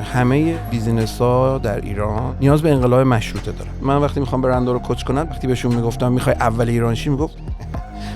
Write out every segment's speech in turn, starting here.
همه بیزینس‌ها در ایران نیاز به انقلاب مشروطه دارن. من وقتی میخوام برندها رو کوچ کنم، وقتی بهشون میگفتم میخوای اول ایران شی، میگفت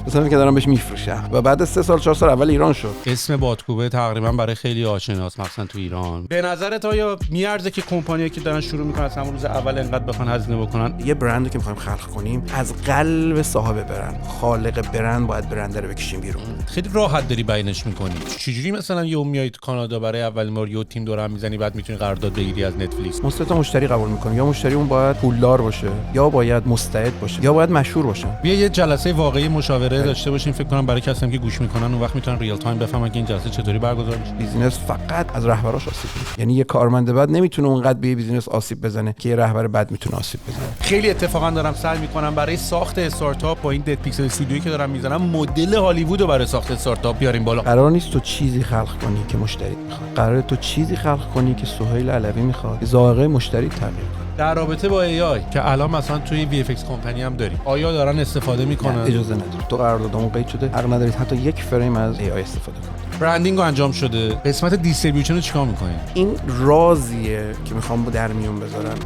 مثلا که دارم بهش میفروشم و بعد از 3 سال 4 سال اول ایران شد. اسم بادکوبه تقریبا برای خیلی آشناست مثلا تو ایران. به نظرت آیا میارزه که کمپانیایی که دارن شروع میکنن از همون روز اول انقدر بخوان هزینه بکنن؟ یه برندی که میخوایم خلق کنیم از قلب صاحب برند، خالق برند باید برند رو بکشیم بیرون. خیلی راحت داری بیانش میکنی. چجوری مثلا یهو میای کانادا برای اولین بار یه تیم دور هم میزنی بعد میتونی قرارداد بگیری از نتفلیکس؟ مستعد مشتری قبول میکنه، یا مشتری اون باید پولدار باشه، یا باید مستعد باشه، یا باید مشهور باشه. بیا یه جلسه واقعی مشاوره داشته باشیم. فکر کنم برای کسایی که گوش میکنن اون وقت میتونن ریل تایم بفهمن که این جلسه چطوری برگزار میشه. بیزینس فقط از رهبراش آسیب میزنه. یعنی یه کارمند بد نمیتونه اونقدر به بیزینس آسیب بزنه که یه رهبر بد میتونه آسیب بزنه. خیلی اتفاقا دارم سعی میکنم برای ساخت استارتاپ با این دد پیکسل استودیویی که دارم میزنم مدل هالیوود رو برای ساخت استارتاپ بیاریم بالا. قرار نیست تو چیزی خلق کنی که مشتری میخواد. قراره تو چیزی خلق کنی که سهیل علوی میخواد، که ذائقه مشتری تغییر کنه. در رابطه با AI که الان مثلا توی وی اف ایکس کمپانی هم داریم، آیا دارن استفاده میکنن؟ اجازه نداری. تو قراردادمون قید شده حق ندارید حتی یک فریم از AI استفاده کنید. برندینگ انجام شده. قسمت دیستریبیوشن رو چیکار میکنین؟ این رازیه که میخوام در میون بذارم.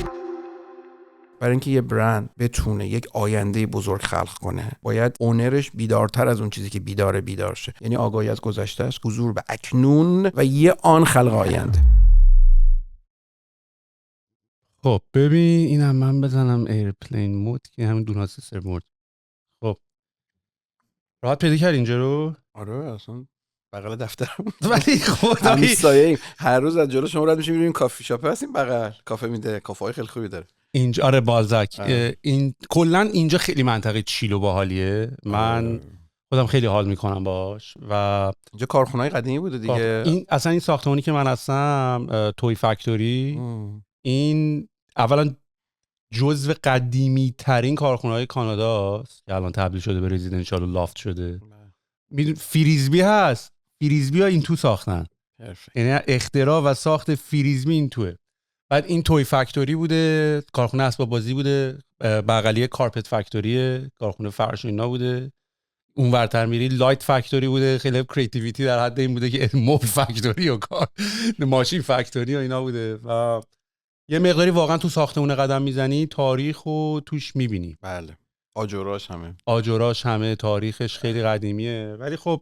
برای اینکه یه برند بتونه یک آینده بزرگ خلق کنه، باید اونرش بیدارتر از اون چیزی که بیدار شه. یعنی آگاهی از گذشته است، حضور به اکنون و یه آن خلق آینده. خب ببین اینم من بزنم ایرپلین مود که همین دو ناس سرورد. خب راحت پیدا کرد اینجا رو؟ آره اصلا بغل دفترم. ولی خدایی همسایه‌ایم. هر روز از جلو شما رد میشیم میریم کافی شاپ هستیم بغل، کافه میده، کافه‌های خیلی خوبی داره اینجا. آره بالزاک. این کلا اینجا خیلی منطقه چیل و باحالیه. من خودم خیلی حال میکنم باش. و اینجا کارخونه‌های قدیمی بوده دیگه. این اصلا این ساختمانی که من هستم توی فکتوری، این اولا جزو قدیمی ترین کارخونه‌های کانادا است که الان تبدیل شده به رزیدنشال و لافت شده. میدون فریزبی هست. فریزبی ها این تو ساختن. یعنی اختراع و ساخت فریزبی این توه. بعد این توی فکتوری بوده، کارخونه اسباب بازی بوده، بغلیه کارپت فکتوریه، کارخونه فرش و اینا بوده. اون ورتر میری لایت فکتوری بوده، خیلی کریتیویتی در حد این بوده که مبل فکتوری و کار ماشین فکتوری و اینا بوده. و یه مقداری واقعا تو ساختمون قدم میزنی تاریخ رو توش میبینی. بله. آجوراش همه تاریخش خیلی قدیمیه. ولی خب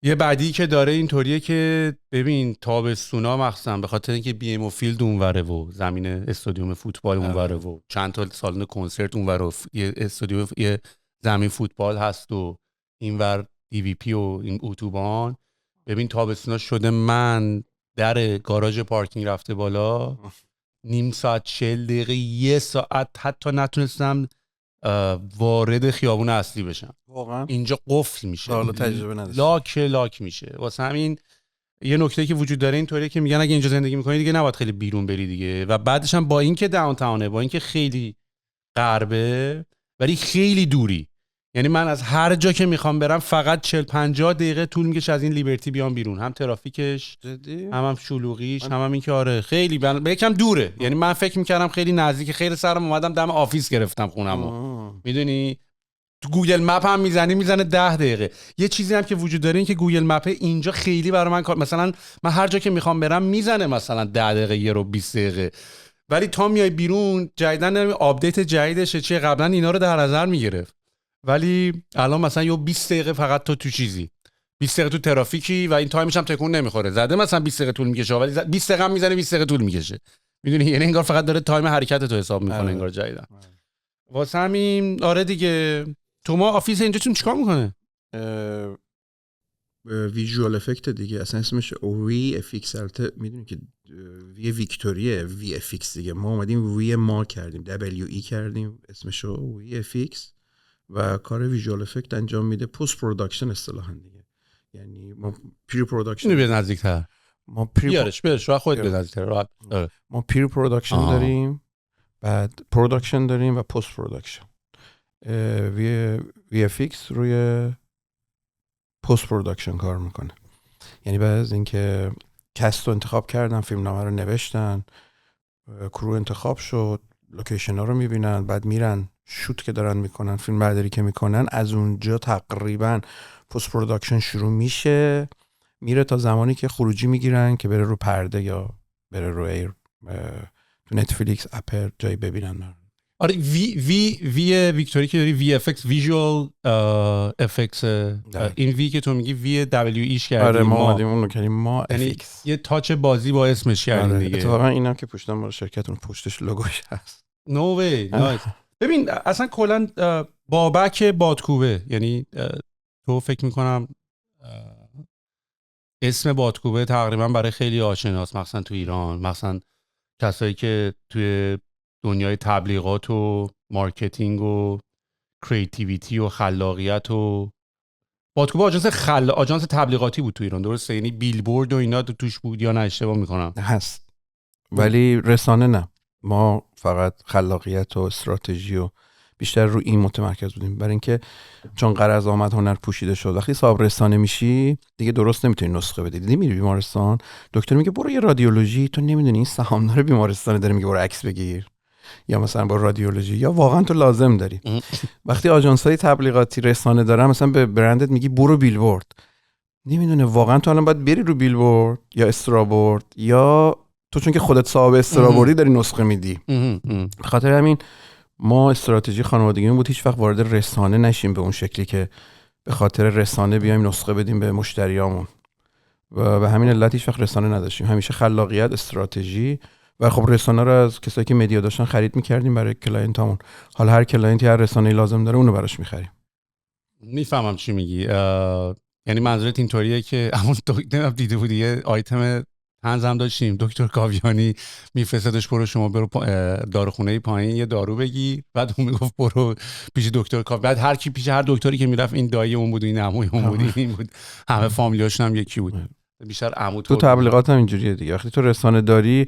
یه بعدی که داره اینطوریه که ببین تابستونا مخصوصا به خاطر اینکه بی ام او فیلد اونوره و زمین استادیوم فوتبال اونوره و چند تا سالن کنسرت اونوره و یه استادیوم یه زمین فوتبال هست و اینور دی وی پی و این اتوبان. ببین تابستونا شده من در گاراژ پارکینگ رفته بالا نیم ساعت 40 دقیقه یه ساعت حتی نتونستم وارد خیابون اصلی بشم. واقعا اینجا قفل میشه. حالا تجربه نداشتم. لاک میشه. واسه همین یه نکته که وجود داره اینطوریه که میگن اگه اینجا زندگی میکنی دیگه نباید خیلی بیرون بری دیگه. و بعدش هم با اینکه داون تاونه، با اینکه خیلی غربه ولی خیلی دوری. یعنی من از هر جا که میخوام برم فقط 40-50 دقیقه طول میکشه از این لیبرتی بیام بیرون. هم ترافیکش، هم شلوغیش، هم این که آره خیلی یکم دوره. یعنی من فکر میکردم خیلی نزدیک، خیلی سرم اومدم دم آفیس گرفتم خونمو. میدونی تو گوگل مپ هم میزنه 10 دقیقه. یه چیزی هم که وجود داره این که گوگل مپ اینجا خیلی برای من کار، مثلا من هر جا که میخوام برم میزنه مثلا 10 دقیقه یه رو 20 دقیقه. ولی تا میای بیرون جدیدن آپدیت جدیدشه چیه، قبلا اینا رو در نظر میگرفت ولی الان مثلا یه 20 دقیقه فقط تو چیزی 20 دقیقه تو ترافیکی و این تایمش هم تکون نمیخوره. زده مثلا 20 دقیقه طول میکشه ولی 20 دقیقه هم میزنه 20 دقیقه طول میکشه. میدونی یعنی انگار فقط داره تایم حرکت تو حساب میکنه انگار جدیدن. واسه همین آره دیگه. تو ما آفیس اینجا چیکار میکنه؟ ویژوال افکت دیگه، اصلا اسمش وی اف ایکس. البته میدونی که وی ویکتوریه، وی اف ایکس دیگه. ما اومدیم وی ما کردیم، دبلیو ای کردیم اسمشو وی اف ایکس و کار ویژوال افکت انجام میده. پست پروداکشن اصطلاحاً دیگه. یعنی ما پری پروداکشن اینو بیاد نزدیک‌تر. ما بیارش و خودت بیاد نزدیک‌تر. راحت. ما پری پروداکشن داریم، بعد پروداکشن داریم و پست پروداکشن. وی اف ایکس روی پست پروداکشن کار میکنه. یعنی بعد از اینکه کست رو انتخاب کردن، فیلمنامه رو نوشتن، کرو انتخاب شد، لوکیشن ها رو میبینن، بعد میرن شوت که دارن میکنن، فیلم برداری که میکنن، از اونجا تقریبا پست پروداکشن شروع میشه میره تا زمانی که خروجی میگیرن که بره رو پرده یا بره رو ایر، تو نتفلیکس، اپل، جایی ببینن. آره وی ویکتوری که داری وی افکس ویژوال افکس، این وی که تو میگی وی دبلیو ایش کردی. آره ما اومدیم اون رو کردیم ما یعنی افکس. یه تاچ بازی با اسمش کردیم. آره. دیگه اتفاقا اینم که پشتم مال شرکتون پشتش لوگوش هست. نو وی نایس. ببین اصلا کلا بابک بادکوبه، یعنی تو فکر میکنم اسم بادکوبه تقریبا برای خیلی آشناست، مثلا تو ایران، مثلا کسایی که توی دنیای تبلیغات و مارکتینگ و کریتیویتی و خلاقیت و بادکوبه آژانس تبلیغاتی بود تو ایران، درسته؟ یعنی بیلبورد و اینا توش بود یا نه اشتباه میکنم؟ هست ولی رسانه نه، ما فقط خلاقیت و استراتژی و بیشتر رو این متمرکز بودیم، برای اینکه چون غرض آمد هنر پوشیده شد. وقتی صاحب رسانه میشی دیگه درست نمیتونی نسخه بدی. دیدی میری بیمارستان دکتر میگه برو یه رادیولوژی، تو نمیدونی این سهامدار بیمارستان داره میگه برو عکس بگیر، یا مثلا با رادیولوژی، یا واقعا تو لازم داری. وقتی آژانس‌های تبلیغاتی رسانه دارن مثلا به برندت میگی برو بیلبورد، نمیدونه واقعا تو الان باید بری رو بیلبورد یا استرابورد، یا تو چون که خودت صاحب استرابوردی داری نسخه میدی. به خاطر همین ما استراتژی خانوادگیمون بود هیچ وقت وارد رسانه نشیم به اون شکلی که به خاطر رسانه بیایم نسخه بدیم به مشتریامون، و به همین علت هیچ وقت رسانه نداشتیم. همیشه خلاقیت، استراتژی، و خب رسانه رو از کسایی که مدیا داشتن خرید می‌کردیم برای کلاینتامون. حالا هر کلاینتی هر رسانه‌ای لازم داره اونو براش می‌خریم. میفهمم چی میگی. یعنی منظورت اینطوریه که همون دیده بودی یه آیتم طنزم داشتیم، دکتر کاویانی میفرستادش برو شما برو داروخونه پایین یه دارو بگی، بعد اون میگفت برو پیش دکتر کاویانی، بعد هر کی پیش هر دکتری که میرفت این دایی اون بود، این عموی اون بود، این بود، همه فامیلیاشون هم یکی بود، بیشتر عمو. تو تبلیغات هم اینجوریه دیگه. وقتی تو رسانه داری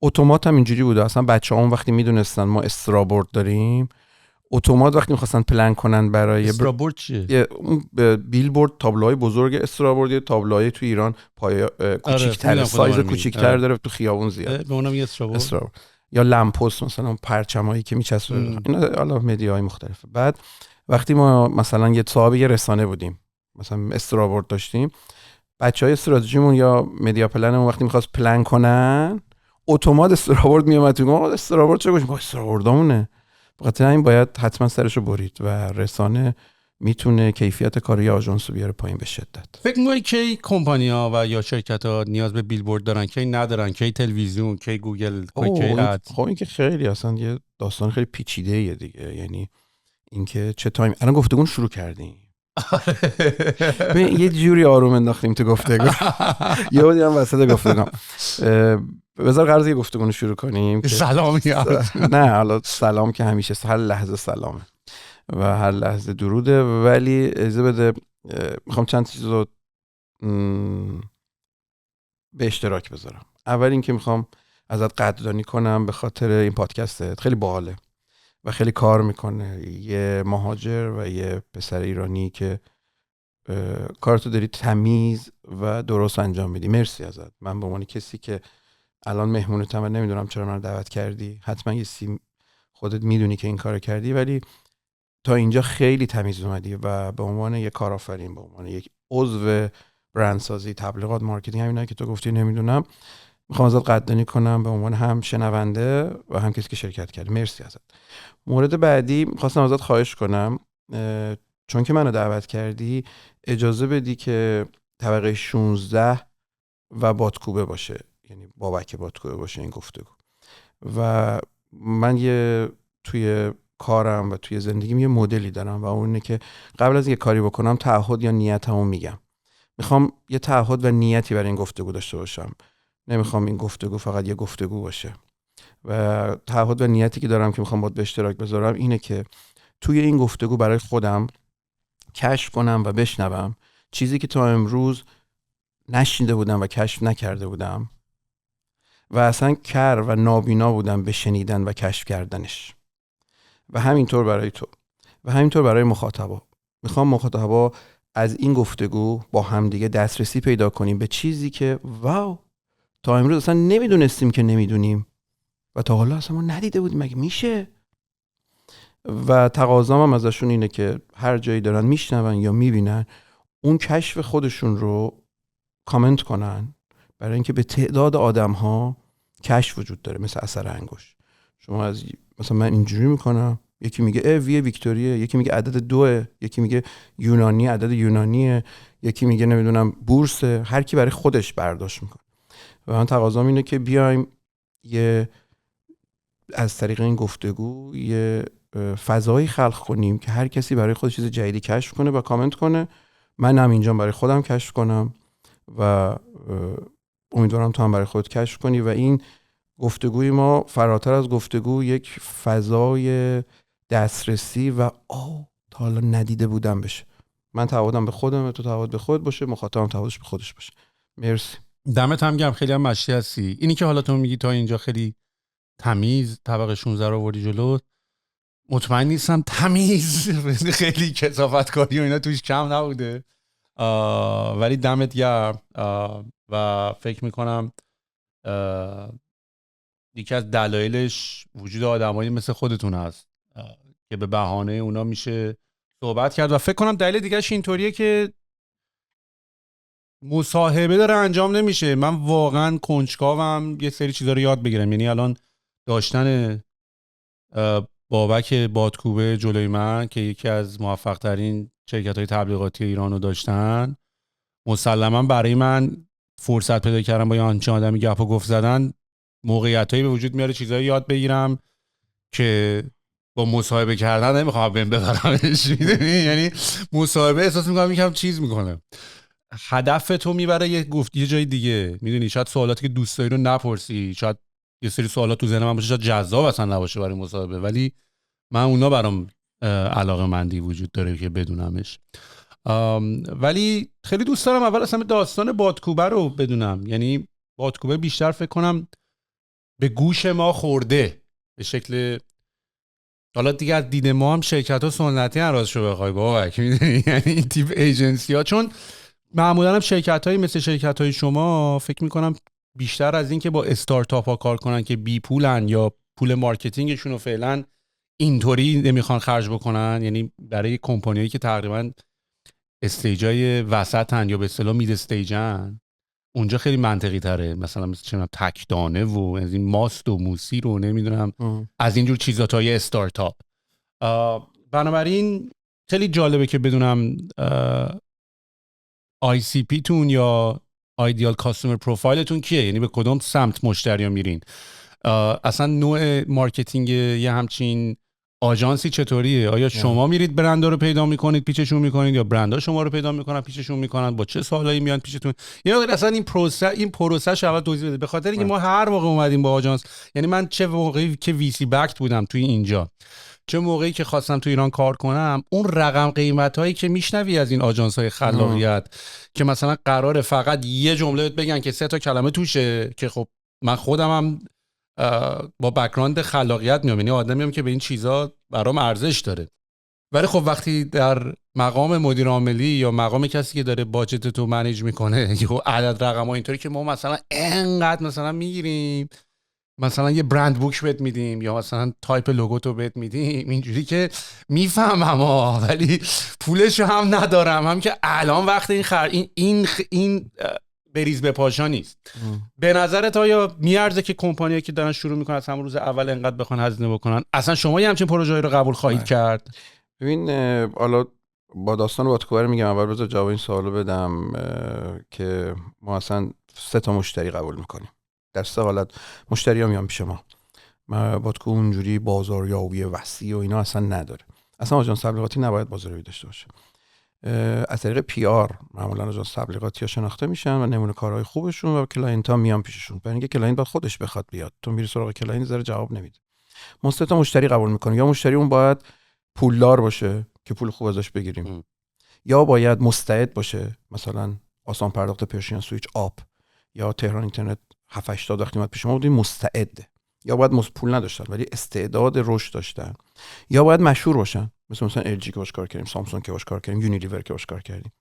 اتومات هم اینجوری بوده. اصلا بچه‌ها وقتی میدونستن ما استرابورد داریم، اتومات وقتی می‌خواستن پلن کنن برای استرابورد چیه؟ بیلبورد، تابلوهای بزرگ استرابورد، یه تابلوهای تو ایران پای کوچیک‌تر، سایز کوچیک‌تر داره، تو خیابون زیاد. به اونم یه استرابورد. یا لمپوست مثلا پرچمایی که میچسبه، اینا حالا مدیاهای مختلفه. بعد وقتی ما مثلا یه صاحب یه رسانه بودیم، مثلا استرابورد داشتیم، بچهای استراتژیمون یا مدیا پلنمون وقتی می‌خواست پلن کنن، اتومات استرابورد میومد تو. ما استرابورد چه گوش؟ ما استرابوردامونه. بخاطر این باید حتما سرشو برید و رسانه میتونه کیفیت کار یه آژانس رو بیاره پایین به شدت. فکر می‌کنی کی کمپانی‌ها و یا شرکت‌ها نیاز به بیلبورد دارن، کی ندارن، کی تلویزیون، کی گوگل، کی اد؟ خب این که خیلی اصلا یه داستان خیلی پیچیده‌ایه دیگه. یعنی اینکه چه تایم الان گفتگو شروع کردیم یه جوری آروم انداختیم تو گفتگو یه بودی هم وسط گفتگو بذار قرض یه گفتگو شروع کنیم. سلام نه حالا سلام که همیشه هر لحظه سلامه و هر لحظه دروده، ولی اجازه بده میخوام چند چیز رو به اشتراک بذارم. اول اینکه میخوام ازت قدردانی کنم به خاطر این پادکستت، خیلی باحاله و خیلی کار میکنه. یه مهاجر و یه پسر ایرانی که کارتو داری تمیز و درست انجام میدی. مرسی ازت. من به عنوان کسی که الان مهمونتم و نمیدونم چرا من دعوت کردی، حتما یه خودت میدونی که این کارو کردی، ولی تا اینجا خیلی تمیز اومدی و به عنوان یک کارآفرین، به عنوان یک عضو برندسازی، تبلیغات، مارکتینگ، همینایی که تو گفتی نمیدونم، میخوام ازت قدردانی کنم به عنوان هم شنونده و هم کسی که شرکت کرد. مرسی ازت. مورد بعدی میخواستم ازت خواهش کنم، چون که منو دعوت کردی اجازه بدی که طبقه 16 و بادکوبه باشه، یعنی بابک بادکوبه باشه این گفتگو. و من توی کارم و توی زندگیم یه مدلی دارم و اون اینه که قبل از اینکه کاری بکنم تعهد یا نیتمو میگم. میخوام یه تعهد و نیتی برای این گفتگو داشته باشم. نمیخوام این گفتگو فقط یه گفتگو باشه. و تعهد و نیتی که دارم که میخوام باهات به اشتراک بذارم اینه که توی این گفتگو برای خودم کشف کنم و بشنوم چیزی که تا امروز نشنیده بودم و کشف نکرده بودم و اصلا کر و نابینا بودم به شنیدن و کشف کردنش. و همینطور برای تو و همینطور برای مخاطبا. میخوام مخاطبا از این گفتگو با همدیگه دسترسی پیدا کنیم به چیزی که واو تا امروز اصلا نمیدونستیم که نمیدونیم و تا حالا اصلا ما ندیده بودیم مگه میشه. و تقاضام هم ازشون اینه که هر جایی دارن میشنون یا میبینن اون کشف خودشون رو کامنت کنن، برای اینکه به تعداد آدم‌ها کش وجود داره، مثل اثر انگشت. شما از مثلا من اینجوری میکنم، یکی میگه وی ویکتوریه، یکی میگه عدد 2، یکی میگه یونانی عدد یونانیه، یکی میگه نمیدونم بورس، هر کی برای خودش برداشت میکنه. و من تقاضام اینه که بیایم از طریق این گفتگو یه فضایی خلق کنیم که هر کسی برای خودش چیز جدیدی کشف کنه و کامنت کنه. من هم اینجا برای خودم کشف کنم و امیدوارم تو هم برای خودت کشف کنی و این گفتگوی ما فراتر از گفتگو یک فضای دسترسی و تا حالا ندیده بودم بشه. من تعهدم به خودم، تو تعهد به خودت باشه، مخاطبم تعهدش به خودش باشه. مرسی. دمت هم گرم، خیلی هم مشتی هستی. اینی که حالا تو میگی تا اینجا خیلی تمیز طبقه 16 رو آوردی جلو، مطمئن نیستم تمیز خیلی کثافت کاری و اینا توش کم نبوده، ولی دمت گرم. و فکر میکنم یکی از دلایلش وجود آدمایی مثل خودتون هست که به بهانه اونا میشه صحبت کرد. و فکر کنم دلیل دیگه‌اش اینطوریه که مصاحبه داره انجام نمیشه. من واقعا کنجکاوم یه سری چیزا رو یاد بگیرم. یعنی الان داشتن بابک بادکوبه جلوی من که یکی از موفق ترین شرکت‌های تبلیغاتی ایران رو داشتن، مسلما برای من فرصت پیدا کردم با یه آنچه آدمی گپ و گفت زدن، موقعیتایی به وجود میاره، چیزایی یاد بگیرم که با مصاحبه کردن نمیخوام ببرمش. یعنی مصاحبه احساس میکنم یکم چیز میکنه، هدف تو میبره یه جای دیگه. میدونی شاید سوالاتی که دوست داری رو نپرسی، شاید یه سری سوالات تو ذهن من باشه شاید جذاب اصلا نباشه برای مصاحبه، ولی من اونا برام علاقه مندی وجود داره که بدونمش. ولی خیلی دوست دارم اول اصلا داستان بادکوبه رو بدونم. یعنی بادکوبه بیشتر فکر کنم به گوش ما خورده به شکل، حالا دیگه از دید ما هم شرکت ها سنتی هراز شو بخوای بابک، میدونی یعنی این تیپ ایجنسی ها، چون معمولا هم شرکت هایی مثل شرکت های شما فکر میکنم بیشتر از این که با استارتاپ ها کار کنن که بی پولن یا پول مارکتینگشون رو فعلا اینطوری نمیخوان خرج بکنن، یعنی برای کمپانیایی که تقریبا استیجای وسطن یا به اصطلاح مید استیجن، اونجا خیلی منطقی تره. مثلا مثل تکدانه و از این ماست و موسی رو نمیدونم از اینجور چیزا تا یه استارتاپ. بنابراین خیلی جالبه که بدونم ICP تون یا ایدیال کاستومر پروفایلتون کیه، یعنی به کدوم سمت مشتریا میرین، اصلا نوع مارکتینگ یه همچین آژانسی چطوریه؟ آیا شما میرید برندها رو پیدا میکنید پیچشون میکنید یا برندها شما رو پیدا میکنن پیچشون میکنن؟ با چه سوالایی میان پیشتون؟ یا اصلا این پروسه اول توضیح بده، به خاطر اینکه ما هر موقع اومدیم با آژانس، یعنی من چه موقعی که VC بکت بودم توی اینجا، چه موقعی که خواستم تو ایران کار کنم، اون رقم قیمتایی که میشنوی از این آژانس‌های خلاقیت که مثلا قراره فقط یه جمله بگن که 3 تا کلمه توشه، که خب من خودم هم با بک‌گراند خلاقیت میام، یعنی آدمیم که به این چیزا برام ارزش داره. ولی خب وقتی در مقام مدیر عاملی یا مقام کسی که داره باجت تو منیج میکنه یا عدد رقم‌ها اینطوری که ما مثلا انقدر مثلا میگیریم، مثلا یه برند بوک بهت میدیم یا مثلا تایپ لوگو تو بهت میدیم، اینجوری که میفهمم ولی پولشو هم ندارم، هم که الان وقت این بریز به پاشا نیست. به نظرت آیا میارزه که کمپانیایی که دارن شروع میکنن از همون روز اول انقدر بخوان هزینه بکنن؟ اصلا شما یه همچین پروژه‌ای رو قبول خواهید کرد؟ ببین حالا با داستان بادکوبه میگم، اول بذار جواب این سوالو بدم که ما اصلا 3 تا مشتری قبول میکنیم. در 3 حالت مشتری ها میان پیش ما. بادکوبه اونجوری بازاریابی وسیع و اینا اصلا نداره. اصلا آژانس تبلیغاتی نباید بازاریابی داشته باشه. از طریق PR معمولا آژانس تبلیغاتی ها شناخته میشن و نمونه کارهای خوبشون و کلاینت ها میان پیششون. برای اینکه کلاینت باید خودش بخواد بیاد، تو میری سراغ کلاینت زره جواب نمیده. ما 3 تا مشتری قبول میکنیم. یا مشتری اون باید پولدار باشه که پول خوب ازش بگیریم، یا باید مستعد باشه، مثلا آسان پرداخت پرشین سویچ آپ یا تهران اینترنت 7-80 وقتی اومد پیش ما بودیم مستعده، یا باید پول نداشتن ولی استعداد رشد داشتن، یا باید مشهور باشن، مثلا LG که باش کار کردیم، سامسونگ که باش کار کردیم، یونیلیور که باش کار کردیم.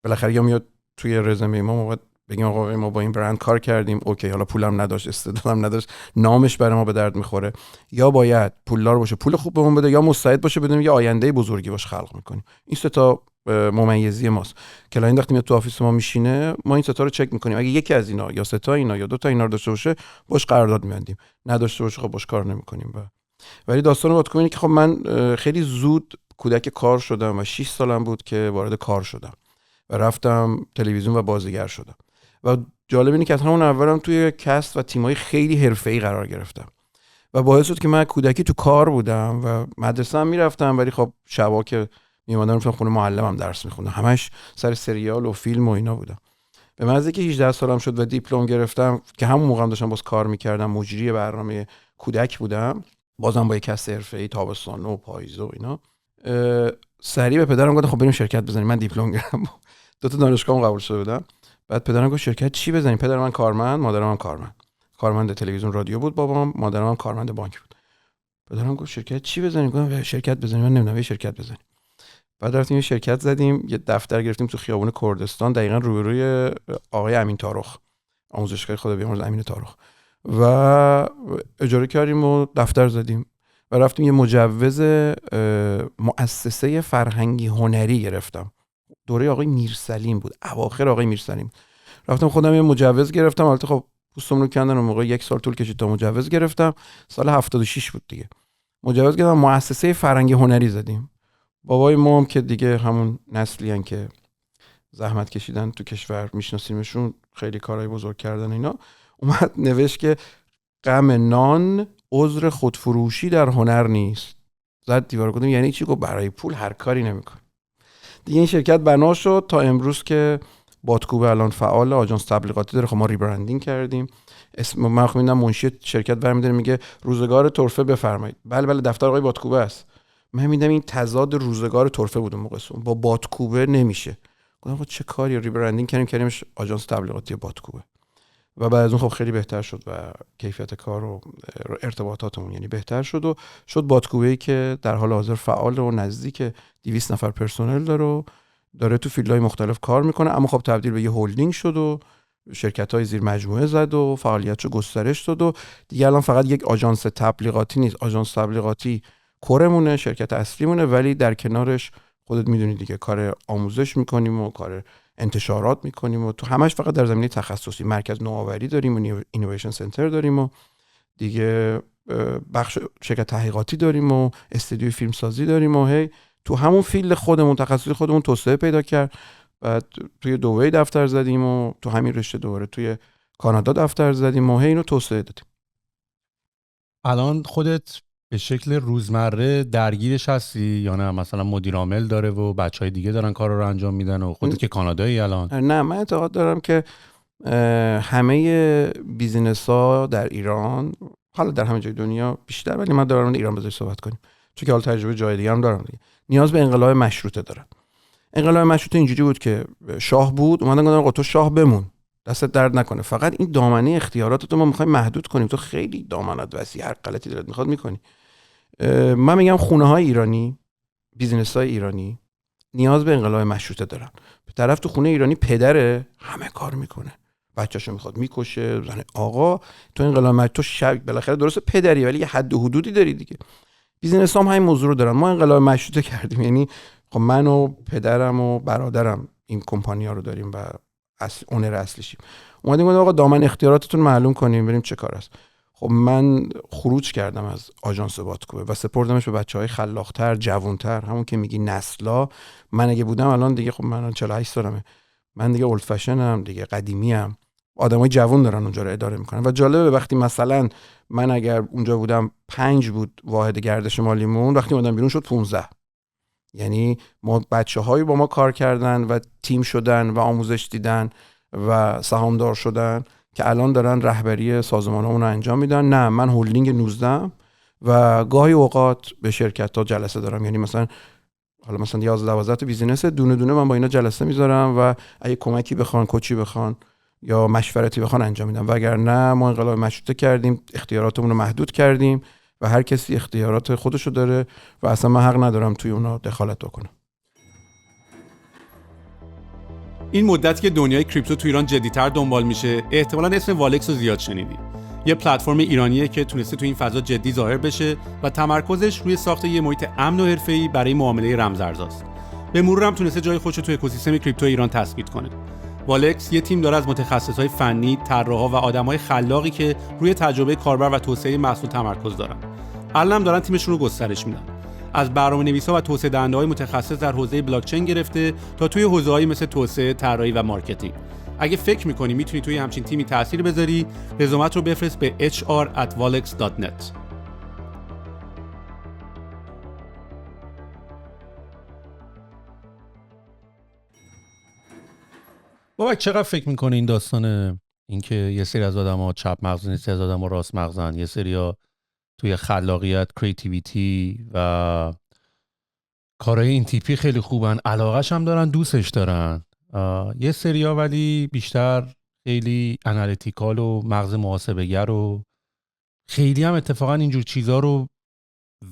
بالاخره یا میاد توی رزومه ما باید بگیم آقا ما با این برند کار کردیم، اوکی، حالا پولم نداشت، استعدادم نداشت، نامش برای ما به درد میخوره. یا باید پولدار باشه، پول خوب بهمون بده، یا مستعد باشه بدونیم یه آینده بزرگی باش خلق میکنیم. این 3 تا ممیزی ماست. کلاینت وقتی میاد تو آفیس ما میشینه، ما این ستا رو چک میکنیم. اگه یکی از اینا یا سه تا اینا یا دو تا اینا رو داشته باشه، باش قرارداد می‌بندیم. نداشته باشه خب باش کار نمی‌کنیم. ولی داستان واتکوب اینه که خب من خیلی زود کودک کار شدم و 6 سالم بود که وارد کار شدم و رفتم تلویزیون و بازیگر شدم. و جالب اینه که از همون اولم توی کست و تیمای خیلی حرفه‌ای قرار گرفتم و باعث شد که من کودکی تو کار بودم و مدرسه هم میرفتم، ولی خب شبا که میومدم رفتم خونه معلمم درس میخوندم، همش سر سریال و فیلم و اینا بودم. به محض که 18 سالم شد و دیپلم گرفتم که همون موقع هم داشتم باز کار میکردم، مجری برنامه کودک بودم، بازم با یک کس حرفه‌ای، تابستان و پاییز و اینا، سریع به پدرم گفتم خب بریم شرکت بزنیم. من دیپلم گرفتم، دو تا دانشگاهم قبول شده بودم. بعد پدرم گفت شرکت چی بزنیم؟ پدر من کارمند، مادرم هم کارمند تلویزیون رادیو بود بابام، مادرم هم کارمند بانک بود. پدرم گفت شرکت چی بزنیم؟ گفتم شرکت بزنیم. من نمیدونم شرکت بزنیم. بعد رفتیم یه شرکت زدیم، یه دفتر گرفتیم تو خیابون کردستان، دقیقاً روبروی آقای امین تارخ، آموزشگاه خدا بیامرز امین تارخ، و اجاره کردیم و دفتر زدیم و رفتیم یه مجوز مؤسسه فرهنگی هنری گرفتم. دوره آقای میرسلیم بود، اواخر آقای میرسلیم. رفتم خودم یه مجوز گرفتم. البته خب پوستم رو کندن، اون موقع 1 سال طول کشید تا مجوز گرفتم. سال 76 بود دیگه. مجوز گرفتم، مؤسسه فرهنگی هنری زدیم. بابای ما هم که دیگه همون نسلی ان که زحمت کشیدن تو کشور، میشناسیمشون، خیلی کارهای بزرگ کردن اینا، اومد نوشت که غم نان عذر خودفروشی در هنر نیست. زد دیوار. گفتم یعنی چی؟ گفت برای پول هر کاری نمی‌کنه. دیگه این شرکت بنا شد تا امروز که بادکوب الان فعال، آژانس تبلیغاتی داره. خب ما ریبرندینگ کردیم. اسم من خب میدونم منشی شرکت برمی‌داره میگه روزگار طرفه بفرمایید. بله دفتر آقای بادکوبه است. من میدم این تضاد روزگار طرفه بود اون موقع، با بادکوبه نمیشه. گفتم چه کاری؟ ریبرندینگ کردیمش آژانس تبلیغاتی بادکوبه. و بعد از اون خب خیلی بهتر شد و کیفیت کار و ارتباطاتمون یعنی بهتر شد و شد بادکوبه‌ای که در حال حاضر فعال و نزدیک 200 نفر پرسنل داره تو فیلدهای مختلف کار میکنه. اما خب تبدیل به یه هلدینگ شد و شرکت‌های زیر مجموعه زد و فعالیتشو گسترش داد و دیگه الان فقط یک آژانس تبلیغاتی نیست. آژانس تبلیغاتی کورمونه، شرکت اصلیمونه، ولی در کنارش خودت میدونی دیگه کار آموزش میکنیم و کار انتشارات میکنیم و تو همش فقط در زمینه تخصصی. مرکز نوآوری داریم و اینویشن سنتر داریم و دیگه بخش شرکت تحقیقاتی داریم و استودیوی فیلمسازی داریم و هی تو همون فیلد خودمون، تخصصی خودمون توسعه پیدا کرد. بعد توی دبی دفتر زدیم و تو همین رشته دوباره توی کانادا دفتر زدیم و هی اینو توسعه دادیم. الان خودت به شکل روزمره درگیرش هستی یا نه؟ مثلا مدیر عامل داره و بچهای دیگه دارن کار رو انجام میدن و خودت که کانادایی الان؟ نه، من اعتقاد دارم که همه بیزینس‌ها در ایران، حالا در همه جای دنیا بیشتر، ولی من دارم ایران بذار صحبت کنیم چون که حالا تجربه جای دیگه هم دارم دیگه، نیاز به انقلاب مشروطه دارن. انقلاب مشروطه اینجوری بود که شاه بود، اومدن گفتن آقا تو شاه بمون، دستت درد نکنه، فقط این دامنه اختیاراتت ما می‌خوایم محدود کنیم، تو خیلی دامنت وسیع، هر غلطی دلت می‌خواد می‌کنی. من میگم خونه‌های ایرانی، بیزینس‌های ایرانی نیاز به انقلاب مشروطه دارن. به طرف تو خونه ایرانی پدره همه کار میکنه، بچه‌شو میخواد میکشه، زن آقا تو انقلاب مشروطه بالاخره درسته پدری، ولی یه حد و حدودی داری دیگه. بیزینس‌ها هم همین موضوع رو دارن. ما انقلاب مشروطه کردیم، یعنی خب من و پدرم و برادرم این کمپانی‌ها رو داریم و اونر اصلیشیم. اومدیم گفتیم آقا دامن اختیاراتتون معلوم کنیم، بریم چه کار است. خب من خروج کردم از آژانس بادکوبه و سپردمش به بچهای خلاق‌تر، جوان‌تر، همون که میگی نسلا. من اگه بودم الان دیگه، خب من 48 سالمه، من دیگه اولد فشنم دیگه، قدیمی‌ام. آدمای جوان دارن اونجا رو اداره میکنن و جالبه وقتی مثلا من اگر اونجا بودم 5 بود واحد گردش مالیمون، وقتی اومدم بیرون شد 15. یعنی ما بچه‌هایی با ما کار کردن و تیم شدن و آموزش دیدن و سهامدار شدن که الان دارن رهبری سازمانمون رو انجام میدن. نه، من هولدینگ 19 و گاهی اوقات به شرکت‌ها جلسه دارم، یعنی مثلا 11-12 تا بیزینس دونه دونه من با اینا جلسه میذارم و اگه کمکی بخوان، کوچی بخوان یا مشورتی بخوان انجام میدم. وگرنه ما انقلاب مشروطه کردیم، اختیاراتمون رو محدود کردیم و هر کسی اختیارات خودشو داره و اصلا من حق ندارم توی اونا دخالت بکنم. این مدتی که دنیای کریپتو تو ایران جدی‌تر دنبال میشه، احتمالاً اسم والکس رو زیاد شنیدی. یه پلتفرم ایرانیه که تونسته تو این فضا جدی ظاهر بشه و تمرکزش روی ساخت یه محیط امن و حرفه‌ای برای معامله رمزارزاست. به مرور هم تونسته جای خودش رو تو اکوسیستم کریپتو ایران تثبیت کنه. والکس یه تیم داره از متخصصای فنی، طراحا و آدمای خلاقی که روی تجربه کاربر و توسعه محصول تمرکز دارن. الان هم دارن تیمشون رو گسترش میدن. از برنامه‌نویسا و توسعه دهنده‌های متخصص در حوزه بلاکچین گرفته تا توی حوزه‌هایی مثل توسعه، طراحی و مارکتینگ. اگه فکر می‌کنی می‌تونی توی همچین تیمی تأثیر بذاری، رزومت رو بفرست به hr@volex.net. بابا چقدر فکر می‌کنی این داستان اینکه یه سری از آدم‌ها چپ مغزن، یه سری از آدم‌ها راست مغزن، یه سری‌ها توی خلاقیت، کریتیویتی و کارهای این تیپی خیلی خوبن، علاقه‌ش هم دارن، دوستش دارن. یه سریا ولی بیشتر خیلی انالیتیکال و مغز محاسبه‌گر و خیلی هم اتفاقا اینجور چیزا رو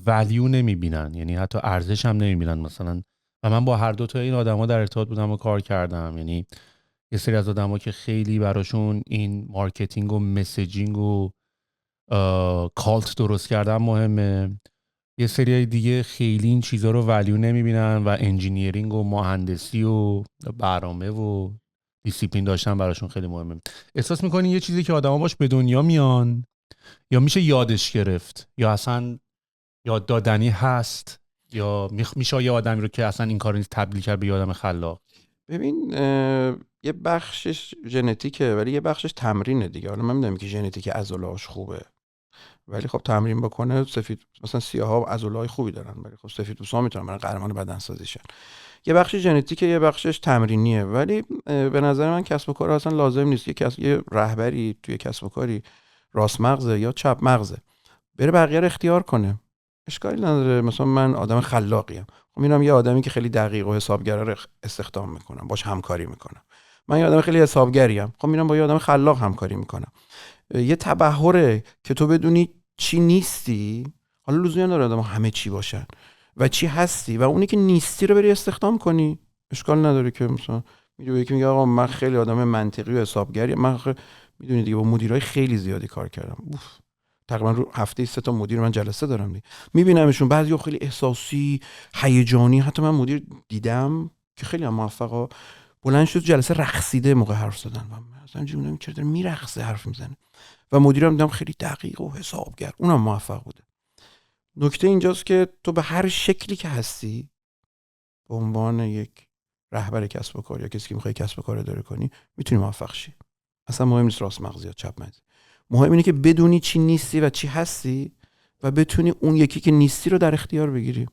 ولیو نمیبینن، یعنی حتی ارزش هم نمیبینن مثلا. و من با هر دو تا این آدما در ارتباط بودم و کار کردم. یعنی یه سری از آدما که خیلی براشون این مارکتینگ و مسیجینگ و کالت درست کردن مهمه. یه سری دیگه خیلی این چیزا رو ولیو نمیبینن و انجینیرینگ و مهندسی و برنامه و دیسیپلین داشتن براشون خیلی مهمه. احساس میکنی یه چیزی که آدما باش به دنیا میان یا میشه یادش گرفت یا اصلا یاد دادنی هست یا میشه یه آدمی رو که اصلا این کارو نیست تبدیل کرد به یه آدم خلاق؟ ببین یه بخشش ژنتیکه ولی یه بخشش تمرینه دیگه. حالا من میدونم که ژنتیک عضله‌اش خوبه ولی خب تمرین بکنه سفید مثلا سیاها عضله‌های خوبی دارن ولی خب سفیدپوستا میتونن برای قهرمان بدنسازی شن. یه بخشش ژنتیکه یه بخشش تمرینیه. ولی به نظر من کسب و کار اصلا لازم نیست یه رهبری توی کسب و کاری راست مغزه یا چپ مغزه بره بقیه رو اختیار کنه. اشکالی نداره. مثلا من آدم خلاقیم، خب میرم یه آدمی که خیلی دقیق و حسابگر رو استخدام میکنم، باش همکاری میکنم. من یه آدم خیلی حسابگریم، خب میرم با یه آدم خلاق همکاری میکنم. یه تبحره که تو بدونی چی نیستی. حالا لزومی نداره آدم همه چی باشن و چی هستی و اونی که نیستی رو بری استخدام کنی. اشکال نداره که مثلا یکی میگه آقا من خیلی آدم منطقی و حسابگریم. من میدونی دیگه با مدیرای خیلی زیادی کار کردم. تقریبا رو هفته 3 تا مدیر من جلسه دارم دیگه. میبینمشون بعضیا خیلی احساسی، هیجانی. حتی من مدیر دیدم که خیلی هم موفقه بلند شد جلسه رقصیده موقع حرف زدن و مثلا جونم چرا داره میرقصه حرف میزنه. و مدیرم دیدم خیلی دقیق و حسابگر، اونم موفق بوده. نکته اینجاست که تو به هر شکلی که هستی به عنوان یک رهبر کسب و کار یا کسی که میخوای کسب و کار اداره کنی میتونی موفق شی. اصلا مهم نیست راست مغزی یا چپ مغزی. مهم اینه که بدونی چی نیستی و چی هستی و بتونی اون یکی که نیستی رو در اختیار بگیری.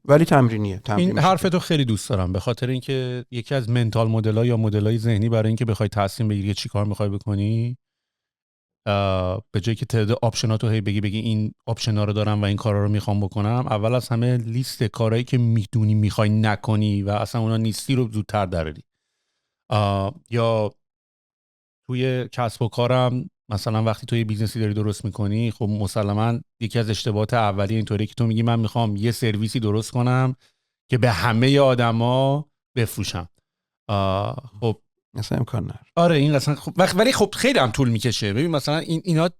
ولی تمرینیه. این حرفتو خیلی دوست دارم به خاطر اینکه یکی از منتال مدل‌ها یا مدل‌های ذهنی برای اینکه بخوای تصمیم بگیری چی کار می‌خوای بکنی، به جایی که تعداد آپشناتو هی بگی این آپشنا رو دارم و این کارا رو میخوام بکنم، اول از همه لیست کارهایی که میدونی میخوای نکنی و اصلا اونا نیستی رو زودتر دراری. یا توی کسب و کارم مثلا وقتی تو یه بیزنسی داری درست میکنی، خب مسلما یکی از اشتباهات اولیه اینطوریه که تو میگی من میخوام یه سرویسی درست کنم که به همه آدما بفروشم. خب مثلا امکان نداره. آره این اصلا خب ولی خب خیلی هم طول میکشه. ببین مثلا اینا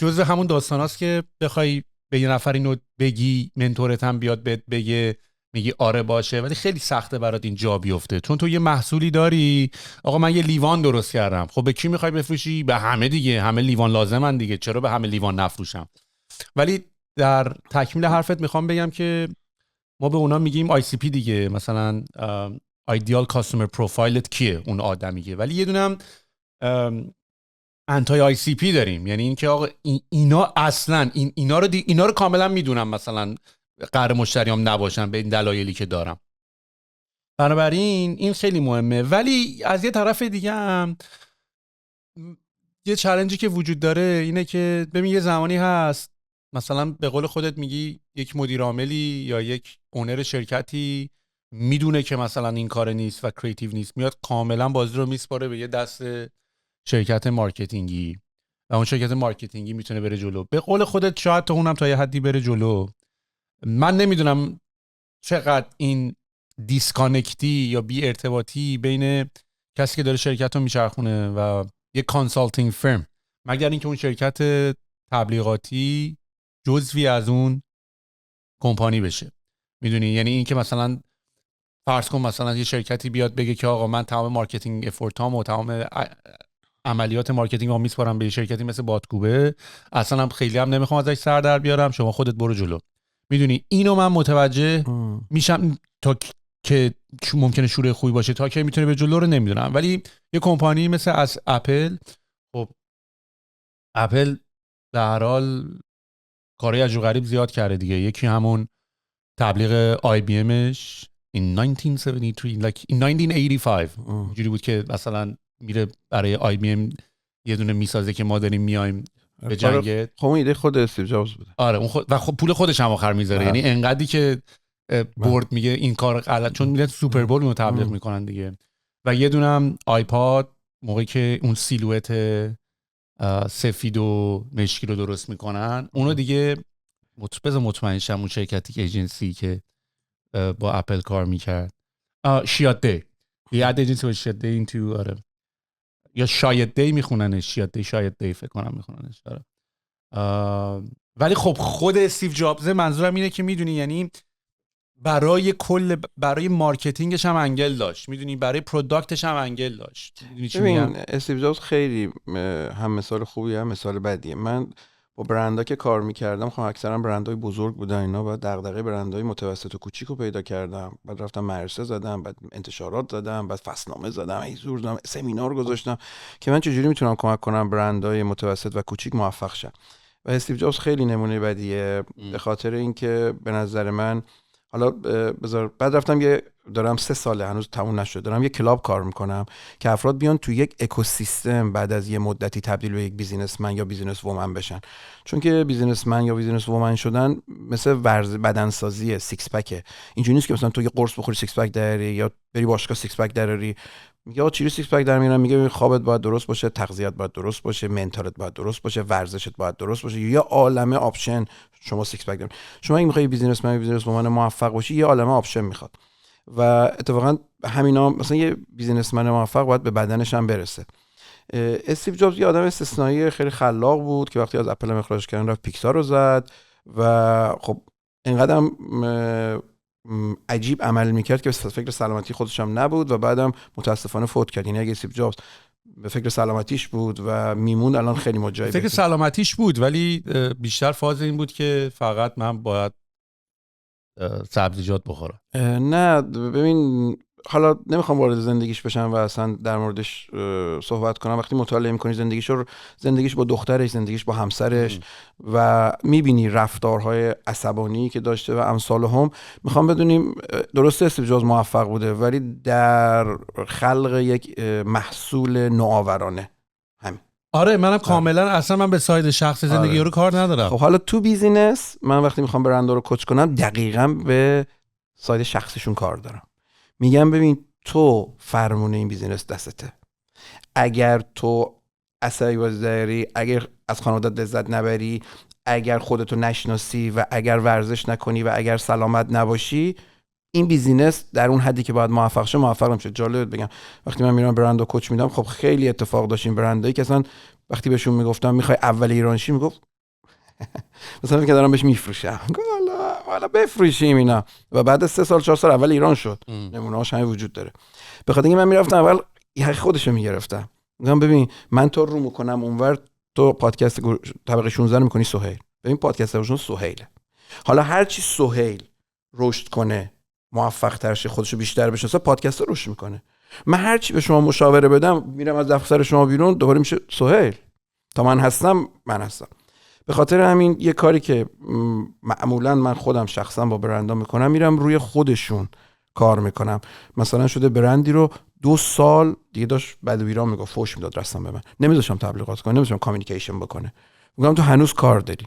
جزء همون داستاناست که بخوای به یه نفر اینو بگی، منتورت هم بیاد بگه، میگی آره باشه، ولی خیلی سخته برات این جا بیفته. چون تو یه محصولی داری، آقا من یه لیوان درست کردم، خب به کی میخوای بفروشی؟ به همه دیگه، همه لیوان لازمن دیگه، چرا به همه لیوان نفروشم؟ ولی در تکمیل حرفت میخوام بگم که ما به اونا میگیم ICP دیگه، مثلا ایدیال کاستومر پروفایلت کیه؟ اون آدمیه. ولی یه دونم انتای ICP داریم، یعنی این که آقا اینا اصلا اینا رو کاملا میدونم مثلا قرار مشتریام نباشن به این دلایلی که دارم. بنابراین این خیلی مهمه. ولی از یه طرف دیگه هم یه چالنجی که وجود داره اینه که ببین یه زمانی هست مثلا به قول خودت میگی یک مدیر عاملی یا یک اونر شرکتی میدونه که مثلا این کار نیست و کریتیو نیست، میاد کاملا بازی رو میسپاره به یه دست شرکت مارکتینگی و اون شرکت مارکتینگی میتونه بره جلو. به قول خودت شاید تو اونم تا یه حدی بره جلو. من نمیدونم چقدر این دیسکانکتی یا بی ارتباطی بین کسی که داره شرکت رو میچرخونه و یه کانسالتینگ فرم، مگر اینکه اون شرکت تبلیغاتی جزوی از اون کمپانی بشه. میدونی یعنی این که مثلا فرض کن مثلا یه شرکتی بیاد بگه که آقا من تمام مارکتینگ افورتام و تمام عملیات مارکتینگ رو میسپارم به یه شرکتی مثل بادکوبه، اصلا هم خیلی هم نمیخوام ازش سر در بیارم، شما خودت برو جلو. میدونی اینو من متوجه میشم تا که ممکنه شروع خوبی باشه، تا که میتونه به جلو رو نمیدونم. ولی یه کمپانی مثل از اپل، خب اپل در هر حال کارهای عجیب غریب زیاد کرده دیگه. یکی همون تبلیغ آی بی امش in 1973 like in 1985 اینجوری بود که مثلا میره برای آی بی ام یه دونه میسازه که ما داریم میایم به جنگ. خب اون ایده خود استیو جابز بوده. آره اون و خب پول خودش هم آخر میذاره، یعنی انقدری که بورد میگه این کار غلط، چون میره سوپر بول رو تبلیغ میکنن دیگه. و یه دونه هم آیپاد موقعی که اون سیلوئت سفید و مشکی رو درست میکنن، اونو دیگه مطمئن شم اون شرکتی ایجنسی که با اپل کار میکرد شیاد دی یه ایجنسی با شیاد دی این تو آره یا شاید دی میخوننش، شیاد دی شاید دی فکر کنم میخوننش آره. ولی خب خود استیو جابز منظورم اینه که میدونی یعنی برای مارکتینگش هم انگل داشت، میدونی برای پروداکتش هم انگل داشت. میدونی چی میگم؟ استیو جابز خیلی هم مثال خوبی هم مثال بدیه. من با برندها که کار میکردم خب اکثرا برندهای بزرگ بودن اینا، بعد دغدغه برندهای متوسط و کوچیک رو پیدا کردم، بعد رفتم مدرسه زدم، بعد انتشارات زدم، بعد فصلنامه زدم، ایزور زدم، سمینار گذاشتم که من چجوری میتونم کمک کنم برندهای متوسط و کوچیک موفق شن. و استیو جابز خیلی نمونه بدیه به خاطر اینکه به نظر من حالا بعد رفتم دارم 3 ساله هنوز تموم نشده، دارم یه کلاب کار میکنم که افراد بیان تو یک اکوسیستم بعد از یه مدتی تبدیل به یک بیزینسمن یا بیزینس وومن بشن. چون که بیزینسمن یا بیزینس وومن شدن مثل بدنسازی سیکس پکه. اینجوری نیست که مثلا تو یه قرص بخوری سیکس پک دراری یا بری باشگاه سیکس پک دراری. میگه آقا چیزی سیکس پک در میارم، میگه خوابت باید درست باشه، تغذیه‌ت باید درست باشه، منتالت باید درست باشه، ورزشت باید درست باشه، یا عالمه آپشن شما سیکس پک دارید. شما اگه میخوای بیزینسمن یا بیزینس وومن موفق باشی یه عالمه آپشن میخواد. و اتفاقا همینا مثلا یه بیزینسمن موفق باید به بدنش هم برسه. استیو جابز یه آدم استثنایی خیلی خلاق بود که وقتی از اپل اخراج کردن رفت پیکسار رو زد و خب اینقدرم عجیب عمل میکرد که فکر سلامتی خودش هم نبود و بعدم متاسفانه فوت کرد. یعنی اگه استیو جابز به فکر سلامتیش بود و میمون الان خیلی ماجرای فکر سلامتیش بود، ولی بیشتر فاز این بود که فقط من باید سبزیجات بخورم. نه ببین حالا نمیخوام وارد زندگیش بشم و اصلا در موردش صحبت کنم. وقتی مطالعه میکنی زندگیش با دخترش، زندگیش با همسرش و میبینی رفتارهای عصبانی که داشته و امثال هم، میخوام بدونیم درسته استیو جابز موفق بوده ولی در خلق یک محصول نوآورانه. همین. آره منم کاملا اصلا من به ساید شخص زندگی رو کار ندارم. خب حالا تو بیزینس من وقتی میخوام برندها رو کوچ کنم دقیقاً به ساید شخصیشون کار دارم. میگم ببین تو فرمون این بیزینس دستته. اگر تو عصبی بازی داری، اگر از خانوادت لذت نبری، اگر خودتو نشناسی و اگر ورزش نکنی و اگر سلامت نباشی، این بیزینس در اون حدی که باید موفق شه موفق نمیشه. جالب بگم وقتی من میرم برندو کوچ میدم خب خیلی اتفاق داشتیم برندایی که اصلا وقتی بهشون میگفتم میخوای اول ایرانشی میگفت مثلا که دارم بهش میفروشم، حالا بفروشیم اینا و بعد از 3 سال 4 سال اول ایران شد. نمونه‌هاش همه وجود داره. به خاطر اینکه من میرفتم اول یه خودشو میگرفتم، میگم ببین من تو رو میکنم اونور، تو پادکست طبقه 16 رو میکنی سهیل، ببین پادکست طبقه 16 سهیله. حالا هر چی سهیل رشد کنه موفق تر شه خودشو بیشتر بشناسه پادکست رو رشد میکنه. من هر چی به شما مشاوره بدم میرم از دفتر شما بیرون دوباره میشه سهیل. تا من هستم. به خاطر همین یه کاری که معمولا من خودم شخصا با برندها میکنم، میرم روی خودشون کار میکنم. مثلا شده برندی رو 2 سال دیگه داشت بعد ویران میگفت فوش میداد رسما به من، نمیذاشم تبلیغات کنه، نمیذاشم کامیونیکیشن بکنه. میگم تو هنوز کار داری.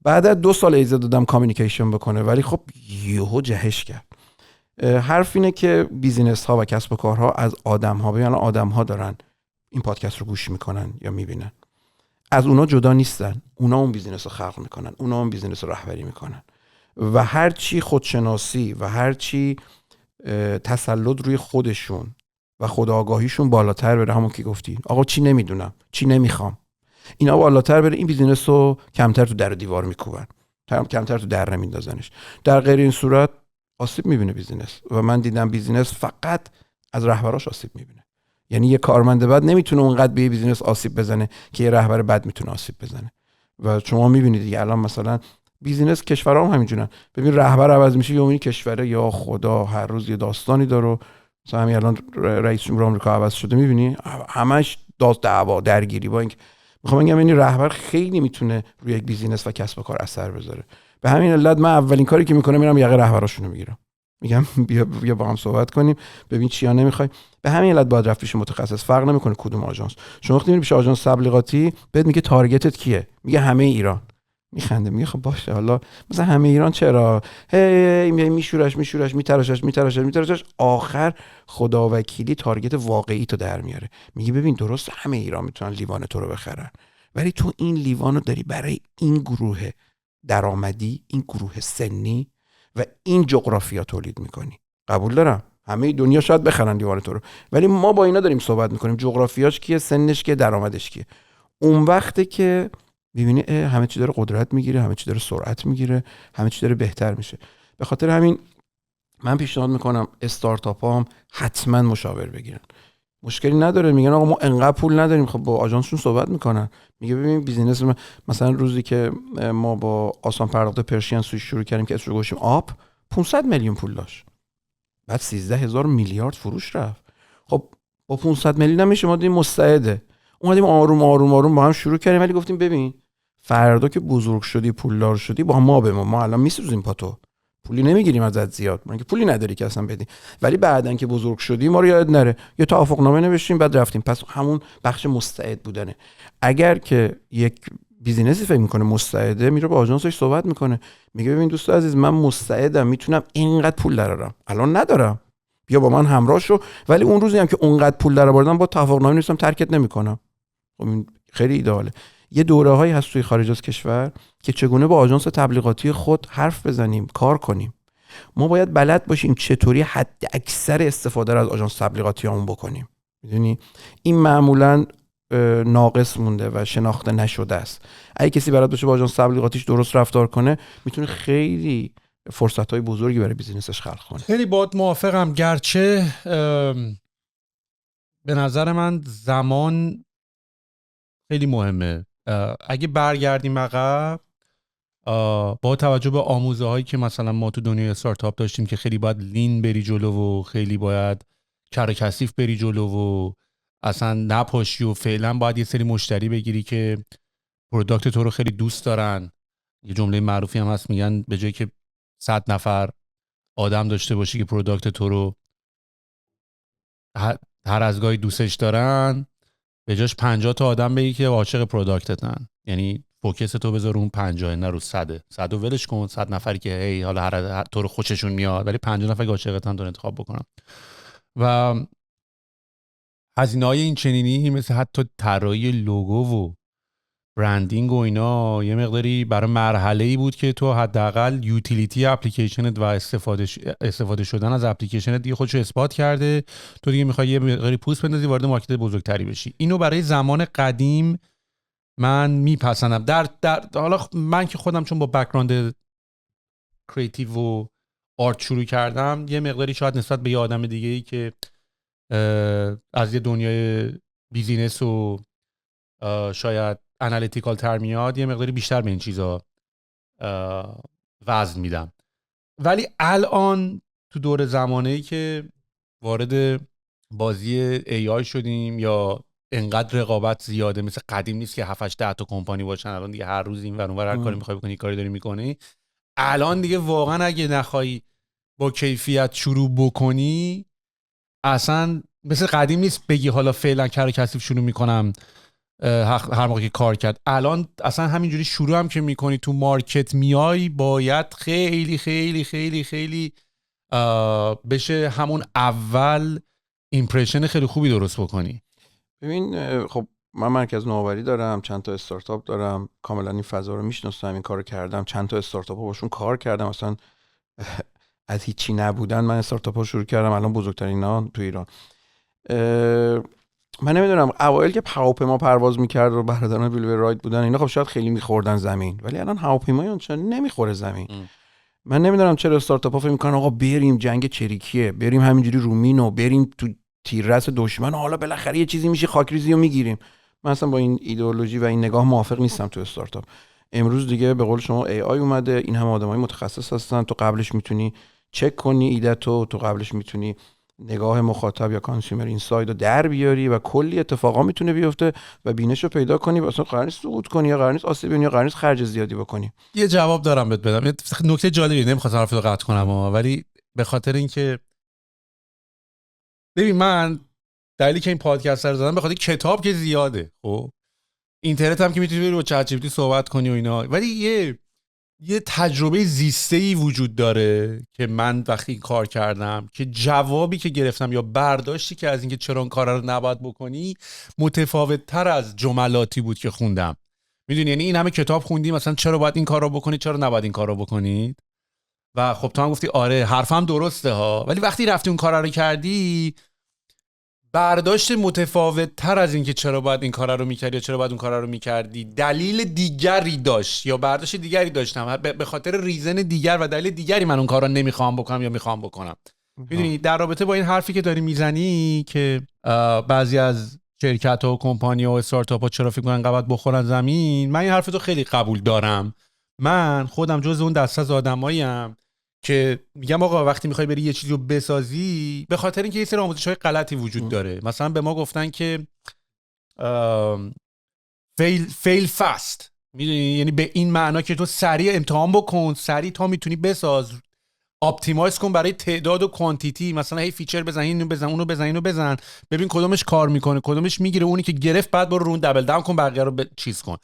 بعد از 2 سال اجازه دادم کامیونیکیشن بکنه ولی خب یهو جهش کرد. حرف اینه که بیزینس ها و کسب و کارها از آدم ها، یعنی آدم ها دارن این پادکست رو گوش میکنن یا میبینن، از اونا جدا نیستن. اونا اون بیزینس رو خلق میکنن، اونا اون بیزینس رو رهبری میکنن و هر چی خودشناسی و هر چی تسلط روی خودشون و خودآگاهیشون بالاتر بره، همون که گفتی آقا چی نمیدونم چی نمیخوام، اینا بالاتر بره، این بیزینس رو کمتر تو در و دیوار میکوبن، کمتر تو در نمیندازنش. در غیر این صورت آسیب میبینه بیزینس. و من دیدم بیزینس فقط از رهبراش آسیب میبینه. یعنی یه کارمند بد نمیتونه اونقدر به بیزینس آسیب بزنه که یه رهبر بد میتونه آسیب بزنه. و شما میبینید دیگه الان مثلا بیزینس کشورها هم همینجورن. ببین رهبر عوض میشه یا اون کشور یا خدا هر روز یه داستانی داره. مثلا همین الان رئیس جمهور آمریکا عوض شده میبینی همش دعوا درگیری. با اینکه میخوام بگم یعنی رهبر خیلی میتونه روی یک بیزینس و کسب و کار اثر بذاره. به همین علت من اولین کاری که میکنم میرم یقه رهبراشونو میگیرم، میگم بیا با هم صحبت کنیم ببین چیا نمیخوای. به همین علت باید رفت پیش متخصص، فرق نمیکنه کدوم آژانس. شما وقتی میری پیش آژانس تبلیغاتی بهت میگه تارگتت کیه، میگه همه ایران، میخنده میگه خب باشه حالا مثلا همه ایران چرا میشورش میتراشش آخر خداوکیلی تارگت واقعی تو در میاره. میگه ببین درست همه ایران میتونن لیوان تو رو بخرن ولی تو این لیوانو داری برای این گروه درآمدی، این گروه سنی و این جغرافیا تولید میکنی. قبول دارم همه دنیا شاید بخرن لیوان تو رو ولی ما با اینا داریم صحبت میکنیم جغرافیاش کیه، سنش کیه، درآمدش کیه. اون وقته که می‌بینی همه چی داره قدرت میگیره، همه چی داره سرعت میگیره، همه چی داره بهتر میشه. به خاطر همین من پیشنهاد میکنم استارتاپام حتما مشاور بگیرن. مشکلی نداره، میگن آقا ما انقدر پول نداریم. خب با آژانسشون صحبت میکنن، میگه ببین بیزینس مثلا روزی که ما با آسان پرداخت پرشین سویچ شروع کردیم که اسمش گوشیم آپ 500 میلیون پول داشت، بعد 13,000 میلیارد فروش رفت. خب با 500 میلیون نمیشه، ما دیدیم مستعده، اومدیم آروم با هم شروع کردیم ولی گفتیم ببین فردا که بزرگ شدی پولدار شدی با ما به ما الان میسوزیم پا تو، پولی نمیگیریم ازت زیاد، ما که پولی نداری که اصلا بدی، ولی بعدن که بزرگ شدی ما رو یاد نره، یه توافق نامه نوشتیم بعد رفتیم. پس همون بخش مستعد بودنه. اگر که یک بیزینسی فکر میکنه مستعده، میره با آژانسش صحبت میکنه، میگه ببین دوست عزیز من مستعدم، میتونم اینقدر پول درارم، الان ندارم، بیا با من همراه شو، ولی اون روزی هم که اونقدر پول درآوردم با توافق نامه نوشتم ترکت نمیکنم. خیلی ایداله. یه دوره‌هایی هست توی خارج از کشور که چگونه با آژانس تبلیغاتی خود حرف بزنیم، کار کنیم. ما باید بلد باشیم چطوری حد اکثر استفاده رو از آژانس تبلیغاتی همون بکنیم. میدونی این معمولاً ناقص مونده و شناخته نشده است. اگه کسی بلد باشه با آژانس تبلیغاتیش درست رفتار کنه، میتونه خیلی فرصت‌های بزرگی برای بیزینسش خلق کنه. خیلی باهات موافقم، گرچه به نظر من زمان خیلی مهمه. اگه برگردیم عقب با توجه به آموزه هایی که مثلا ما تو دنیای استارتاپ داشتیم که خیلی باید لین بری جلو و خیلی باید کر کثیف بری جلو و اصلا نپاشی و فعلا باید یه سری مشتری بگیری که پروداکت تو رو خیلی دوست دارن. یه جمله معروفی هم هست، میگن به جایی که 100 نفر آدم داشته باشی که پروداکت تو رو هر از گاهی دوستش دارن، به جاش 50 تا آدم بگی که عاشق پروداکتتن. یعنی فوکس تو بذار اون 50 نه رو 100 و ولش کن 100 نفری که هی حالا هر تو رو خوششون میاد، ولی 50 نفر که عاشقتن تو انتخاب بکنم. و هزینه‌های این چنینی مثل حتی طراحی لوگو و برندینگ و اینا یه مقداری برای مرحله‌ای بود که تو حداقل یوتیلیتی اپلیکیشنت و استفاده شدن از اپلیکیشنت دیگه خودشو اثبات کرده، تو دیگه میخوای یه مقداری پوست بندازی وارد مارکت بزرگتری بشی. اینو برای زمان قدیم من میپسندم. در حالا من که خودم چون با بک‌گراند کریتیو و آرت شروع کردم، یه مقداری شاید نسبت به یه آدم دیگه‌ای که از یه دنیای بیزینس و شاید انالیتیکال تر میاد، یه مقداری بیشتر به این چیزا وزن میدم. ولی الان تو دور زمانه‌ای که وارد بازی AI شدیم یا انقدر رقابت زیاده، مثل قدیم نیست که 7-8 تا کمپانی باشن. الان دیگه هر روز این ور اون ور هر کاری می‌خوای بکنی کاری داری می‌کنی. الان دیگه واقعا اگه نخوای با کیفیت شروع بکنی، اصلا مثل قدیم نیست بگی حالا فعلا کار کثیف شروع می‌کنم هر موقع که کار کرد. الان اصلا همینجوری شروع هم که میکنی تو مارکت میای، باید خیلی خیلی خیلی خیلی بشه همون اول ایمپرشن خیلی خوبی درست بکنی. ببین خب من مرکز نوآوری دارم، چند تا استارتاپ دارم، کاملا این فضا رو میشناسم، این کارو کردم، چند تا استارتاپ باشون کار کردم، اصلا از هیچی نبودن من استارتاپ ها شروع کردم، الان بزرگترین‌ها تو ایران. من نمیدونم اوایل که هواپیما پرواز میکرد و برادران ویلور راید بودن اینا، خب شاید خیلی میخوردن زمین، ولی الان هواپیمای اونچنان نمیخوره زمین. من نمیدونم چرا استارتاپ‌ها فکر می‌کنن آقا بریم جنگ چریکیه، بریم همینجوری رومینو، بریم تو تیررس دشمن، حالا بالاخره یه چیزی میشه خاکریزی رو میگیریم. من اصلا با این ایدئولوژی و این نگاه موافق نیستم تو استارتاپ. امروز دیگه به قول شما AI اومده، این هم آدمای متخصص هستن، تو قبلش میتونی چک کنی ایده‌تو، تو قبلش میتونی نگاه مخاطب یا کانسیومر اینساید رو در بیاری و کلی اتفاقا میتونه بیفته و بینش رو پیدا کنی، اصلا قرار نیست سقوط کنی یا قرار نیست آسیب ببینی یا قرار نیست خرج زیادی بکنی. یه جواب دارم بهت بدم. یه نکته جالبی، نمیخواستم حرفتو قطع کنم ولی به خاطر اینکه ببین من دلیلی که این پادکست رو زدم به خاطر کتاب که زیاده، خب اینترنت هم که میتونی بری با چت جی پی تی صحبت کنی و اینا، ولی یه تجربه زیسته‌ای وجود داره که من وقتی کار کردم که جوابی که گرفتم یا برداشتی که از اینکه چرا اون کارا رو نباید بکنی متفاوت تر از جملاتی بود که خوندم. میدونی یعنی این همه کتاب خوندی مثلا چرا باید این کار رو بکنید، چرا نباید این کار رو بکنید، و خب تو هم گفتی آره حرفم درسته ها، ولی وقتی رفتی اون کارا رو کردی برداشت متفاوت تر از این که چرا باید این کارا رو میکردی یا چرا باید اون کارا رو میکردی دلیل دیگری داشت یا برداشت دیگری داشتم، به خاطر ریزن دیگر و دلیل دیگری من اون کارا نمیخوام بکنم یا میخوام بکنم. میدونی در رابطه با این حرفی که داری میزنی که بعضی از شرکت ها و کمپانی ها و استارتاپ ها چرا فکر کنن قبط بخورن زمین، من این حرفتو خیلی قبول دارم. من خودم جز اون دسته از آدماییم که میگم آقا وقتی میخوای بری یه چیزی رو بسازی، به خاطر اینکه یه سری آموزش‌های غلطی وجود داره. مثلا به ما گفتن که fail fast، میدونی یعنی به این معنا که تو سریع امتحان بکن، سریع تا میتونی بساز، اپتیمایز کن برای تعداد و کوانتیتی، مثلا هی فیچر بزن، اینو بزن، اونو بزن، اینو بزن، ببین کدومش کار میکنه، کدومش میگیره، اونی که گرفت بعد برو رون دبل داون کن، بقیه رو چیز کن.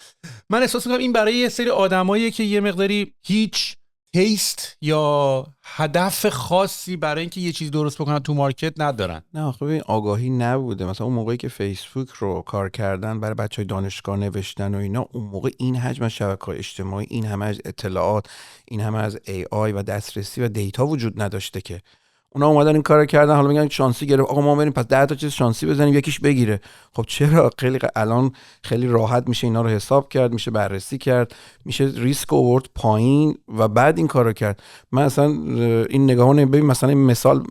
من احساس میکنم این برای یه سری آدماییه که یه مقداری هیچ تیست یا هدف خاصی برای اینکه یه چیز درست بکنن تو مارکت ندارن. نه خب این آگاهی نبوده. مثلا اون موقعی که فیسبوک رو کار کردن برای بچهای دانشگاه نوشتن و اینا، اون موقع این حجم از شبکه‌های اجتماعی، این همه از اطلاعات، این همه از AI و دسترسی و دیتا وجود نداشته که اونا اومدن این کارو کردن. حالا میگن شانسی گرفت، آقا ما بریم پس 10 تا چیز شانسی بزنیم یکیش بگیره. خب چرا؟ خیلی الان خیلی راحت میشه اینا رو حساب کرد، میشه بررسی کرد، میشه ریسک آورد پایین و بعد این کارو کرد. من اصلا این نگاهو ببین، مثلا این مثال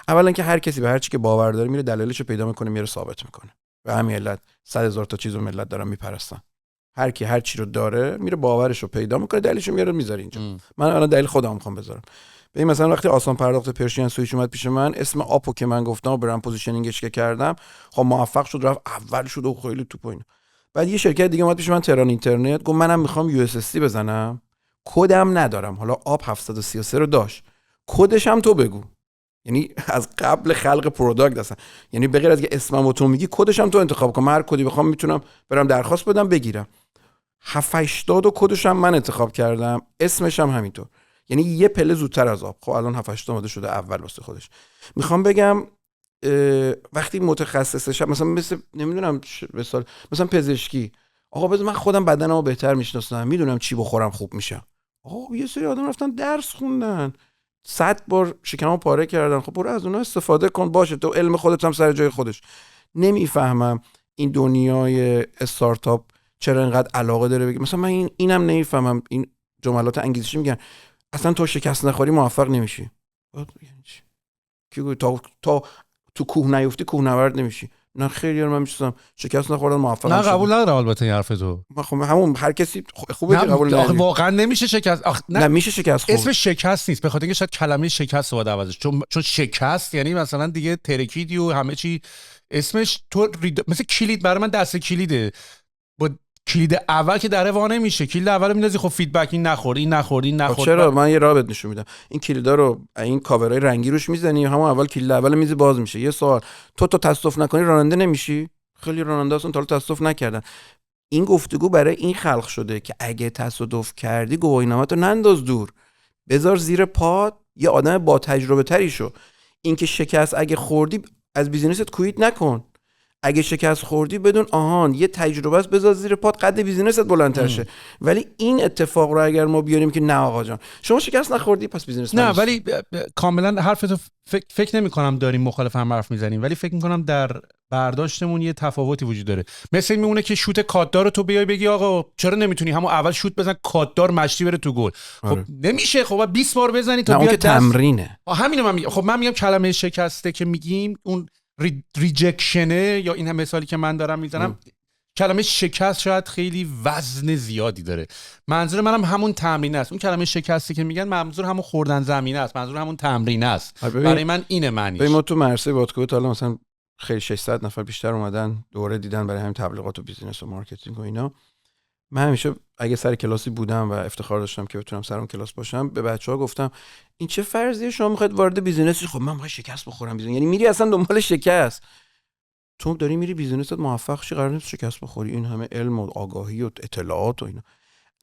اولا که هر کسی به هر چی که باور داره میره دلایلشو پیدا میکنه، میره ثابت میکنه. به همین علت 100,000 تا چیزو ملت دارن میپرستن. هر کی هر چی رو داره میره باورشو پیدا میکنه، دلیلشو میاره میذاره اینجا. من الان دلیل خودم میخوام بذارم. ببین مثلا وقتی آسان پرداخت پرشین سوئیچ اومد پیش من، اسم آپو که من گفتم و برند پوزیشنینگش که کردم، خب موفق شد، رفت اول شد و خیلی توپ اینا. بعد یه شرکت دیگه اومد پیش من، تهران اینترنت، گفت منم میخوام یو اس اس دی بزنم، کدم ندارم. حالا آپ 733 رو داشت، کدش هم تو بگو. یعنی از قبل خلق پروداکت اصلا، یعنی به غیر از که اسممو تو میگی کدش هم تو انتخاب کن، من هر کدی بخوام میتونم برم درخواست بدم بگیرم. 780 و کدش هم من انتخاب کردم، اسمش هم همینطور، یعنی یه پله زودتر از آب. خب الان 780 اومده شده اول واسه خودش. میخوام بگم وقتی متخصصش مثلا نمیدونم مثلا پزشکی، آقا بذار من خودم بدنمو بهتر میشناسم، میدونم چی بخورم خوب میشم. آقا یه سری آدم رفتن درس خوندن، 100 بار شکمو پاره کردن، خب برو از اونها استفاده کن، باشه تو علم خودت هم سر جای خودش. نمیفهمم این دنیای استارتاپ چرا اینقدر علاقه داره بگه مثلا من اینم نمیفهمم، این جملات انگلیسی میگن اصلا تو شکست نخوری موفق نمیشی. یعنی چی؟ کی تا تو کوه نیفتی کوهنورد نمیشی؟ نه خیلی من میشم شکست نخوردن موفق. نه قبول ندارم البته این حرف تو. خب همون هر کسی خوبه که قبول نداره. واقعا نمیشه شکست. نه میشه شکست خورد. اسم شکست نیست، به خاطر اینکه شاید کلمه شکست رو عوضش، چون شکست یعنی مثلا دیگه ترکیدی و همه چی. اسمش تو مثل کلید، برای من دست کلیده. با کلید اول که دره وا نمیشه، کلید اول میندازی، خب فیدبک این نخورد این نخورد این نخورد. چرا؟ من یه راه بهت نشون میدم. این کلیدا رو این کاورای رنگی روش میزنی، همون اول کلید اول میز باز میشه. یه سوال، تو تصادف نکنی راننده نمیشی؟ خیلی راننده اصلا تا تصادف نکردن. این گفتگو برای این خلق شده که اگه تصادف کردی گواهینامه‌تو ننداز دور، بذار زیر پات، یه آدم با تجربه تری شو. اینکه شکست اگه خوردی از بیزینست کویت نکن. اگه شکست خوردی بدون آهان یه تجربه است، بذار زیر پات قد بیزینست بلندتر شه. ولی این اتفاق رو اگر ما بیاریم که نه آقا جان شما شکست نخوردی پس بیزینس نه، ولی کاملا حرفتو فکر نمی کنم داریم مخالف هم حرف میزنیم، ولی فکر میکنم در برداشتمون یه تفاوتی وجود داره. مثل این میمونه که شوت کاتدار رو تو بیای بگی آقا چرا نمیتونی همون اول شوت بزن کاتدار مشتی بره تو گل. خب نمیشه، خب 20 بار بزنی تا بیاد تمرینه. همینو من خب من میگم کلمه شکسته که میگیم اون ریجکشنه، یا این هم مثالی که من دارم میزنم کلمه شکست شاید خیلی وزن زیادی داره. منظور منم همون تمرین است. اون کلمه شکسته که میگن منظور همون خوردن زمینه است، منظور همون تمرین است. برای من اینه معنیش. ما تو مرسه بادکوه تا الان مثلا خیلی 600 نفر بیشتر اومدن دوره دیدن برای همین تبلیغات و بیزینس و مارکتینگ و اینا. من همیشه اگه سر کلاسی بودم و افتخار داشتم که بتونم سر اون کلاس باشم، به بچه‌ها گفتم این چه فرضیه شما میخواید وارد بیزینس؟ خب من میخوام شکست بخورم بیزینس. یعنی میری اصلا دنبال شکست. تو داری میری بیزینست موفق شی، قرار نیست شکست بخوری. این همه علم و آگاهی و اطلاعات و اینا.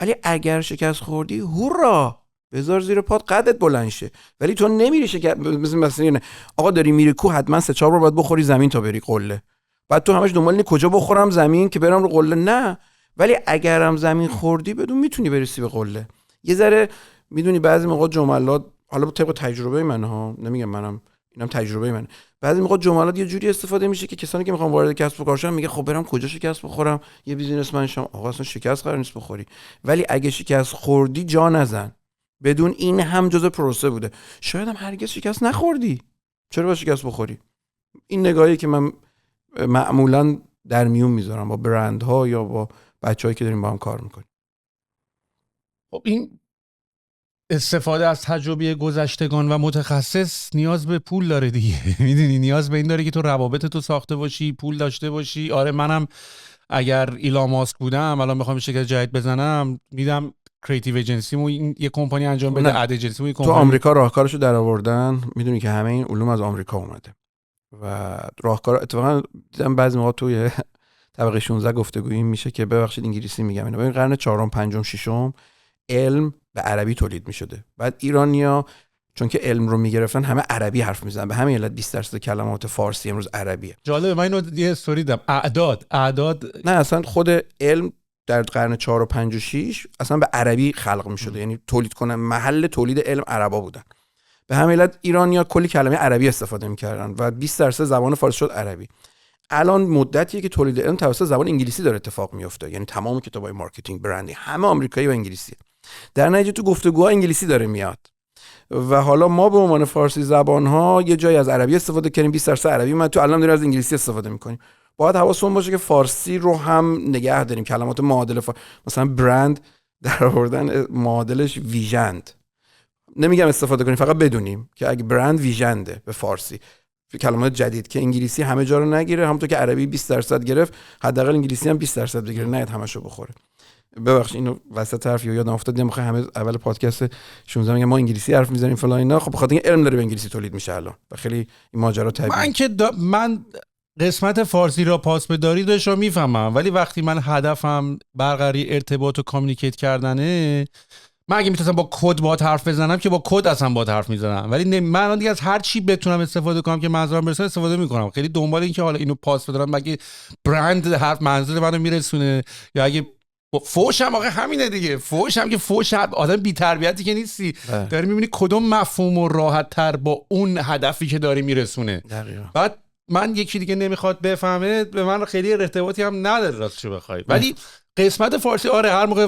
ولی اگر شکست خوردی هورا، بذار زیر پات قدت بلند شه. ولی تو نمیری شکست. مثلا آقا داری میری کوه، حتما 3-4 بار باید بخوری زمین تا بری قله. بعد تو همش دنبال اینی کجا بخورم زمین که برم رو قله. نه، ولی اگرم زمین خوردی بدون میتونی برسی به قله. یه ذره میدونی بعضی موقع جملات، حالا طبق تجربه من ها، نمیگم منم، اینم تجربه منه، بعضی موقع جملات یه جوری استفاده میشه که کسانی که میخوان وارد کسب و کار شن میگه خب برم کجا شکست بخورم یه بیزینسمن شم. آقا اصلا شکست قرار نیست بخوری. ولی اگه شکست خوردی جا نزن، بدون این هم جزء پروسه بوده. شاید هم هرگز شکست نخوردی، چرا باید شکست بخوری؟ این نگاهی که من معمولا در میون میذارم با برندها یا با بچه‌هایی که داریم با هم کار میکنیم. خب این استفاده از تجربه گذشتگان و متخصص نیاز به پول داره دیگه. میدونی نیاز به این داره که تو روابط تو ساخته باشی، پول داشته باشی. آره منم اگر ایلان ماسک بودم الان بخوام شرکت جدید بزنم میدم کریتیو ایجنسیمو یه کمپانی انجام بده، اد ایجنسیمو یه کمپانی. تو آمریکا راهکارشو درآوردن، میدونی که همه این علوم از آمریکا اومده و راهکار اتفاقا دیدم بعضی موقع توی طبقه 16 گفتگویی میشه که ببخشید انگلیسی میگم اینا، ببین قرن 4م 5م 6م علم به عربی تولید میشده. بعد ایرانیا چون که علم رو میگرفتن همه عربی حرف میزنن، به همین علت 20% کلمات فارسی امروز عربیه. جالبه، من اینو یه استوری دیدم. اعداد نه اصلا خود علم در قرن 4 و 5 و 6 اصلا به عربی خلق میشده. یعنی تولید کنن، محل تولید علم عربا بودن. به همین علت ایرانیا کلی کلمه عربی استفاده میکردن و 20% زبان فارسی شد عربی. الان مدتیه که تولید علم توسط زبان انگلیسی داره اتفاق میفته. یعنی تمام کتابای مارکتینگ، برندینگ همه آمریکایی و انگلیسیه. در نتیجه تو گفتگوها انگلیسی داره میاد و حالا ما به عنوان فارسی زبان‌ها یه جایی از عربی استفاده کردیم، 20% عربی، ما تو الان داریم از انگلیسی استفاده میکنیم. باید حواسمون باشه که فارسی رو هم نگه داریم. کلمات معادل مثلا برند در آوردن معادلش ویژند، نمیگم استفاده کنیم، فقط بدونیم که اگه برند ویژنده به فارسی، کلمات جدید که انگلیسی همه جا رو نگیره، همونطور که عربی 20% گرفت حداقل انگلیسی هم 20% بگیره، نه همشو بخوره. ببخشید اینو وسط حرف یادم افتاد، نمیخوام همه اول پادکست 16 میگم ما انگلیسی حرف میزنیم فلان اینا. خب بخاطر اینکه علم داره به انگلیسی تولید میشه الان و خیلی این ماجرا طبیعیه. من که من قسمت فارسی را پاس بداری داشت رو میفهمم، ولی وقتی من هدفم برقراری ارتباط و کامیونیکیت کردنه، من اگه میتونم با کد باهات حرف بزنم که با کد اصلا باهات حرف میزنم، ولی من دیگه از هر چی بتونم استفاده کنم که منظورم برسه استفاده میکنم. خیلی دنبال این که حالا اینو پاس بدارم مگه برند حرف منظور منو میرسونه، یا اگه فوش هم آقا همینه دیگه. فوش هم که فوش آدم بی تربیتی که نیستی، داری میبینی کدوم مفهوم و راحت تر با اون هدفی که داری میرسونه. دقیقاً. بعد من یکی دیگه نمیخواد بفهمه، به من خیلی ارتباطی هم نداره راستشو بخوای. ولی قسمت فارسی آره هر موقع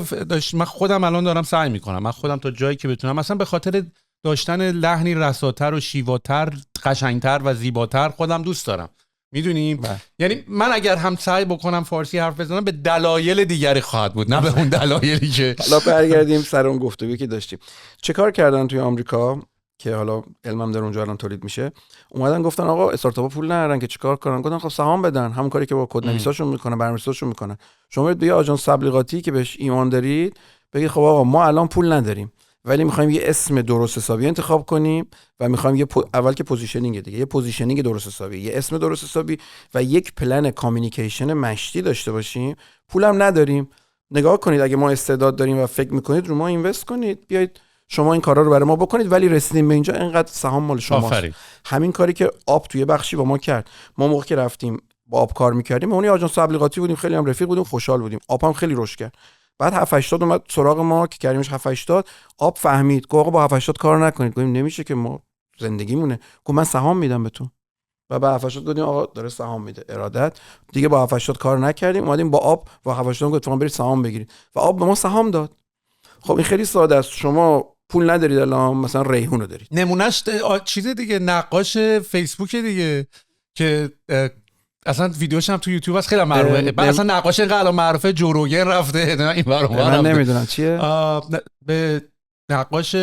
من خودم الان دارم سعی میکنم، من خودم تا جایی که بتونم، مثلا به خاطر داشتن لحنی رساتر و شیواتر، قشنگتر و زیباتر خودم دوست دارم. میدونیم یعنی من اگر هم سعی بکنم فارسی حرف بزنم به دلایل دیگری خواهد بود، نه به اون دلایلی که حالا برگردیم سر اون گفتگویی که داشتیم. چه کار کردن توی آمریکا که حالا علمم در اونجا الان تولید میشه؟ اومدن گفتن آقا استارتاپ‌ها پول ندارن که چیکار کنن؟ گفتن خب سهام بدن، همون کاری که با کدنویساشون میکنن، برنامه‌نویساشون میکنن. شما برید به یه آژانس تبلیغاتی که بهش ایمان دارید بگید خب آقا ما الان پول نداریم ولی میخوایم یه اسم درست حسابی انتخاب کنیم و میخوایم یه اول که پوزیشنینگ دیگه، یه پوزیشنینگ درست حسابی، یه اسم درست حسابی و یک پلن کامیونیکیشن مشتی داشته باشیم. پولم نداریم، نگاه کنید اگه ما استعداد داریم و فکر میکنید رو ما اینوست کنید، بیایید شما این کارا رو برای ما بکنید، ولی رسیدیم به اینجا اینقدر سهام مال شماست. همین کاری که آپ توی بخشی با ما کرد. ما موقع که رفتیم با آب کار میکردیم، اون آژانس تبلیغاتی بودیم، خیلی هم رفیق بودیم، خوشحال بودیم. آب هم خیلی رشد کرد. بعد 780 اومد سراغ ما که کریمش 780. آب فهمید گفت آقا با 780 کار نکنید. گفتیم نمیشه که ما زندگیمونه. گفت من سهام میدم بهتون. و با 780 دادیم، آقا داره سهام میده ارادت. دیگه با 780 کار نکردیم، اومدیم با آب با 780 گفتم برید سهام بگیرید و آب به ما سهام داد. خب این خیلی ساده است. شما پول ندارید الان مثلا ریحون رو دارید. نمونهش چیز دیگه، نقاش فیسبوک دیگه که اصلا ویدیوش هم تو یوتیوب هست، خیلی معروفه. بعد اصلا نقاش اینقدر معروفه جوروگن رفته این برام. من نمیدونم چیه. به نقاش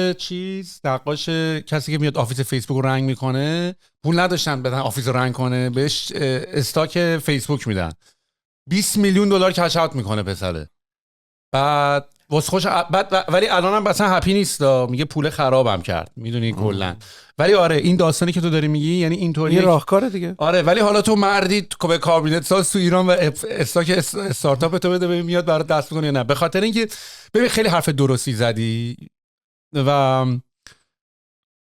نقاش کسی که میاد آفیس فیسبوک رو رنگ میکنه، پول نداشتن بدن آفیس رو رنگ کنه، بهش استاک فیسبوک میدن. 20 میلیون دلار کش اوت میکنه پسره. بعد ولی الانم مثلا هپی نیست، میگه پول خرابم کرد، میدونی کلا. ولی آره این داستانی که تو داری میگی یعنی اینطوری یه راهکاره دیگه. آره ولی حالا تو مردی به کابینت ساز تو ایران و استاک استارتاپ تو بده، ببین میاد برات دست میکنه یا نه. به خاطر اینکه ببین خیلی حرف درستی زدی و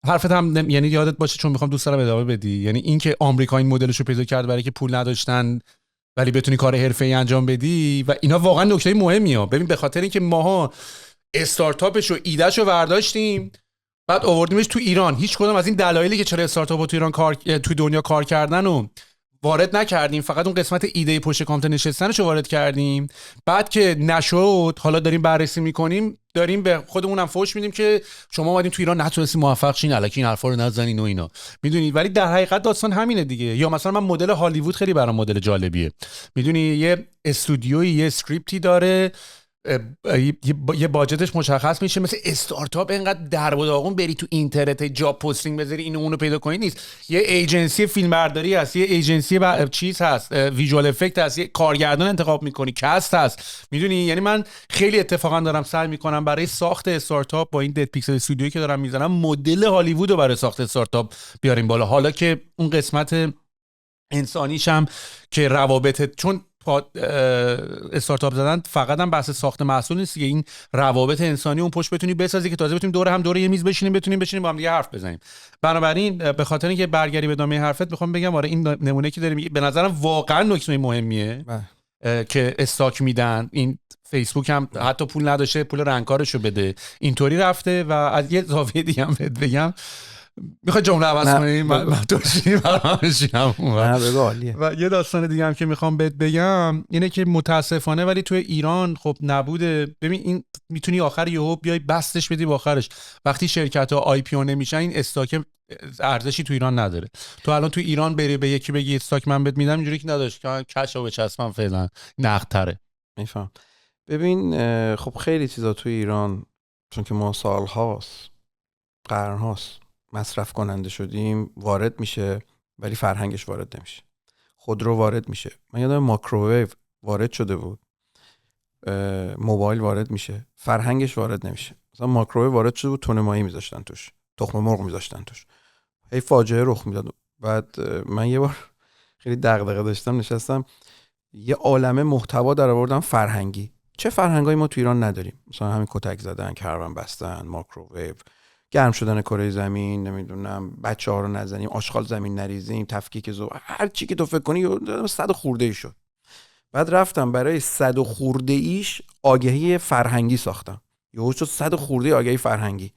حرفت هم یعنی یادت باشه، چون میخوام دوست دارم ادامه بدی. یعنی اینکه آمریکا این مدلشو پیدا کرد برای که پول نداشتن ولی بتونی کار حرفه‌ای انجام بدی و اینا واقعا نکته مهمیه. ببین به خاطر اینکه ماها استارتاپش و ایدهشو برداشتیم، بعد آوردیمش تو ایران، هیچ کدوم از این دلایلی که چرا استارتاپ‌ها تو ایران تو دنیا کار کردن و وارد نکردیم، فقط اون قسمت ایده پشت کامپیوتر نشستنشو وارد کردیم. بعد که نشد، حالا داریم بررسی میکنیم، داریم به خودمون هم فوش میدیم که شما اومدین تو ایران نتونستین موفق شین، الکی این حرفا رو نزنین و اینا، میدونید. ولی در حقیقت داستان همینه دیگه. یا مثلا من مدل هالیوود خیلی برام مدل جالبیه، میدونی یه استودیویی یه اسکریپتی داره، یه باجتش مشخص میشه. مثل استارتاپ اینقدر درب و داغون بری تو اینترنت جاب پستینگ بذاری اینو اونو پیدا کنی نیست. یه ایجنسی فیلمبرداری هست، یه ایجنسی چیز هست، ویژوال افکت هست، یه کارگردان انتخاب میکنی، کست هست، میدونی. یعنی من خیلی اتفاقا دارم سعی میکنم برای ساخت استارتاپ با این دد پیکسل استودیویی که دارم میزنم مدل هالیوود رو برای ساخت استارتاپ بیاریم بالا. حالا که اون قسمت انسانیشم که روابط، چون استارتاپ زدن فقط هم بحث ساخت محصول نیست که این روابط انسانی اون پشت بتونی بسازی که تازه بتونیم دور یه میز بشینیم با هم دیگه حرف بزنیم. بنابراین به خاطر اینکه برگردی به ادامه حرفت میخوام بگم آره این نمونه که داریم به نظرم واقعا نکته مهمیه که استاک میدن. این فیسبوک هم حتی پول نداشته، پول رنگکارشو بده، اینطوری رفته. و از یه زاویه دیگه هم بگم، میخوای جمله عوض کنی من توشی برام بشینم و یه داستان دیگه هم که میخوام بهت بگم اینه که متاسفانه ولی توی ایران خب نبوده. ببین این میتونی آخر یهو بیای بستش بدی با آخرش. وقتی شرکت ها آی پی او نمیشن این استاک ارزشی تو ایران نداره. تو الان تو ایران بری به یکی بگی استاک من بهت میدم، اینجوری که نداشت که کشو بچسبم فعلا نقدتره. میفهم. ببین خب خیلی چیزا تو ایران چون که ما سالهاست قرنهاست مصرف کننده شدیم وارد میشه ولی فرهنگش وارد نمیشه. خودرو وارد میشه، من یادم ماکروویو وارد شده بود، موبایل وارد میشه، فرهنگش وارد نمیشه. مثلا ماکروویو وارد شده بود، تونه ماهی میذاشتن توش، تخم مرغ میذاشتن توش، هی فاجعه رخ میداد. بعد من یه بار خیلی دغدغه داشتم، نشستم یه عالمه محتوا در آوردم فرهنگی. چه فرهنگایی ما تو ایران نداریم؟ مثلا همین کتک زدن، کرون بستن، ماکروویو، گرم شدن کره زمین، نمیدونم بچه‌ها رو نزنیم، آشغال زمین نریزیم، تفکیک هر چی که تو فکر کنی 100 خورده ای شد. بعد رفتم برای 100 خورده ایش آگهی فرهنگی ساختم. یهو شد 100 خورده آگهی فرهنگی.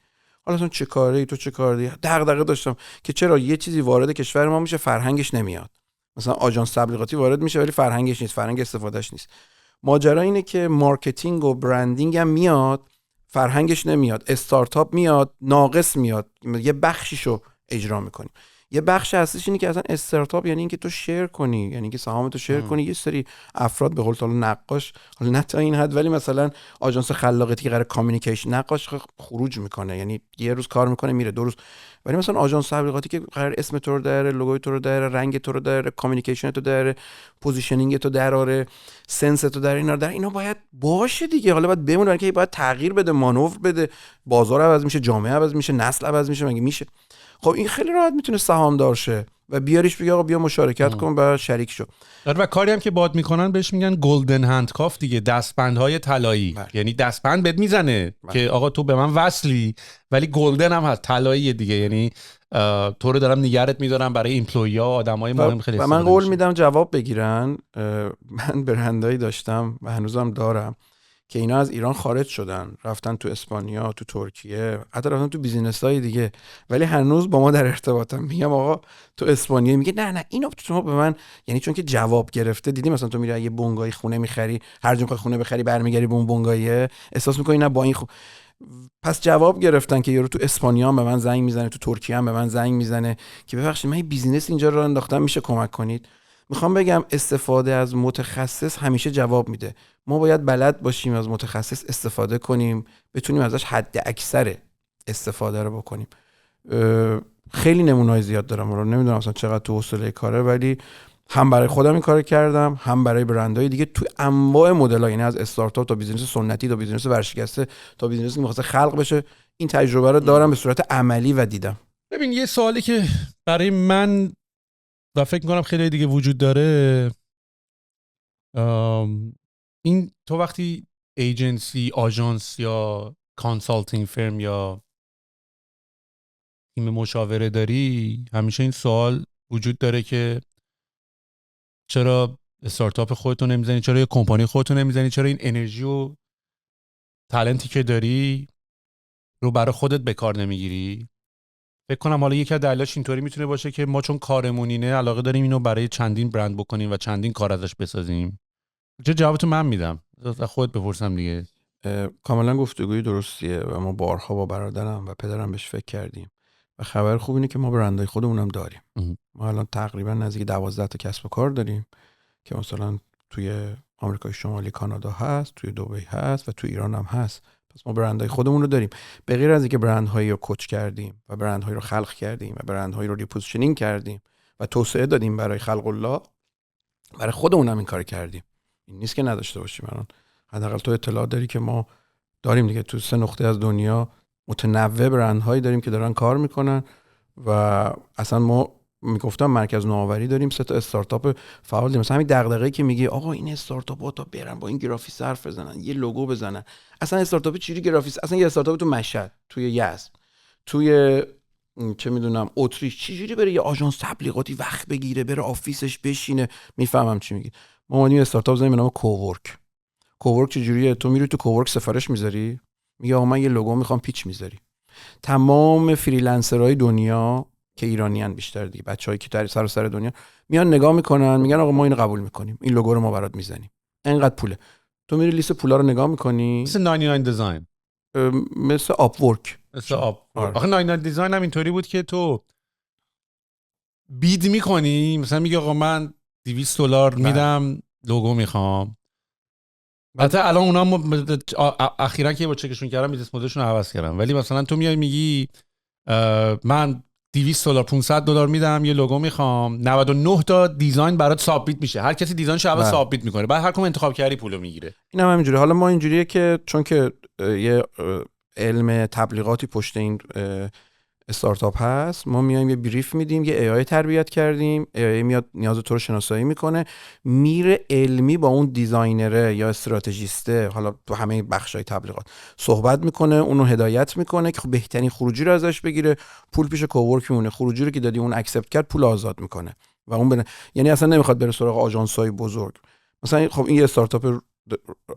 حالا تو چه کاری، تو چه کاری؟ دغدغه داشتم که چرا یه چیزی وارد کشور ما میشه فرهنگش نمیاد. مثلا آژانس تبلیغاتی وارد میشه ولی فرهنگش نیست، فرهنگ استفادهش نیست. ماجرا اینه که مارکتینگ و برندینگ هم میاد، فرهنگش نمیاد. استارتاپ میاد، ناقص میاد، یه بخشیشو اجرا میکنیم. یه بخش اصلیش اینه که اصلا استارتاپ یعنی اینکه تو شیر کنی، یعنی اینکه سهامتو شیر کنی. یه سری افراد به قول تعالی نقاش، حالا نه تا این حد، ولی مثلا آژانس خلاقیتی که قرار کامیونیکیشن نقاش خروج میکنه، یعنی یه روز کار میکنه میره 2 روز. ولی مثلا آژانس تبلیغاتی که قرار اسم تو رو داره، لوگوی تو رو داره، رنگ تو رو داره، کامیونیکیشن تو داره، پوزیشنینگ تو داره، سنس تو داره، اینا باید باشه دیگه. حالا باید بمونه که باید تغییر بده، مانور بده، بازار عوض میشه، جامعه عوض میشه، نسل عوض میشه، مگه میشه؟ خب این خیلی راحت میتونه سهامدار شه. و بیاریش بگی آقا بیا مشارکت کن و شریک شو. و کاری هم که باد میکنن بهش میگن گلدن هندکاف دیگه، دستبندهای طلایی. یعنی دستبند بهت میزنه که آقا تو به من وصلی، ولی گلدن هم هست، طلایی دیگه. یعنی تو رو دارم نگرت میدارم برای ایمپلوی‌ها، آدمای مهم خیلی و من قول میدم جواب بگیرن. من برندایی داشتم و هنوزم دارم که اینا از ایران خارج شدن، رفتن تو اسپانیا، تو ترکیه، حتی رفتن تو بیزینس‌های دیگه، ولی هنوز با ما در ارتباطن. میگم آقا تو اسپانیا، میگه نه اینو شما به من، یعنی چون که جواب گرفته. دیدی مثلا تو میری یه بنگاهی خونه میخری، هر جا میخوای خونه بخری برمیگردی به اون بنگاهیه، احساس میکنی نه با این پس جواب گرفتن که یارو تو اسپانیا هم به من زنگ میزنه، تو ترکیه هم به من زنگ میزنه که ببخشید من این بیزینس اینجا رو انداختم، میشه کمک کنید. میخوام بگم استفاده از متخصص همیشه جواب میده. ما باید بلد باشیم از متخصص استفاده کنیم، بتونیم ازش حد اکثر استفاده رو بکنیم. خیلی نمونه‌های زیاد دارم، رو نمیدونم اصلا چقدر تو حوصله کاره، ولی هم برای خودم این کارو کردم، هم برای برندهای دیگه تو انواع مدل‌ها، یعنی از استارتاپ تا بیزینس سنتی تا بیزینس ورشکسته تا بیزینسی که می‌خواد خلق بشه. این تجربه رو دارم به صورت عملی و دیدم. ببین یه سوالی که برای من و فکر می‌کنم خیلی دیگه وجود داره، این تو وقتی ایجنسی، آژانس یا کانسالتینگ فرم یا تیم مشاوره داری، همیشه این سوال وجود داره که چرا استارتاپ خودتو نمیزنی، چرا یه کمپانی خودتو نمیزنی، چرا این انرژی و تالنتی که داری رو برای خودت به کار نمیگیری. فکر کنم حالا یکی از دلایلش اینطوری میتونه باشه که ما چون کارمون اینه علاقه داریم اینو برای چندین برند بکنیم و چندین کار ازش بسازیم. چه جوابتو من میدم، خودت بپرسم دیگه. کاملا گفتگوی درستیه و ما بارها با برادرم و پدرم بهش فکر کردیم و خبر خوب اینه که ما برندهای خودمونم داریم. ما الان تقریبا نزدیک 12 تا کسب و کار داریم که مثلا توی آمریکای شمالی، کانادا هست، توی دبی هست و توی ایران هم هست. پس ما برندهای خودمون رو داریم. به غیر از اینکه برندهایی رو کوچ کردیم و برندهایی رو خلق کردیم و برندهایی رو ریپوزیشنینگ کردیم و توسعه دادیم برای خلق الله، برای خودمون هم این کار کردیم. این نیست که نداشته باشیم. الان حداقل تو اطلاع داری که ما داریم دیگه تو 3 نقطه از دنیا متنوع برندهایی داریم که دارن کار میکنن و اصلا ما میگفتم مرکز نوآوری داریم، 3 تا استارتاپ فعال داریم. مثلا همین دغدغه‌ای که میگه آقا این استارتاپ‌ها تا برن با این گرافیس حرف بزنن، یه لوگو بزنن، اصلا استارتاپ چجوری گرافیس، اصلا یه استارتاپ تو مشهد، توی یزد، توی چه میدونم اتریش، چجوری بره یه آژانس تبلیغاتی وقت بگیره بره آفیسش بشینه. میفهمم چی میگی. ما اومدیم استارتاپ زدیم به نام کوورک. کوورک چجوریه؟ تو میری تو کوورک سفارش میذاری، میگه آقا من یه لوگو میخوام، پیچ میذاری. تمام فریلنسرهای دنیا که ایرانیان بیشتر دیگه، بچه‌هایی که در سر دنیا میان نگاه میکنن، میگن آقا ما اینو قبول میکنیم، این لوگو رو ما برات میزنیم، اینقدر پوله. تو میری لیست پولا رو نگاه میکنی، مثل 99 دیزاین، مثل آپ ورک. آخه 99 دیزاین هم اینطوری بود که تو بید میکنی، مثلا میگه آقا من $200 میدم لوگو میخوام. البته الان اونا اخیراً که با چکشون کردم بیزنس مدلشون رو عوض کردم، ولی مثلا تو میای میگی من $200 $500 میدم یه لوگو میخوام، 99 تا دیزاین برات سابمیت میشه، هر کسی دیزاینش رو اول سابمیت میکنه، بعد هر کدوم انتخاب کردی پولو میگیره. این هم همینجوری. حالا ما اینجوریه که چون که یه علم تبلیغاتی پشت این استارتاپ هست، ما میایم یه بریف میدیم، یه AI تربیت کردیم، AI میاد نیاز تو رو شناسایی میکنه، میره علمی با اون دیزاینره یا استراتژیسته، حالا تو همه بخشای تبلیغات صحبت میکنه، اونو هدایت میکنه که بهترین خروجی رو ازش بگیره، پول پیش کوورک میمونه، خروجی رو که دادی اون اکسپت کرد پول آزاد میکنه و اون یعنی اصلا نمیخواد بره سراغ آژانس‌های بزرگ. مثلا خب این یه استارتاپ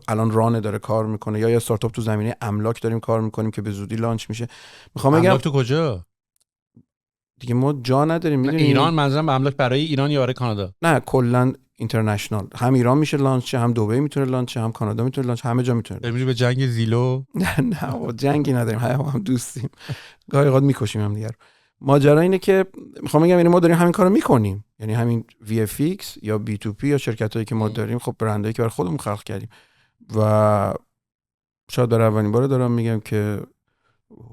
الان رانه داره کار میکنه، یا یه استارتاپ تو زمینه املاک داریم کار میکنیم که به زودی لانچ میشه. میخوام بگم املاک تو کجا دیگه ما جا نداریم. میدونی ایران، منظورم املاک برای ایران یا برای کانادا؟ نه کلا اینترنشنال، هم ایران میشه لانچ، هم دبی میتونه لانچ، هم کانادا میتونه لانچ، همه جا میتونه. بریم به جنگ زیلو؟ نه جنگی نداریم، هم دوستیم، گاهی اوقات میکشیم هم دیگه. ماجرا اینه که میخوام بگم یعنی ما داریم همین کارو میکنیم، یعنی همین VFX یا B2P یا شرکتایی که ما داریم، خب برندایی که برای خودمون خلق کردیم و شاید برای اولین بار دارم میگم که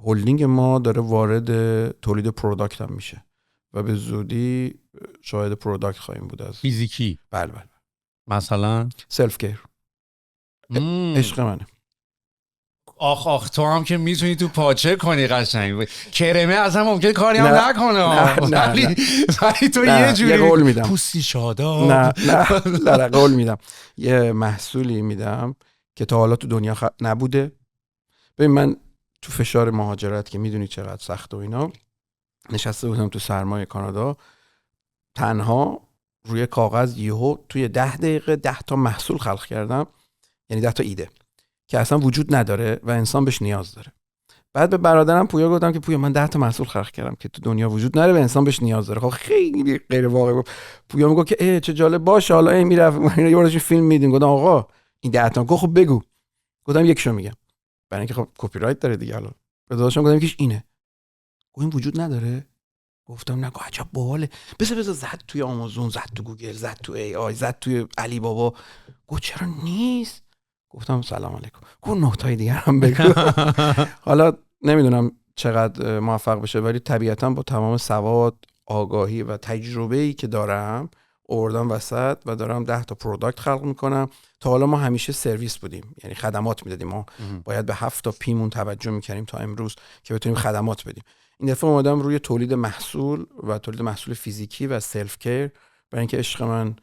هولدینگ ما داره وارد تولید پروداکت هم میشه و به زودی شاید پروداکت خواهیم بود از فیزیکی. بله مثلا سلف کیر. عشق منه. آخ تو هم که میتونی تو پاچه کنی قشنگ. کرمه اصلا ممکن کاری هم نکنه. ولی تو یه جوری قول میدم پوستی شاداب. نه قول میدم یه محصولی میدم که تا حالا تو دنیا نبوده. ببین من تو فشار مهاجرت که میدونی چقدر سخت و اینا نشسته بودم تو سرمای کانادا، تنها روی کاغذ یهو توی 10 دقیقه 10 تا محصول خلق کردم، یعنی 10 تا ایده که اصلا وجود نداره و انسان بهش نیاز داره. بعد به برادرم پویا گفتم که پویا من 10 تا محصول خلق کردم که تو دنیا وجود نداره و انسان بهش نیاز داره. خب خیلی غیر واقعی بود. پویا میگه که چه جالب، باشه حالا این میرفت یه بارش فیلم میدیم. گفتم آقا این 10 تا خب بگو. گفتم یکشو میگم برای اینکه خب کپی رایت داره دیگه. الان به داداشم گفتم یکیش اینه. گفتم این وجود نداره. گفتم نگو عجب باحاله. بذار زد توی آمازون، زد تو گوگل، زد تو ای آی، زد توی علی بابا. گفت چرا نیست؟ گفتم سلام علیکم. گفت نکتای دیگه هم بگو. حالا نمیدونم چقدر موفق بشه ولی طبیعتا با تمام سواد، آگاهی و تجربه‌ای که دارم آوردم وسط و دارم 10 تا پروداکت خلق میکنم. تا حالا ما همیشه سرویس بودیم، یعنی خدمات میدادیم. ما باید به 7 تا پیمون توجه میکردیم تا امروز که بتونیم خدمات بدیم. این دفعه اومدم روی تولید محصول و تولید محصول فیزیکی و سلف کیر، برای اینکه عشق من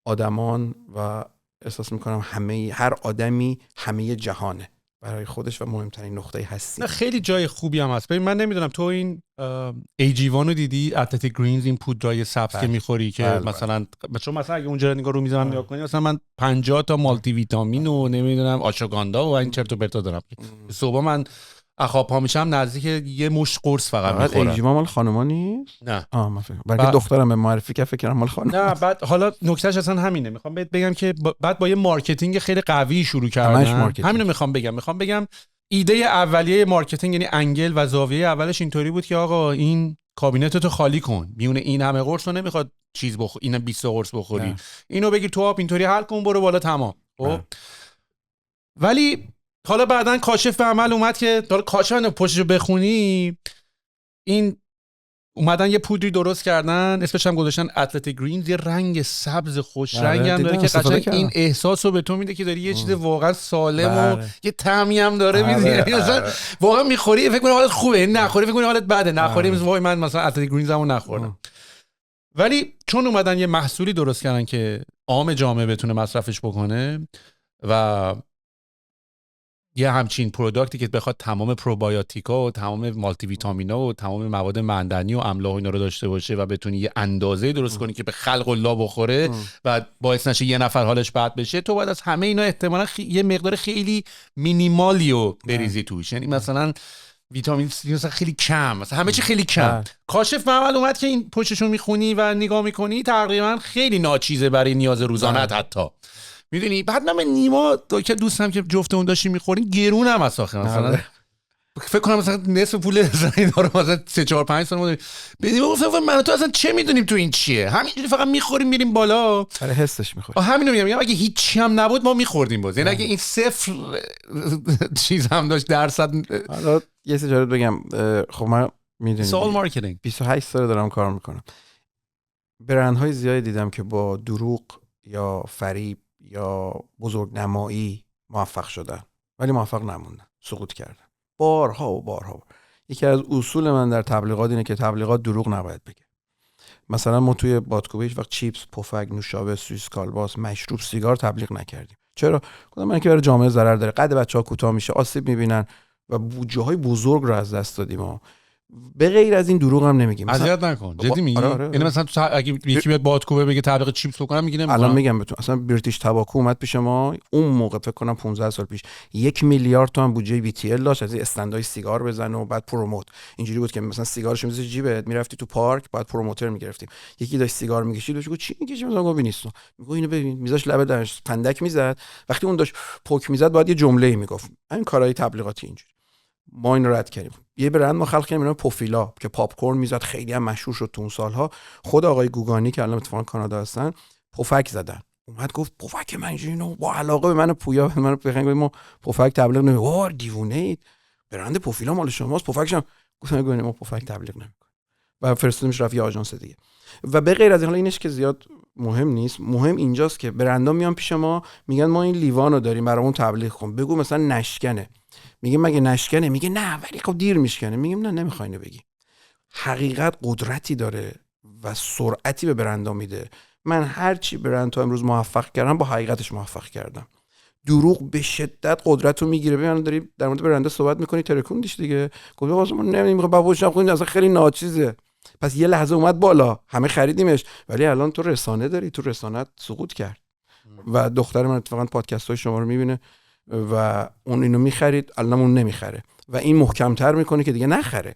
آدمان و احساس میکنم هر آدمی همه جهانه برای خودش و مهمترین نقطه هستی. خیلی جای خوبی هم هست. ببین من نمیدونم تو این ایجیوانو دیدی، اتلتیک گرینز، این پودرای سبز که میخوری که مثلا اگه اونجا نگاه رو میذارم نگاه کنی مثلا من 50 تا مالتی ویتامین و نمیدونم آشوگاندا و این چرت و پرتا دارم. صبح من اخواب ها میشم نزدیک یه مش قرص فقط میخورم. ایجیوان مال خانوما نیست؟ نه من فکر بلکه دخترم به معرفی که فکر کنم مال خانم. نه بعد حالا نکتهش اصلا همینه. میخوام بهت بگم که بعد با یه مارکتینگ خیلی قوی شروع کردن. همینو میخوام بگم ایده اولیه مارکتینگ یعنی انگل و زاویه اولش اینطوری بود که آقا این کابینتتو خالی کن، میونه این همه قرص رو نمیخواد چیز بخوری، اینا 20 قرص بخوری، اینو بگیر تو آب اینطوری حل کن برو بالا تمام. خب ولی حالا بعدن کاشف به عمل اومد که حالا کاشف پشتشو بخونی، این اومدن یه پودری درست کردن اسمش هم گذاشتن اتلتیک گرینز، یه رنگ سبز خوش رنگ هم داره که قشنگ این احساس رو به تو میده که داری یه چیز واقعا سالم و یه طعمی هم داره میدی. یعنی مثلا واقعا میخوری فکر کنی حالت خوبه، نخوری فکر کنی حالت بده، نخوری وای من مثلا اتلتیک گرینزمو نخوردم. ولی چون اومدن یه محصولی درست کردن که عام جامعه بتونه مصرفش بکنه و یه همچین پروداکتی که بخواد تمام پروبایوتیکا و تمام مالتی ویتامینا و تمام مواد معدنی و املاح و اینا رو داشته باشه و بتونی یه اندازه درست کنی که به خلق الله بخوره و باعث نشه یه نفر حالش بد بشه، تو باید از همه اینا احتمالاً یه مقدار خیلی مینیمالیو بریزی توش. یعنی مثلا ویتامین C مثلا خیلی کم، مثلا همه چی خیلی کم. کاشف به عمل اومد که این پشتشو میخونی و نگاه میکنی تقریبا خیلی ناچیزه برای نیاز روزانت حتی. میدونی بعد من نیما که دوستم که جفتمون داشتیم میخوریم گرون هم هست آخه، مثلا فکر کنم مثلا نصف پول اینا رو مثلا 3 4 5 سال ما داریم بدیم. گفتم من تو اصلا چه میدونیم تو این چیه، همینجوری فقط میخوریم میریم بالا، آره حسش میخوریم. همینو میگم اگه هیچی هم نبود ما میخوردیم باز، یعنی اگه این 0 چیز هم داشت درصد. حالا یه سری جالب بگم، خب من میدونم سوال مارکتینگ 28 سال دارم کار میکنم، برندهای زیادی دیدم که با دروغ یا فریب یا بزرگنمایی موفق شدن ولی موفق نموندن، سقوط کردن بارها و بارها. یکی از اصول من در تبلیغات اینه که تبلیغات دروغ نباید بگه. مثلا ما توی بادکوبه هیچ وقت چیپس، پفک، نوشابه، سوئیس کالباس، مشروب، سیگار تبلیغ نکردیم. چرا؟ گفتم من که برای جامعه ضرر داره، قد بچه‌ها کوتاه میشه، آسیب میبینن و بودجه‌های بزرگ رو از دست دادیم ما. به غیر از این دروغ هم نمیگیم. اذیت نکن. جدی میگی؟ یعنی مثلا تو اگه یکی بیاد بادکوبه بگه تبلیغ چیپس بکنم میگی نمی‌کنم. الان میگم بهتون، اصلا بریتیش تاباکو اومد پیش ما اون موقع فکر کنم 15 سال پیش 1 میلیارد تومان بودجه BTL داشت از استندای سیگار بزنه و بعد پروموت. اینجوری بود که مثلا سیگارش می‌ذاشتی جیبت، میرفتی تو پارک بعد پروموتر میگرفتیم. یکی داشت سیگار میکشید بهش گفت چی میکشی؟ مثلا گفت نیست. میگه اینو ببین، میذاش لبه درش پندک میزد، وقتی اون داشت پوک میزد بعد یه جمله‌ای میگفت. این کارهای تبلیغاتی اینجوری ما این رد کردیم. یه برند ما خلق کردیم به نام پوفیلا که پاپ کورن میزد، خیلی هم مشهور شد تو اون سالها. خود آقای گوگانی که الان اتفاقا کانادا هستن پفک زدن، اومد گفت پفک من اینو با علاقه به من پویا به من بخنگ ما پفک تبلیغ نمی. واه دیوونه اید، برند پوفیلا مال شماست. پفکشم گفتم ما پفک تبلیغ نمیکنیم و فرستادیمش رفت یه آژانس دیگه. و به غیر از این، حالا اینش که زیاد مهم نیست، مهم اینجاست که برندا میان پیش ما میگن ما این لیوانو داریم برامون تبلیغ کن. بگو مثلا نشکنه. میگه مگه نشکنه؟ میگه نه ولی خب دیر میشکنه. میگیم نه نمیخوای اینو بگی. حقیقت قدرتی داره و سرعتی به برندها میده. من هر چی برندها امروز موفق کردم با حقیقتش موفق کردم. دروغ به شدت قدرت رو میگیره. ببین داری در مورد برنده صحبت میکنی، ترکوندیش دیگه، گفت واسه من نمیخوام بابوشم خودین اصلا خیلی ناچیزه. پس یه لحظه اومد بالا، همه خریدیمش، ولی الان تو رسانه داری، تو رسانت سقوط کرد. و دختر من اتفاقا پادکست های شما رو میبینه و اون اینو میخرید، الان اون نمیخره و این محکم‌تر میکنه که دیگه نخره.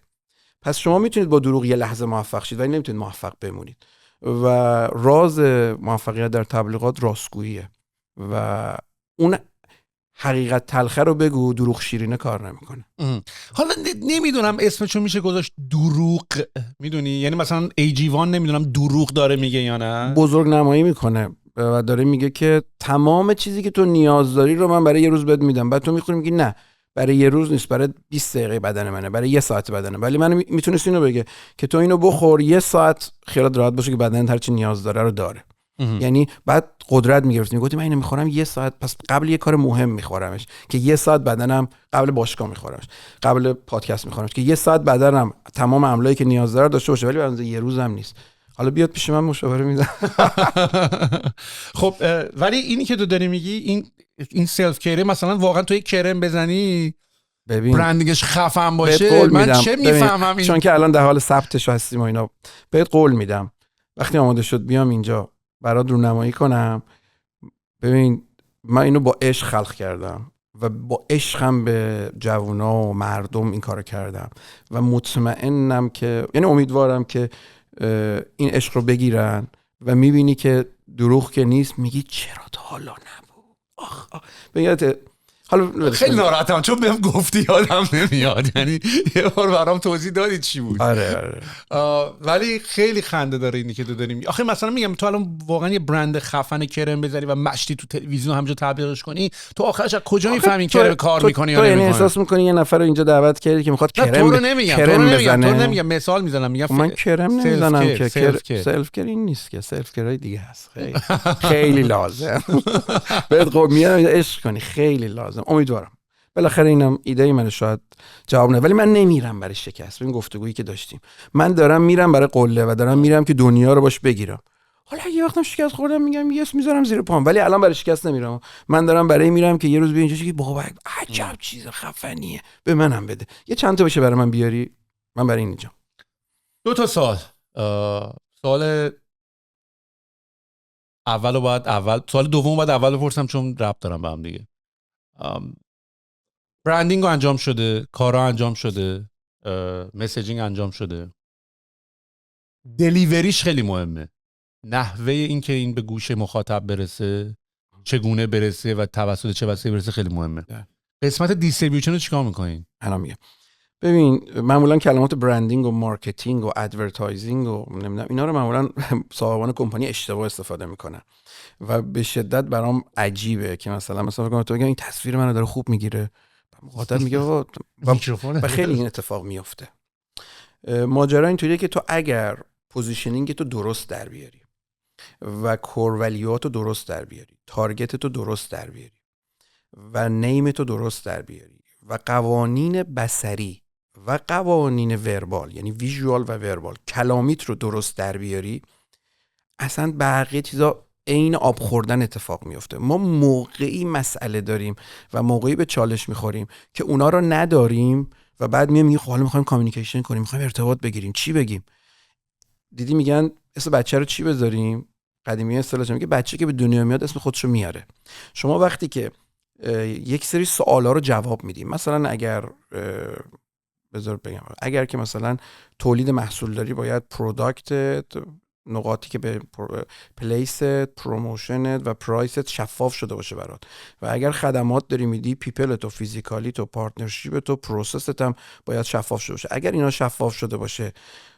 پس شما میتونید با دروغ یه لحظه موفق شید ولی نمیتونید موفق بمونید. و راز موفقیت در تبلیغات راستگوییه و اون حقیقت تلخه رو بگو، دروغ شیرینه کار نمیکنه. حالا نمیدونم اسمشو میشه گذاشت دروغ، میدونی؟ یعنی مثلا AG1 نمیدونم دروغ داره میگه یا نه، بزرگ نمایی میکنه و داره میگه که تمام چیزی که تو نیاز داری رو من برای یه روز بهت میدم. بعد تو میخوری میگی نه برای یه روز نیست، برای 20 دقیقه بدن منه، برای یه ساعت بدنه. ولی من میتونست اینو بگه که تو اینو بخور یه ساعت خیالت راحت باشه که بدنت هر چی نیاز داره رو داره. یعنی بعد قدرت میگرفت، میگفت من اینو میخورم یه ساعت، پس قبل یه کار مهم میخورمش که یه ساعت بدنم، قبل باشگاه میخورمش، قبل پادکست میخورمش که یه ساعت بدنم تمام عملایی که نیاز داره داشته باشه، ولی برای یه روزم نیست. حالا بیاد پیش من مشاوره میدم. خب ولی اینی که تو داری میگی این سلف کیر، مثلا واقعا تو یک کرم بزنی ببین برندینگش خفن باشه، من چه میفهمم این؟ چون که الان در حال ثبتش هستیم و اینا، بهت قول میدم وقتی آماده شد بیام اینجا برات رونمایی کنم. ببین من اینو با عشق خلق کردم و با عشقم به جوونا و مردم این کارو کردم و مطمئنم که، یعنی امیدوارم که این عشق رو بگیرن و میبینی که دروغ که نیست، میگی چرا تا حالا نبود. بگیرت حالا خیلی ناراحتم چون بهم گفتی یادم نمیاد، یعنی یه بار برام توضیح دادی چی بود. آره. ولی خیلی خنده داره اینی که تو داریم. آخه مثلا میگم تو الان واقعا یه برند خفن کرم بذاری و مشتی تو تلویزیون همونجا تبلیغش کنی، تو آخرش از کجا میفهمی کرم کار میکنی یا نمیکنی؟ تو یعنی احساس میکنی یه نفر رو اینجا دعوت کردی که میخواد کرم تو رو نمیگم مثال میزنم، میگم من کرم نمیزنم که سلف کیر این نیست که، سلف کیر دیگه هست. خیلی لازم بهت قول میدم عشق کنی، خیلی لازم. امیدوارم بالاخره اینم ایده من شاید جواب نه، ولی من نمیرم برای شکست. این گفتگویی که داشتیم، من دارم میرم برای قله و دارم میرم که دنیا رو باش بگیرم. حالا یه وقتم شکست خوردم میگم یس میذارم زیر پام، ولی الان برای شکست نمیرم. من دارم برای میرم که یه روز بیا اینجا که بابا عجب چیز خفنیه به منم بده، یه چند تا بشه برای من بیاری، من برای اینجا. 2 سوال. سوال اولو باید سوال دوم باید اول بپرسم چون ربط دارم به هم دیگه. برندینگ انجام شده، کارا انجام شده، مسیجینگ انجام شده، دلیوریش خیلی مهمه. نحوه این که این به گوش مخاطب برسه، چگونه برسه و توسط چه وسیله برسه خیلی مهمه. قسمت دیستریبیوشن رو چیکار میکنین؟ الان میگم. ببین معمولا کلمات برندینگ و مارکتینگ و ادورتایزینگ و نمیدونم اینا رو معمولا صاحبان کمپانی اشتباه استفاده میکنن و به شدت برام عجیبه که مثلا فکر کنم تو بگم این تصویر منو داره خوب میگیره، مخاطب میگه و خیلی این اتفاق میفته. ماجرا اینطوریه که تو اگر پوزیشنینگ تو درست در بیاری و کور ولیوات رو درست در بیاری، تارگت تو درست در بیاری و نیم تو درست در بیاری و قوانین بصری و قوانین وربال، یعنی ویژوال و وربال، کلامیت رو درست در بیاری، اصلا بقیه چیزا عین آب خوردن اتفاق میفته. ما موقعی مسئله داریم و موقعی به چالش میخوریم که اونا رو نداریم و بعد میگیم حالا میخوایم کامیونیکیشن کنیم، میخوایم ارتباط بگیریم، چی بگیم؟ دیدی میگن اسم بچه رو چی بذاریم؟ قدیمی اصطلاحش میگه بچه که به دنیا میاد اسم خودشو میاره. شما وقتی که یک سری سوالا رو جواب میدیم، مثلا اگر بذار بگم، اگر که مثلا تولید محصول داری باید پروداکت، نقاطی که به پلیست، پروموشنت و پرایست شفاف شده باشه برات، و اگر خدمات داری میدی پیپلت و فیزیکالیت و پارتنرشیپت و پروسست هم باید شفاف شده باشه. اگر اینا شفاف شده باشه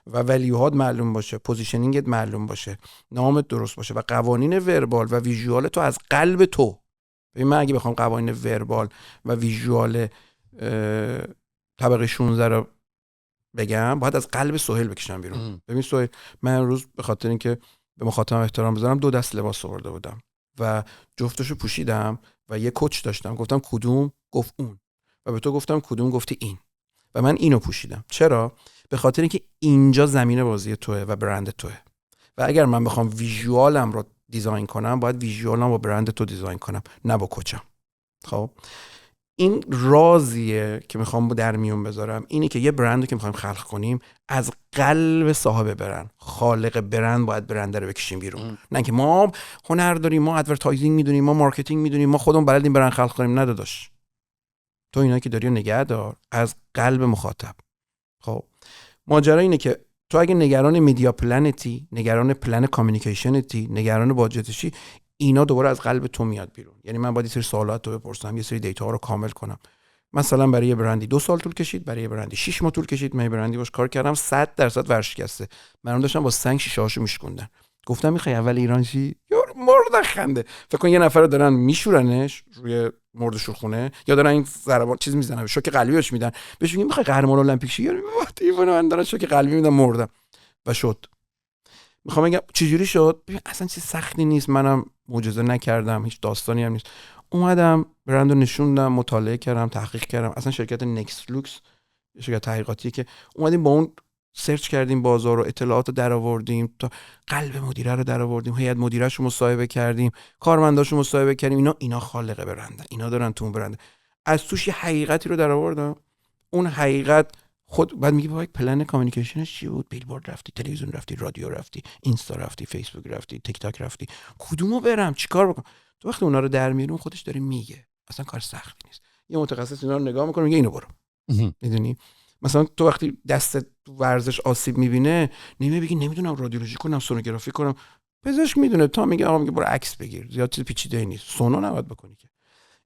و ولیوهات معلوم باشه، پوزیشنینگت معلوم باشه، نامت درست باشه و قوانین وربال و ویژوال تو از قلب تو، ببین من اگه بخوام قوانین وربال و ویژوال طبقه 16 رو بگم، باید از قلب سهیل بکشم بیرون. ببین سهیل، من امروز به خاطر اینکه به مخاطبم احترام بذارم 2 دست لباس آورده بودم و جفتشو پوشیدم و یه کوچ داشتم، گفتم کدوم؟ گفت اون. و به تو گفتم کدوم، گفتی این، و من اینو پوشیدم. چرا؟ به خاطر اینکه اینجا زمین بازی توه و برند توه، و اگر من بخوام ویژوالم رو دیزاین کنم باید ویژوالم با برند تو دیزاین کنم، نه با کچم. خب این رازیه که میخوام در میون بذارم، اینه که یه برندی که میخوایم خلق کنیم از قلب صاحب برند، خالق برند باید برند رو بکشیم بیرون. نه که ما هنر داریم، ما ادورتایزینگ میدونیم، ما مارکتینگ میدونیم، ما خودمون بلدیم برند خلق کنیم. نه داداش، تو اینا که داری نگه دار از قلب مخاطب. خب ماجرا اینه که تو اگه نگران میدیا پلنتی، نگران پلن کامیونیکیشنتی، نگران باجتشی، اینا دوباره از قلب تو میاد بیرون. یعنی من باید یه سری سوالات رو بپرسم، یه سری دیتا ها رو کامل کنم. مثلا برای یه برندی 2 سال طول کشید، برای یه برندی 6 ماه طول کشید. من یه برندی باش کار کردم 100% ورشکسته، من داشتم با سنگ شیشه هاشو میشکوندن. گفتم میخوای اول ایران شی؟ یا مرد خنده. فکر کن یه نفر رو دارن میشورنش روی مرد شورخونه، یا دارن این ضربان چیز میزنن، شوک قلبی بهش میدن، بهش میگن میخوای قهرمان المپیک شی؟ یا من دارن شوک قلبی میدن، مردم. و شد. میخوام بگم چجوری شد؟ ببین اصلا چیز سختی نیست، منم معجزه نکردم، هیچ داستانی هم نیست. اومدم برندو نشوندم، مطالعه کردم، تحقیق کردم. اصلا شرکت نکست لوکس شرکت تحقیقاتیه که اومدیم با اون سرچ کردیم بازار و اطلاعات رو درآوردیم، تا قلب مدیره رو درآوردیم، هیئت مدیره‌اش رو مصاحبه کردیم، کارمنداشو مصاحبه کردیم. اینا خالق برندن، اینا دارن تو اون برند. از توش یه حقیقتی رو درآوردم. اون حقیقت خود بعد میگی وای پلن کامیونیکیشنش چی بود؟ بیلبورد رفتی، تلویزیون رفتی، رادیو رفتی، اینستا رفتی، فیسبوک رفتی، تیک تاک رفتی، کدومو برم چیکار بکنم؟ تو وقتی اونا رو در میاری، اون خودش داره میگه، اصلا کار سختی نیست. یه متخصص اینا رو نگاه میکنه میگه اینو برو. میدونی مثلا تو وقتی دستت تو ورزش آسیب میبینه، نمیگی نمیدونم رادیولوژی کنم، سونوگرافی کنم. پزشک میدونه، تا میگه آقا میگه برو عکس بگیر، زیاد چیز پیچیده نیست، سونا نباید بکنی که.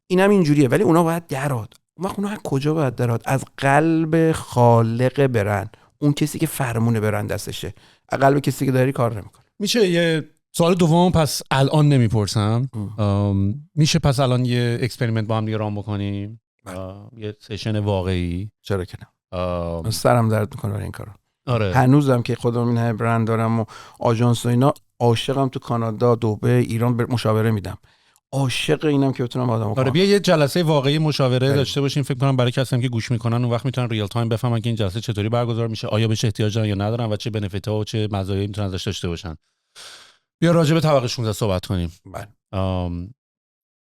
اینم اینجوریه. ولی اونا باید دراد. اون وقت اونا از کجا باید دراد؟ از قلب خالق برند، اون کسی که فرمون برند دستشه. از قلب کسی که داری کار نمیکنه. میشه یه سوال دوم پس الان نمیپرسم؟ میشه پس الان یه اکسپریمنت با هم دیگه رام بکنیم؟ یه سشن واقعی؟ چرا که نه؟ سرم درد میکنه برای این کارا. آره. هنوزم که خودم این همه برند دارم و آژانس و اینا، عاشقم تو کانادا، دبی، ایران مشاوره میدم. عاشق اینم که بتونم آدمو آره بیا یه جلسه واقعی مشاوره داشته باشیم. فکر کنم برای کسایی که گوش میکنن اون وقت میتونن ریل تایم بفهمن که این جلسه چطوری برگزار میشه، آیا بهش احتیاج دارن یا ندارن و چه بنفیت ها و چه مزایایی میتونن ازش داشته باشن. بیا راجع به طبقه 16 صحبت کنیم.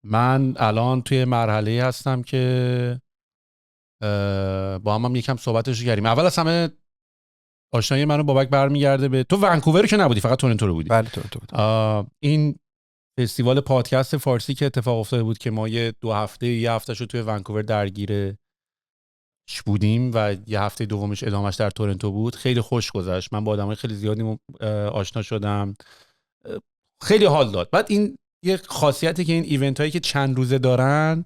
من الان توی مرحله هستم که با هم یکم صحبتش کردیم. اول از همه آشنایی منو بابک برمیگرده به تو ونکوور که نبودی، فقط تورنتو رو بودی. بله تورنتو بودم. این فستیوال پادکست فارسی که اتفاق افتاده بود که ما یه هفته شو توی ونکوور درگیرش بودیم و یه هفته دومش ادامش در تورنتو بود. خیلی خوش گذشت. من با آدمای خیلی زیادی آشنا شدم. خیلی حال داد. بعد این یه خاصیتی که این ایونت هایی که چند روزه دارن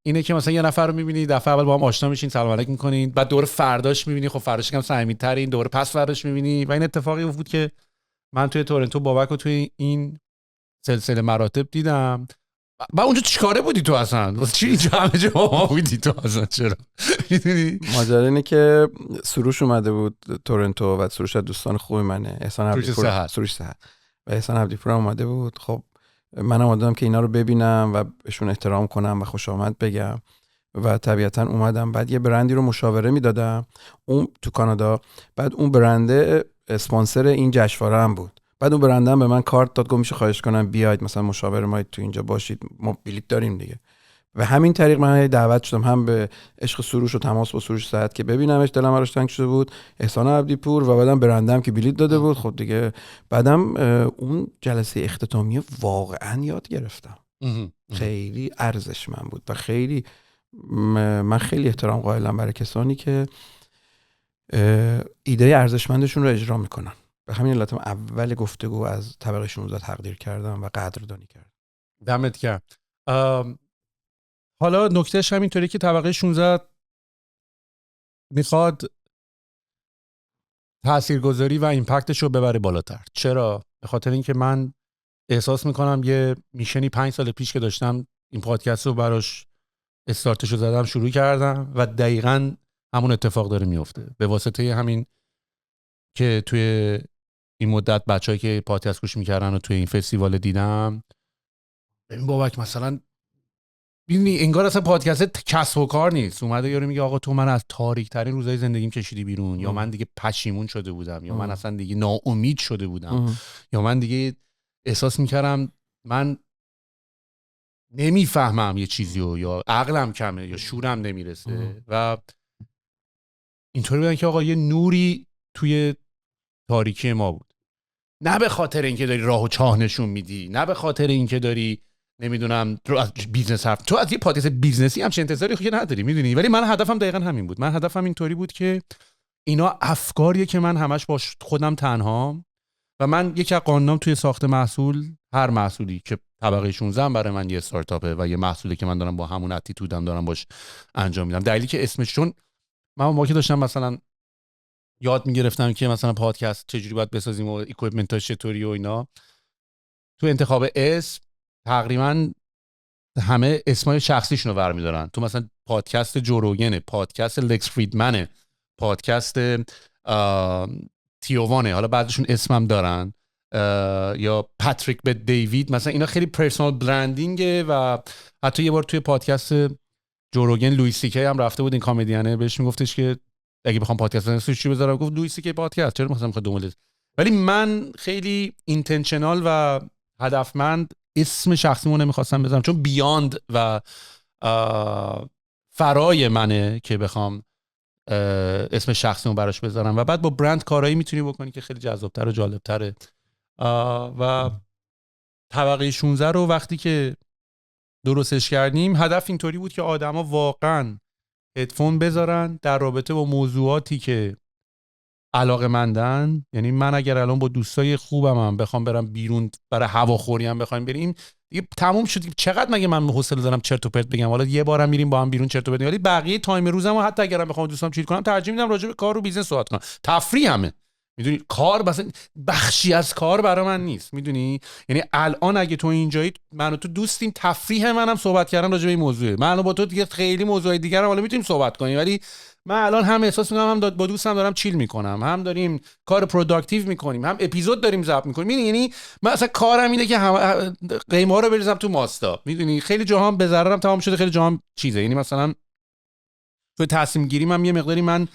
اینه که مثلا یه نفر رو می‌بینی دفعه اول با هم آشنا میشین، سلام علیک می‌کنین، بعد دوره فرداش می‌بینی، خب فرداش یکم صمیمیت‌ترین، دوره پس فرداش می‌بینی. و این اتفاقی بود که من توی تورنتو بابک رو توی این سلسله مراتب دیدم. با اونجا چیکاره بودی تو اصلا؟ واسه چی اینجا همه جا ما بودی تو اصلا؟ چرا؟ میدونی ماجرا اینه که سروش اومده بود تورنتو و سروش دوستان خوب منه، احسان عبدیپور، سروش صحت و احسان عبدیپور اومده بود. خب منم اومدم که اینا رو ببینم و بهشون احترام کنم و خوش آمد بگم و طبیعتا اومدم. بعد یه برندی رو مشاوره میدادم اون تو کانادا. بعد اون برنده اسپانسر این جشنواره هم بود. بعد اون برنده هم به من کارت داد، گفت میشه خواهش کنم بیاید مثلا مشاور ما تو اینجا باشید، ما بلیط داریم دیگه. و همین طریق من دعوت شدم، هم به عشق سروش و تماس با سروش صحت که ببینمش، دلم براش تنگ شده بود، احسان عبدیپور و بعدم برندم که بلیط داده بود. خب دیگه بعدم اون جلسه اختتامیه واقعا یاد گرفتم. خیلی ارزشمند بود و خیلی من خیلی احترام قائلم برای کسانی که ایده ارزشمندشون رو اجرا میکنن. به همین علت اول گفتگو از طبقه 16 تقدیر کردم و قدردانی کردم. دمت گرم. حالا نکتهش همینطوری که طبقه 16 میخواد تاثیرگذاری و ایمپکتش رو ببره بالاتر. چرا؟ به خاطر اینکه من احساس میکنم یه میشنی 5 سال پیش که داشتم این پادکست رو براش استارتشو زدم، شروع کردم و دقیقاً همون اتفاق داره میفته. به واسطه همین که توی این مدت بچه‌ای که پادکست گوش میکردن و توی این فستیوال دیدم، این بابک مثلا ببینی انگار اصلا پادکست کسب و کار نیست. اومده یارو میگه آقا تو من از تاریک ترین روزای زندگیم کشیدی بیرون، یا من دیگه پشیمون شده بودم، یا من اصلا دیگه ناامید شده بودم، یا من دیگه احساس میکردم من نمیفهمم یه چیزیو، یا عقلم کمه، یا شورم نمیرسه. و اینطوری بودن که آقا یه نوری توی تاریکی ما بود. نه به خاطر اینکه داری راه و چاه نشون میدی، نه به خاطر اینکه داری نمیدونم از بیزنس حرف، تو از یه پادکست بیزنسی همچین انتظاری خودت نداری، میدونی. ولی من هدفم دقیقاً همین بود. من هدفم اینطوری بود که اینا افکاریه که من همش با خودم تنهام، و من یک قانونم توی ساخت محصول، هر محصولی که طبقه 16 برای من یه استارتاپه و یه محصولی که من دارم با همون اتیتودم دارم باش انجام میدم. دلیلی که اسمش، چون من موقعی داشتم مثلا یاد میگرفتم که مثلا پادکست چجوری باید بسازیم و اکویپمنتاش چطوری و اینا، تو انتخاب اسم تقریبا همه اسمای شخصیشون رو برمی‌دارن. تو مثلا پادکست جو روگنه، پادکست لکس فریدمنه، پادکست تیووانه، حالا بعضیشون اسمم دارن، یا پاتریک بت دیوید، مثلا اینا خیلی پرسونال برندینگه. و حتی یه بار توی پادکست جو روگن لوئیس سی کی هم رفته بود، این کمدینه، بهش میگفتش که اگه بخوام پادکست اسمش چی بذارم، گفت لوئیس سی کی پادکست، چرا مثلا میخواد دنبال. ولی من خیلی اینتنشنال و هدفمند اسم شخصیمو نمیخواستم بذارم، چون بیاند و فرای منه که بخوام اسم شخصیمو براش بذارم. و بعد با برند کارایی میتونی بکنی که خیلی جذاب‌تر و جالب‌تره. و طبقه 16 رو وقتی که درستش کردیم، هدف اینطوری بود که آدما واقعاً هدفون بذارن در رابطه با موضوعاتی که علاقه‌مندن. یعنی من اگر الان با دوستای خوبم بخوام برم بیرون برای هواخوری هم بخوایم بریم، دیگه تموم شد. چقدر مگه من حوصله دارم چرت و پرت بگم؟ حالا یه بارم میریم با هم بیرون چرت و پرت، ولی بقیه تایم روزمو حتی اگرم بخوام دوستام چیت کنم، ترجیح میدم راجع به کار و بیزنس صحبت کنم. تفریح همه، میدونی، کار مثلا بخشی از کار برای من نیست، میدونی. یعنی الان اگه تو اینجایی، من و تو دوستیم، تفریح منم صحبت کردم راجع به این موضوع. من الان با تو دیگه خیلی موضوع دیگه حالا میتونیم صحبت کنیم، ولی من الان هم احساس میکنم هم با دوستم دارم چیل میکنم، هم داریم کار پروداکتیو میکنیم، هم اپیزود داریم ضبط میکنیم. یعنی من اصلا کارم اینه که قیمه ها رو بریزم تو ماستا، میدونی. خیلی جاها به ضررم تمام شده، خیلی جاها چیزه. یعنی مثلا تو تصمیم گیری من یه مقداری، من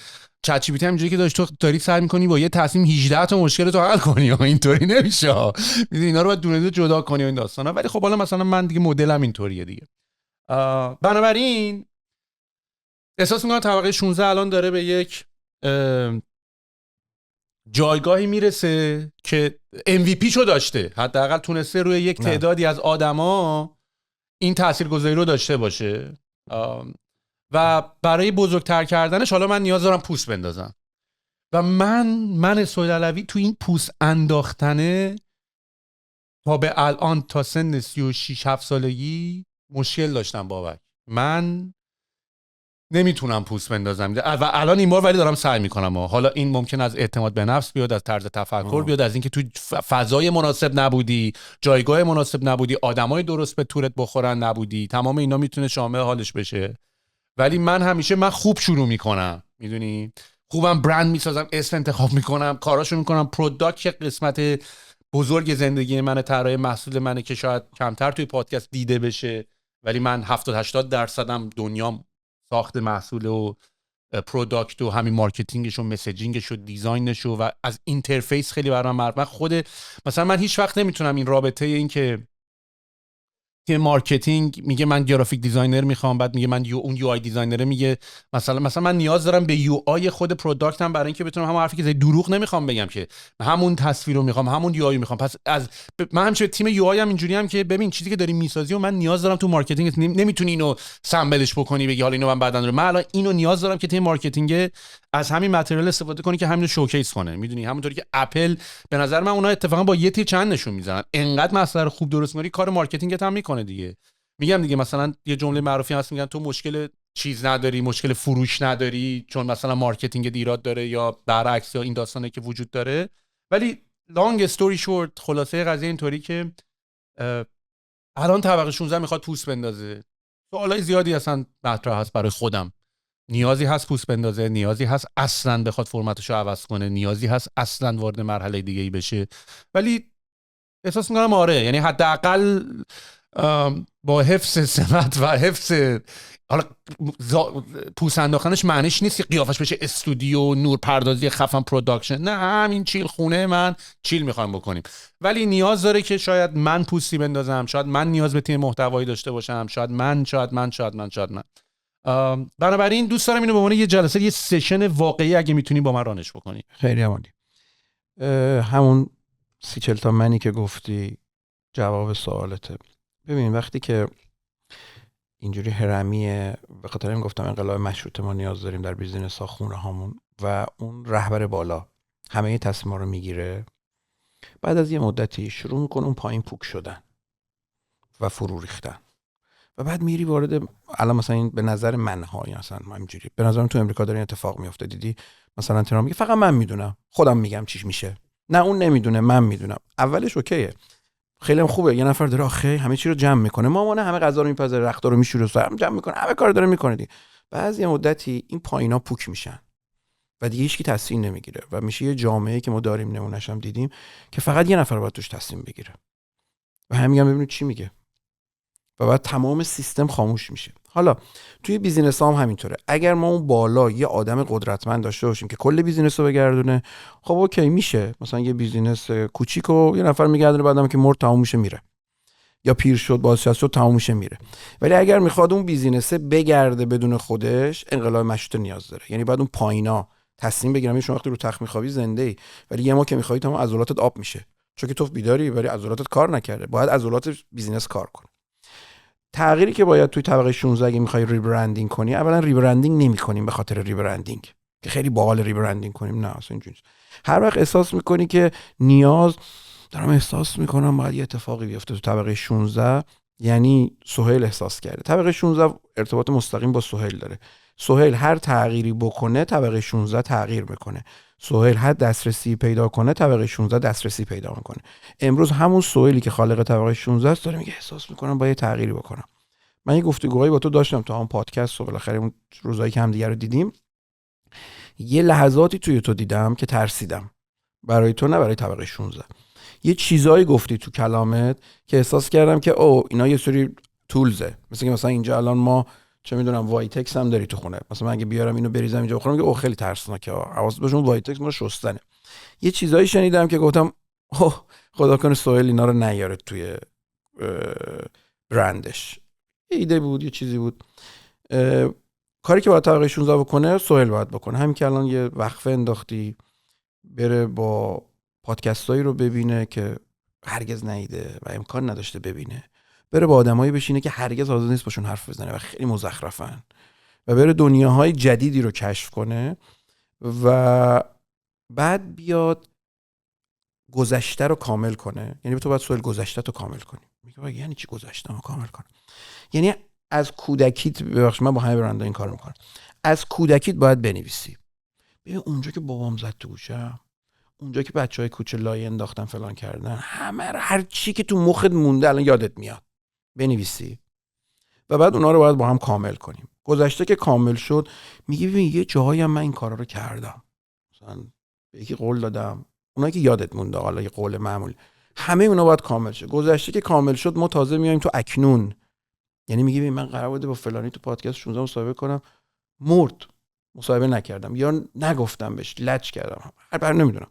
چت جی پی تی همینجوری که داشت، تو داری سعی میکنی با یه تصمیم 18 تا مشکل تو حل کنی، اینطوری نمیشه، میدونی. اینا رو باید دونه دونه جدا کنی و این داستانا. ولی خب حالا مثلا من دیگه مدلم اینطوریه دیگه. بنابراین احساس میکنم طبقه 16 الان داره به یک جایگاهی میرسه که MVP شو داشته، حداقل تونسته روی یک تعدادی از آدما این تاثیرگذاری رو داشته باشه. و برای بزرگتر کردنش حالا من نیاز دارم پوست بندازم. و من سهیل علوی تو این پوست انداختنه تا به الان، تا سن 36-7 سالگی مشکل داشتم بابک. من نمیتونم پوست بندازم و الان این بار ولی دارم سعی میکنم. حالا این ممکن از اعتماد به نفس بیاد، از طرز تفکر بیاد، از اینکه تو فضای مناسب نبودی، جایگاه مناسب نبودی، آدمای درست به تورت بخورن نبودی، تمام اینا میتونه شامل حالش بشه. ولی من همیشه خوب شروع میکنم، میدونی، خوبم برند میسازم، اسم انتخاب میکنم، کاراشو میکنم. پروداکت قسمت بزرگ زندگی منه، طراحی محصول منه که شاید کمتر توی پادکست دیده بشه، ولی من 70-80% دنیام ساخت محصول و پروداکت و همین مارکتینگش و مسیجینگش و دیزاینش و از اینترفیس خیلی برام مربوطه. خود مثلا من هیچ وقت نمیتونم این رابطه این که تیم مارکتینگ میگه من گرافیک دیزاینر میخوام، بعد میگه من اون یو آی دیزاینر میگه مثلا من نیاز دارم به یو آی خود پروداکتم برای اینکه بتونم همون حرفی که دروغ نمیخوام بگم که همون تصویر رو میخوام، همون یو آی میخوام. پس من همیشه تیم یو آی هم اینجوری هم که ببین چیزی که داری میسازی و من نیاز دارم تو مارکتینگ، نمیتونی اینو سمبلش بکنی بگی حالا اینو من بعداً من الان اینو نیاز دارم که تیم مارکتینگ از همین متریال استفاده کنه که همینو شوکیس کنه، میدونی. همونطوری که اپل به نظر من اونها اتفاقا با یه تیر چند نشون میزنن، انقدر مسئله خوب درست می‌کنی کار مارکتینگت هم میکنه دیگه. میگم دیگه مثلا یه جمله معروفی هست میگن تو مشکل چیز نداری، مشکل فروش نداری، چون مثلا مارکتینگ ایراد داره یا برعکس، یا این داستانه که وجود داره. ولی لانگ استوری شورت، خلاصه قضیه اینطوری که الان طبقه 16 میخواد پوست بندازه. سوالای زیادی اصلا مطرح هست برای خودم. نیازی هست پوست بندازه، نیازی هست اصلا بخواد فرمتشو عوض کنه، نیازی هست اصلا وارد مرحله دیگه‌ای بشه. ولی احساس میکنم آره، یعنی حداقل با حفظ سمت و حفظ حالا پوست انداختنش معنیش نیست که قیافش بشه استودیو نور پردازی خفن پروداکشن، نه همین چیل خونه من چیل میخوایم بکنیم، ولی نیاز داره که شاید من پوستی بندازم، شاید من نیاز به تیم محتوایی داشته باشم، شاید من بنابراین دوست دارم اینو به عنوان یه جلسه، یه سشن واقعی اگه میتونی با من رانش بکنی. خیلی عالی. همون 30-40 تا منی که گفتی جواب سوالته. ببین وقتی که اینجوری هرمیه، به خاطر این گفتم انقلاب مشروطه ما نیاز داریم در بیزینس ها، خونه هامون، و اون رهبر بالا همه تصمیما رو میگیره، بعد از یه مدتی شروع میکنه اون پایین پوک شدن و فرو ریختن، و بعد میری وارد، الان مثلا این به نظر منها، یا مثلا ما اینجوری به نظرم تو امریکا داره این اتفاق میفته، دیدی مثلا ترامپ میگه فقط من میدونم، خودم میگم چیش میشه، نه اون نمیدونه من میدونم. اولش اوکیه، خیلی هم خوبه، یه نفر داره آخه همه چی رو جمع میکنه، مامانه همه غذا رو میپزه، رختا رو میشوره، هم جمع میکنه، همه کار داره میکنه دیگه. بعد یه مدتی این پایینا پوک میشن و دیگه هیچکی تصمیم نمیگیره و میشه یه جامعه که ما داریم، نمونه‌اش هم دیدیم که فقط یه نفر باید توش تصمیم بگیره و همین هم ببینید چی میگه، و بعد تمام سیستم خاموش میشه. حالا توی بیزینس هم همینطوره، اگر ما اون بالا یه آدم قدرتمند داشته باشیم که کل بیزینس رو بگردونه، خب اوکی میشه، مثلا یه بیزینس کوچیکو یه نفر میگردونه، بعدم که مرد تموم میشه میره، یا پیر شد بازنشسته شد تموم میشه میره. ولی اگر میخواد اون بیزینس بگرده بدون خودش، انقلاب مشروطه نیاز داره. یعنی بعد اون پایینا تصمیم بگیرم. شما وقتی رو تخت میخوابی زنده ای، ولی یه ما که میخوای تمام عضلاتت آب میشه، چون که تو بیداری ولی عضلاتت کار نکرده، باید عضلات بیزینس کار کنه. تغییری که باید توی طبقه 16 اگه میخوای ریبرندینگ کنی، اولا ریبرندینگ نمی‌کنیم به خاطر ریبرندینگ که خیلی باحال ریبرندینگ کنیم، نه اصلا اینجوریه. هر وقت احساس میکنی که نیاز دارم، احساس میکنم باید یه اتفاقی بیفته تو طبقه 16، یعنی سهیل احساس کرده. طبقه 16 ارتباط مستقیم با سهیل داره. سهیل هر تغییری بکنه طبقه 16 تغییر میکنه. سهیل هر دسترسی پیدا کنه طبقه 16 دسترسی پیدا میکنه. امروز همون سهیلی که خالق طبقه 16 است داره میگه احساس میکنم باید تغییری بکنم. من یه گفتگوهایی با تو داشتم تا اون پادکست و بالاخره اون روزایی که هم دیگه رو دیدیم، یه لحظاتی توی تو دیدم که ترسیدم، برای تو نه برای طبقه 16. یه چیزایی گفتی تو کلامت که احساس کردم که او اینا یه سری تولزه، مثلا اینجا الان ما چه میدونم وایتکس هم داری تو خونه، مثلا اگه بیارم اینو بریزم اینجا بخورم میگه او خیلی ترسناکه، حواست باشه اون وایتکس ما شستنه. یه چیزایی شنیدم که گفتم اوه خدا کنه سهیل اینا رو نیاره توی برندش. ایده بود، یه چیزی بود. کاری که باید طبقه 16 بکنه سهیل باید بکنه. همین که الان یه وقفه انداختی بره با پادکستایی رو ببینه که هرگز ندیده و امکان نداشته ببینه، بره با آدمایی بشینه که هرگز حاضر نیست باشون حرف بزنه و خیلی مزخرفن، و بره دنیاهای جدیدی رو کشف کنه و بعد بیاد گذشته رو کامل کنه. یعنی تو باید سوال گذشته رو کامل کنی. میگه یعنی چی گذشته رو کامل کنم؟ یعنی از کودکیت، ببخشید من با همه برنده این کار میکنم، از کودکیت باید بنویسی. ببین اونجا که بابام زد تو گوشم، اونجا که بچهای کوچه لایه انداختن فلان کردن، همه هر چی که تو مخت مونده الان یادت میاد بنویسی و بعد اونا رو باید با هم کامل کنیم. گذشته که کامل شد میگی ببین یه جایی هم من این کارا رو کردم، مثلا به یکی قول دادم، اونایی که یادت مونده، حالا یه قول معمولی، همه اونا باید کامل شه. گذشته که کامل شد ما تازه میایم تو اکنون. یعنی میگی ببین من قرار بوده با فلانی تو پادکست 16 مصاحبه کنم، مرد، مصاحبه نکردم یا نگفتم بهش، لج کردم، هر نمیدونم،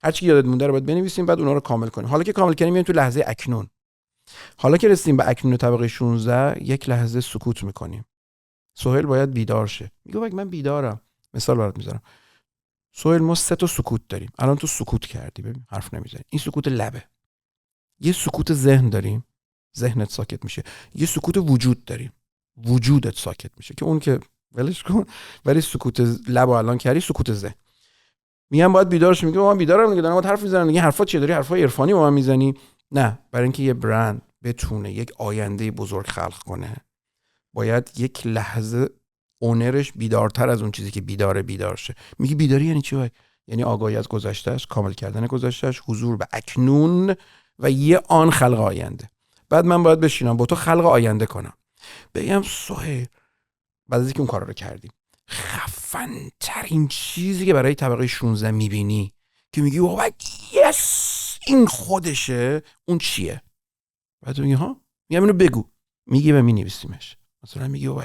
هر چی یادت مونده رو باید بنویسیم، بعد اونا رو کامل کنیم. حالا که کامل کردیم میایم تو لحظه اکنون. حالا که رسیدیم به اکنون طبقه 16، یک لحظه سکوت میکنیم. سهیل باید بیدار شه. میگه من بیدارم. مثال برات میذارم. سهیل ما 3 تا سکوت داریم. الان تو سکوت کردی، ببین حرف نمیزنی. این سکوت لبه. یه سکوت ذهن داریم، ذهنت ساکت میشه. یه سکوت وجود داریم، وجودت ساکت میشه که اون که ولش کن. ولی سکوت لب الان کردی، سکوت ذهن. میگم باید بیدار شی. میگه من بیدارم دیگه، دارم حرف میزنم دیگه. حرفات چیه؟ داری حرفای عرفانی با من میزنی؟ نه، برای اینکه یه برند بتونه یک آینده بزرگ خلق کنه باید یک لحظه اونرش بیدارتر از اون چیزی که بیدار شه. میگه بیداری یعنی چی؟ یعنی آگاهی از گذشتهش، کامل کردن گذشتهش، حضور به اکنون و یه آن خلق آینده. بعد من باید بشینم با تو خلق آینده کنم، بگم سهیل بعد از اینکه اون کارا رو کردیم، خفن ترین چیزی که برای طبقه 16 میبینی که میگی بابا یس این خودشه، اون چیه؟ بعد میگی ها میگم اینو بگو، میگی و مینویسیمش. مثلا میگی بابا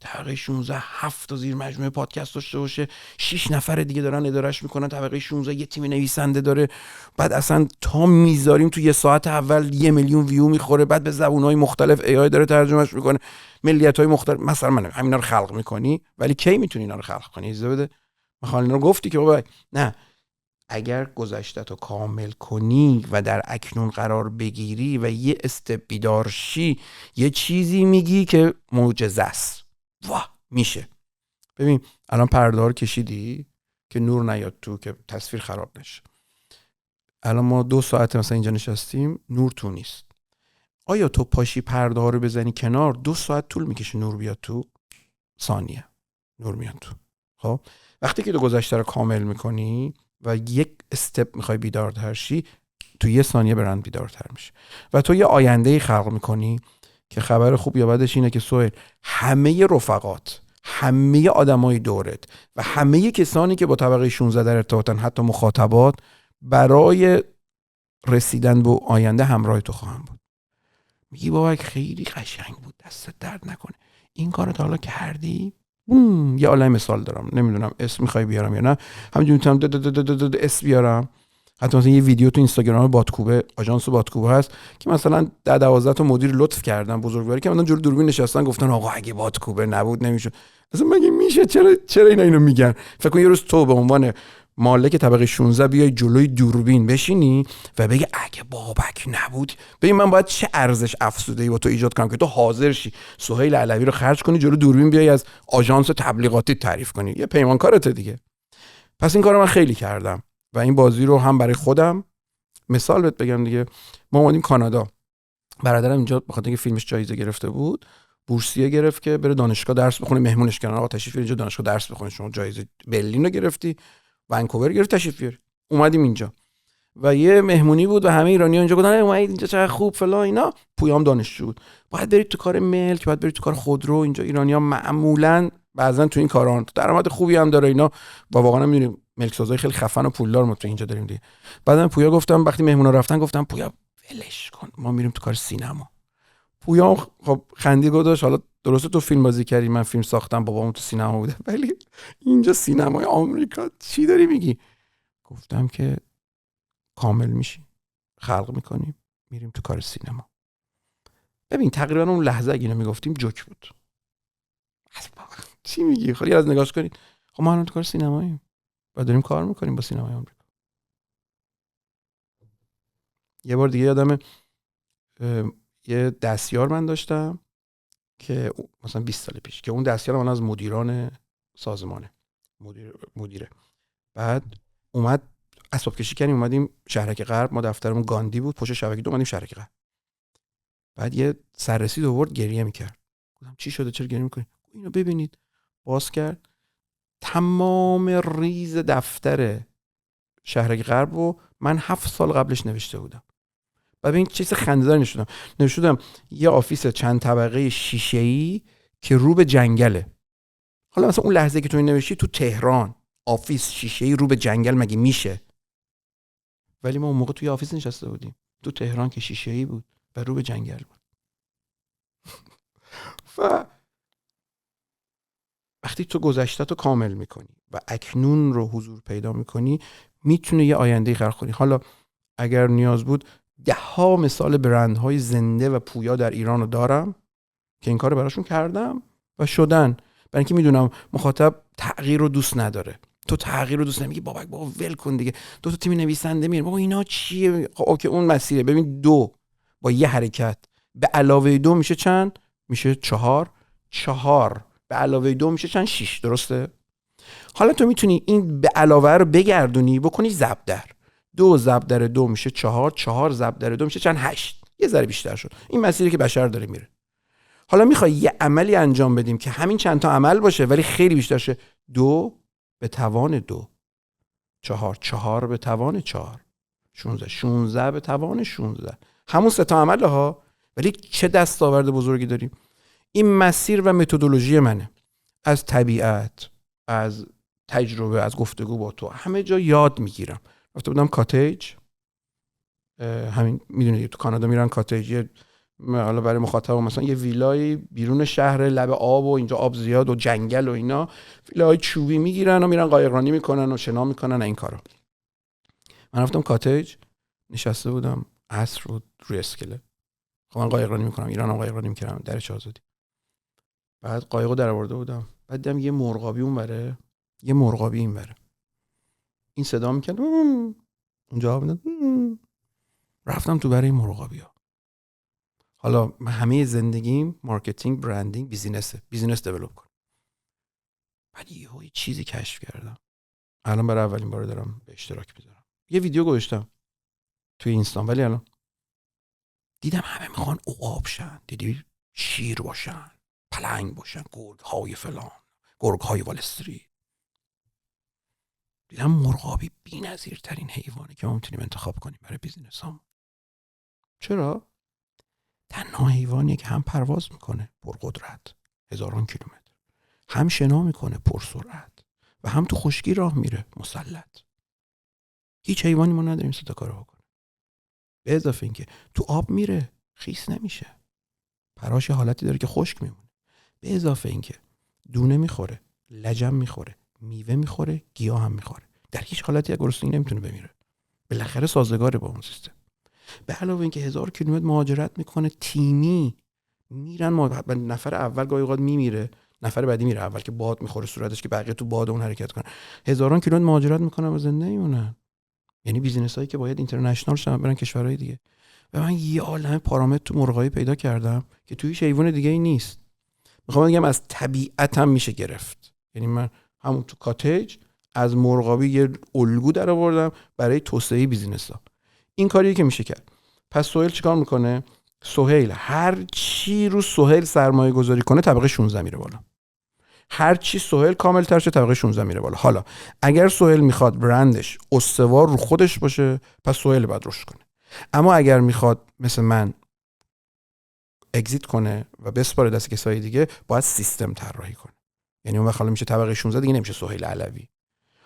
طبقه 16 7 تا زیر مجموعه پادکست داشته باشه، 6 نفر دیگه دارن ادارهش میکنن، طبقه 16 یه تیم نویسنده داره، بعد اصلا تا میذاریم تو یه ساعت اول 1 میلیون ویو میخوره، بعد به زبونهای مختلف AI داره ترجمهش میکنه، ملیت‌های مختلف. مثلا من همینا رو خلق میکنی، ولی کی میتونی اینا رو خلق کنی؟ اجازه بده. مثلا اینا رو گفتی که بابا نه، اگر گذشته‌تو کامل کنی و در اکنون قرار بگیری و یه استپ بیدارشی، یه چیزی میگی که معجزه است. واه میشه. ببین الان پرده رو کشیدی که نور نیاد تو، که تصویر خراب نشه. الان ما 2 ساعت مثلا اینجا نشستیم، نور تو نیست. آیا تو پاشی پرده ها رو بزنی کنار 2 ساعت طول میکشه نور بیاد تو؟ ثانیه نور میاد تو. خب وقتی که تو گذشته رو کامل میکنی و یک استپ میخوای بیدارتر شی، تو 1 ثانیه برند بیدارتر میشه. و تو یه آینده خلق میکنی که خبر خوب یا بدش اینه که سهیل، همه رفقات، همه آدمای دورت و همه کسانی که با طبقه 16 در ارتباطن، حتی مخاطبات، برای رسیدن به آینده همراه تو خواهم بود. میگی بابا خیلی قشنگ بود، دستت درد نکنه. این کارو تا حالا کردی؟ یه عالم مثال دارم، نمیدونم اسم میخوای بیارم یا نه. همینجوری میتونم اسم بیارم. حتی مثلا یه ویدیو تو اینستاگرام بادکوبه، آژانس بادکوبه هست که مثلا 10-12 تا مدیر لطف کردن، بزرگواری که مثلا جلوی دوربین نشستن گفتن آقا اگه بادکوبه نبود نمیشد. اصلا مگه میشه؟ چرا اینو میگن؟ فکر کن یه روز تو به عنوان مالک طبقه 16 بیای جلوی دوربین بشینی و بگی اگه بابک نبود، ببین من باید چه ارزش افزوده‌ای با تو ایجاد کنم که تو حاضر شی سهیل علوی رو خرج کنی جلوی دوربین بیای از آژانس تبلیغاتی تعریف کنی. یه پیمانکارته دیگه. پس این کارو من خیلی کردم و این بازی رو هم برای خودم، مثال بهت بگم دیگه، ما اومدیم کانادا، برادرم اینجا بخاطر اینکه فیلمش جایزه گرفته بود بورسیه گرفت که بره دانشگاه درس بخونه، مهمونش کردن آقا تشریف بیار اینجا دانشگاه درس بخونی، شما جایزه برلین رو گرفتی، ونکوور گرفت، تشریف بیار. اومدیم اینجا و یه مهمونی بود و همه ایرانی‌ها اینجا گفتن اومدید اینجا چقدر خوب فلان اینا. پویام دانشجو بود، باید برید تو کار ملک، باید برید تو کار خودرو. اینجا ایرانی‌ها معمولاً بعضن تو این کاران درآمد خوبی هم داره اینا، با واقعا می‌دونیم ملک سازای خیلی خفن و پولدار ما تو اینجا داریم دیگه. بعدم پویا گفتم وقتی مهمونا رفتن گفتم پویا ولش کن، ما میریم تو کار سینما. پویا خب خندی گذاشت، حالا درسته تو فیلم بازی کردی، من فیلم ساختم، بابام تو سینما بوده، ولی اینجا سینمای آمریکا چی داری میگی؟ گفتم که کامل میشی، خلق میکنیم، میریم تو کار سینما. ببین تقریبا اون لحظه اگه اینو میگفتیم جوک بود. چی میگی؟ خیلی از نگاش کنید. خب ما الان تو کار سینماییم و داریم کار میکنیم با سینمای آمریکا. یه بار دیگه یادمه یه دستیار من داشتم که مثلا 20 سال پیش، که اون دستیار من از مدیران سازمانه، مدیره. بعد اومد اسباب کشی کردیم، اومدیم شهرک غرب، ما دفترمون گاندی بود پشت شبکه 2، اومدیم شهرک غرب. بعد یه سررسید آورد گریه میکرد. گفتم چی شده چرا گریه میکنی؟ اینو ببینید. باز کرد تمام ریز دفتر شهرک غرب رو من 7 سال قبلش نوشته بودم. بعد این چیز خنده‌دار نوشتم یه آفیس چند طبقه شیشه‌ای که رو به جنگله. حالا مثلا اون لحظه که تو این نوشتی تو تهران آفیس شیشه‌ای رو به جنگل مگه میشه؟ ولی ما اون موقع توی آفیس نشسته بودیم تو تهران که شیشه‌ای بود و رو به جنگل بود. و وقتی تو گذشته تو کامل میکنی و اکنون رو حضور پیدا میکنی، میتونه یه آینده خلق کنی. حالا اگر نیاز بود 10 مثال برندهای زنده و پویا در ایران رو دارم که این کار براشون کردم و شدن. برای اینکه میدونم مخاطب تغییر رو دوست نداره. تو تغییر رو دوست نمیگی، بابا ول کن دیگه، 2 تا تیم نویسنده میره، بابا اینا چیه؟ اوکی اون مسیره. ببین 2 با یه حرکت به علاوه 2 میشه چند؟ میشه 4. 4 به علاوه 2 میشه چند؟ 6. درسته؟ حالا تو میتونی این به علاوه رو بگردونی بکنی ضرب در 2 ضرب در 2 میشه 4، 4 ضرب در 2 میشه چند؟ 8. یه ذره بیشتر شد. این مسیری که بشر داره میره. حالا میخوای یه عملی انجام بدیم که همین چند تا عمل باشه ولی خیلی بیشتر شه. 2 به توان 2، 4، 4 به توان 4، 16، 16 به توان 16. همون 3 تا عمله ها، ولی چه دستاورد بزرگی داریم. این مسیر و متدولوژی منه. از طبیعت، از تجربه، از گفتگو با تو، همه جا یاد میگیرم. رفته بودم کاتیج، همین میدونید تو کانادا میرن کاتیج، حالا برای مخاطب مثلا یه ویلای بیرون شهر لب آب و اینجا آب زیاد و جنگل و اینا، ویلای چوبی میگیرن و میرن قایقرانی میکنن و شنا میکنن این کارا. من رفتم کاتج نشسته بودم، عصر بود، روی اسکله. خب من قایقرانی میکنم، ایرانم قایقرانی میکردم درش آزادی. بعد قایقو در آورده بودم، بعد دیدم یه مرغابی اونوره، یه مرغابی اینوره. این صدا میکرد اونجا میداد. رفتم تو برای مرغابی‌ها. حالا من همه زندگیم مارکتینگ، برندینگ، بیزینس دیولپ کنم. بعد یه چیزی کشف کردم. الان برای اولین بار دارم به اشتراک میذارم. یه ویدیو گذاشتم توی اینستام، ولی الان دیدم همه میخوان عقاب شن. دیدی شیر باشن، پلنگ باشن، گرگ‌های فلان، گرگ‌های وال استریت. دیدم مرغابی بی‌نظیرترین حیوانی که ما میتونیم انتخاب کنیم برای بیزینسام. چرا؟ تنها حیوانیه که هم پرواز میکنه پرقدرت هزاران کیلومتر، هم شنا میکنه پرسرعت، و هم تو خشکی راه میره مسلط. هیچ حیوانی ما نداریم سه تا کارو بکنه. به اضافه اینکه تو آب میره خیس نمیشه، پراش حالتی داره که خشک میمونه. به اضافه اینکه دونه میخوره، لجن میخوره، میوه میخوره، گیاه هم میخوره. در هیچ حالتی گرسنگی نمیتونه بمیره. بالاخره سازگاره با اون سیستم. به علاوه اینکه 1000 کیلومتر مهاجرت میکنه تیمی، میرن نفر اول گاهی اوقات میمیره، نفر بعدی میره اول که باد میخوره صورتش که بقیه تو باد اون حرکت کنن. هزاران کیلومتر مهاجرت میکنن و زنده میمونن. یعنی بیزینس هایی که باید اینترنشنال شن برن کشورهای دیگه. و من یه عالمه پارامتر تو مرغابی پیدا کردم که توی هیچ حیوان دیگه ای نیست. میخوام بگم از طبیعتم میشه گرفت. یعنی من همون تو کاتج از مرغابی یه الگو در آوردم برای توسعه بیزینس‌ها. این کاریه که میشه کرد. پس سهیل چیکار میکنه؟ سهیل هر چی رو سهیل سرمایه گذاری کنه طبقه 16 میره بالا. هر چی سهیل کامل تر شه طبقه 16 میره بالا. حالا اگر سهیل میخواد برندش استوار رو خودش باشه، پس سهیل باید رشد کنه. اما اگر میخواد مثل من اگزیت کنه و بسپاره دست کسای دیگه، باید سیستم طراحی کنه. یعنی اون وقت حالا میشه طبقه 16 دیگه نمیشه سهیل علوی.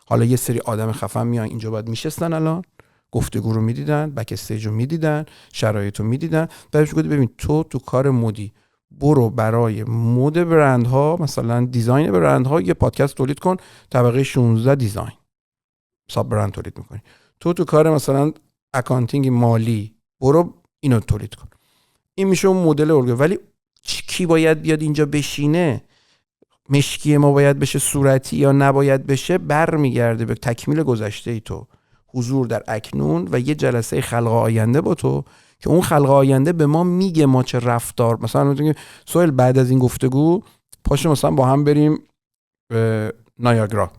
حالا یه سری آدم خفن میان اینجا باید میشستن، الان گفتگو رو میدیدن، بک استیج رو میدیدن، شرایط رو میدیدن. بعدش گفت ببین تو کار مدی برو برای مد برندها، مثلا دیزاین برندها یه پادکست تولید کن، طبقه 16 دیزاین ساب برند تولید میکنی. تو کار مثلا اکانتینگ مالی برو اینو تولید کن. این میشه اون مدل الگو. ولی کی باید بیاد اینجا بشینه، مشکی ما باید بشه صورتی یا نباید بشه، برمیگرده به تکمیل گذشته ای تو، حضور در اکنون و یه جلسه خلق آینده با تو که اون خلق آینده به ما میگه ما چه رفتار. مثلا میگه سهیل بعد از این گفتگو پاشو مثلا با هم بریم نایاگرا.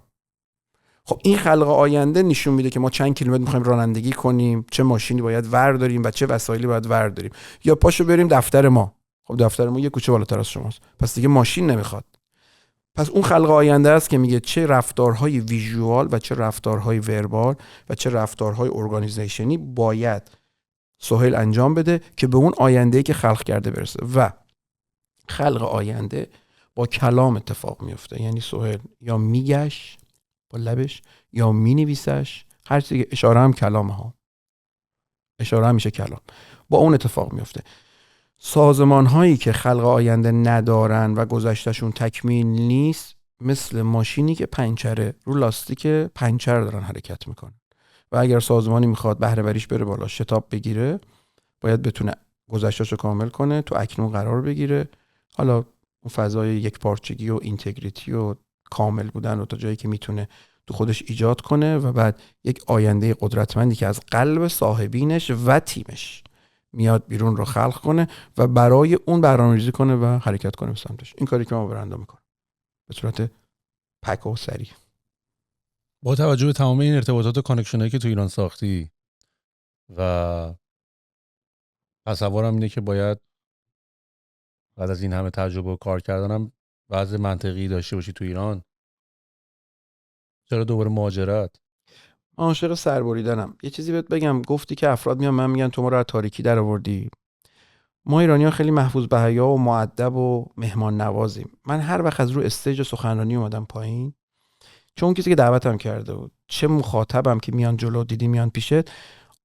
خب این خلق آینده نشون میده که ما چند کیلومتر میخوایم رانندگی کنیم، چه ماشینی باید ورداریم و چه وسایلی باید ورداریم. یا پاشو بریم دفتر ما. خب دفتر ما یه کوچه بالاتر از شماست، پس دیگه ماشین نمیخواد. پس اون خلق آینده است که میگه چه رفتارهای ویژوال و چه رفتارهای وربال و چه رفتارهای ارگانیزیشنی باید سهیل انجام بده که به اون آینده‌ای که خلق کرده برسه. و خلق آینده با کلام اتفاق میفته. یعنی سهیل یا میگش با لبش یا مینویسش، هر چیزی اشاره هم کلامه ها، اشاره هم میشه کلام، با اون اتفاق میفته. سازمان هایی که خلق آینده ندارن و گذشتهشون تکمیل نیست، مثل ماشینی که پنچره، رو لاستیک پنچر دارن حرکت میکنن. و اگر سازمانی میخواد بهره وریش بره بالا، شتاب بگیره، باید بتونه گذشتهشو کامل کنه، تو اکنون قرار بگیره. حالا اون فضای یک پارچگی و اینتگریتی و کامل بودن رو تا جایی که میتونه تو خودش ایجاد کنه و بعد یک آینده قدرتمندی که از قلب صاحبینش و تیمش میاد بیرون رو خلق کنه و برای اون برنامه‌ریزی کنه و حرکت کنه به سمتش. این کاری که ما برنده میکنه به صورت پک و سریع. با توجه به تمام این ارتباطات و کانکشنایی که تو ایران ساختی و تصورم اینه که باید بعد از این همه تجربه و کار کردنم وضع منطقی داشته باشی تو ایران، چرا دوباره مهاجرت؟ عاشق سربریدنم. یه چیزی بهت بگم، گفتی که افراد میان من میگن تو ما رو از تاریکی در آوردی. ما ایرانی‌ها خیلی محفوظ به حیا و مؤدب و مهمان نوازیم. من هر وقت از رو استیج سخنرانی اومدم پایین، چون کسی که دعوتم کرده بود، چه مخاطبم که میان جلو دیدی میان پیشت،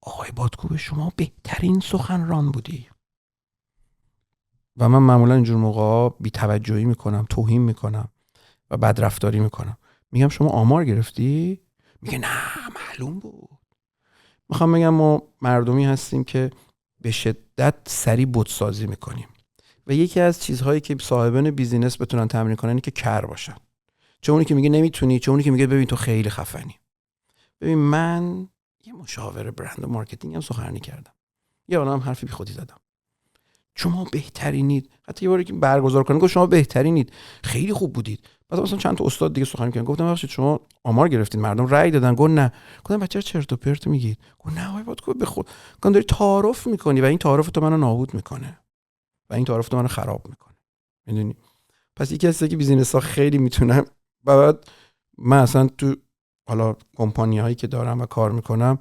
آقای بادکوب شما بهترین سخنران بودی. و من معمولا اینجور موقع بی توجهی میکنم، توهین میکنم و بدرفتاری میکنم. میگم شما آمار گرفتی؟ میگه نه معلوم بود. میخوام بگم ما مردمی هستیم که به شدت سریع بتسازی میکنیم و یکی از چیزهایی که صاحبان بیزینس بتونن تمرین کنن اینه که کر باشن. چه اونی که میگه نمیتونی، چه اونی که میگه ببین تو خیلی خفنی. ببین من یه مشاور برند و مارکتینگ هم سخنرانی کردم، یه آدم حرفی بی خودی زدم، شما بهترینید. حتی یه باری که برگزار کنه گفت شما بهترینید، خیلی خوب بودید. بعد مثلا چند تا استاد دیگه سخنرانی کردن، گفتم ببخشید شما آمار گرفتین، مردم رأی دادن؟ گفت نه. گفتم بچه‌ها چرت و پرت میگید. گفت نه آقا باید به خود گفتم داری تعارف میکنی و این تعارف تو منو نابود میکنه و این تعارف تو منو خراب میکنه. میدونی؟ پس یکی از که بیزینس ها خیلی میتونم و بعد من اصلا تو حالا کمپانی هایی که دارم و کار میکنم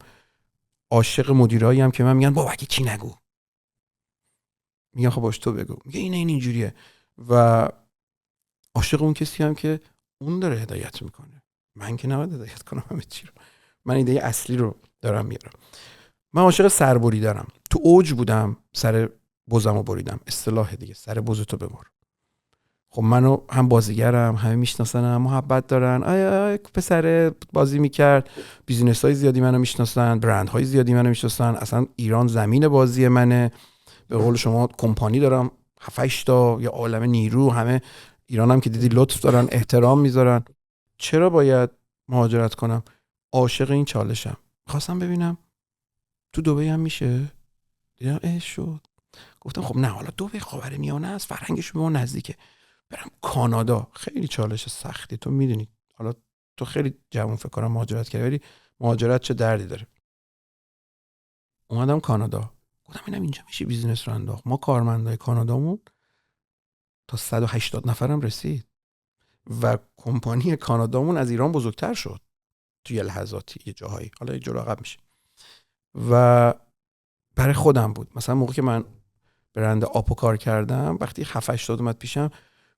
عاشق مدیرایی هم که من میگن بابا اگه چی نگو، میگم خب باش تو بگو، میگه این اینجوریه. و عاشق اون کسی هم که اون داره هدایت میکنه، من که نباید هدایت کنم همه چی رو. من ایده اصلی رو دارم میارم. من عاشق سربری دارم. تو اوج بودم سر بزمو بریدم، اصطلاح دیگه، سر بزتو ببر. خب منو هم بازیگرم، همه میشناسنم، محبت دارن، آیا پسر بازی میکرد، بیزینس های زیادی منو میشناسن، برند های زیادی منو میشناسن، اصلا ایران زمین بازی منه. به قول شما کمپانی دارم 7-8 تا، یا عالم نیرو، همه ایرانم که دیدی لطف دارن، احترام میذارن. چرا باید مهاجرت کنم؟ عاشق این چالشم. خواستم ببینم تو دبی هم میشه. دیدم شد. گفتم خب نه، حالا دبی خاورمیانه است، فرهنگش به ما نزدیکه، برم کانادا. خیلی چالش سختی، تو میدونی. حالا تو خیلی جوان فکر کنم مهاجرت کردی، ولی مهاجرت چه دردی داره. اومدم کانادا، گفتم اینم اینجا میشه بیزینس رو انداخت. ما کارمندای کانادامون تا 180 نفرم رسید و کمپانی کانادامون از ایران بزرگتر شد توی یه لحظاتی، یه جاهایی، حالا یه جلو عقب میشه. و برای خودم بود. مثلا موقعی که من برند آپو کار کردم، وقتی 7-8 اومد پیشم،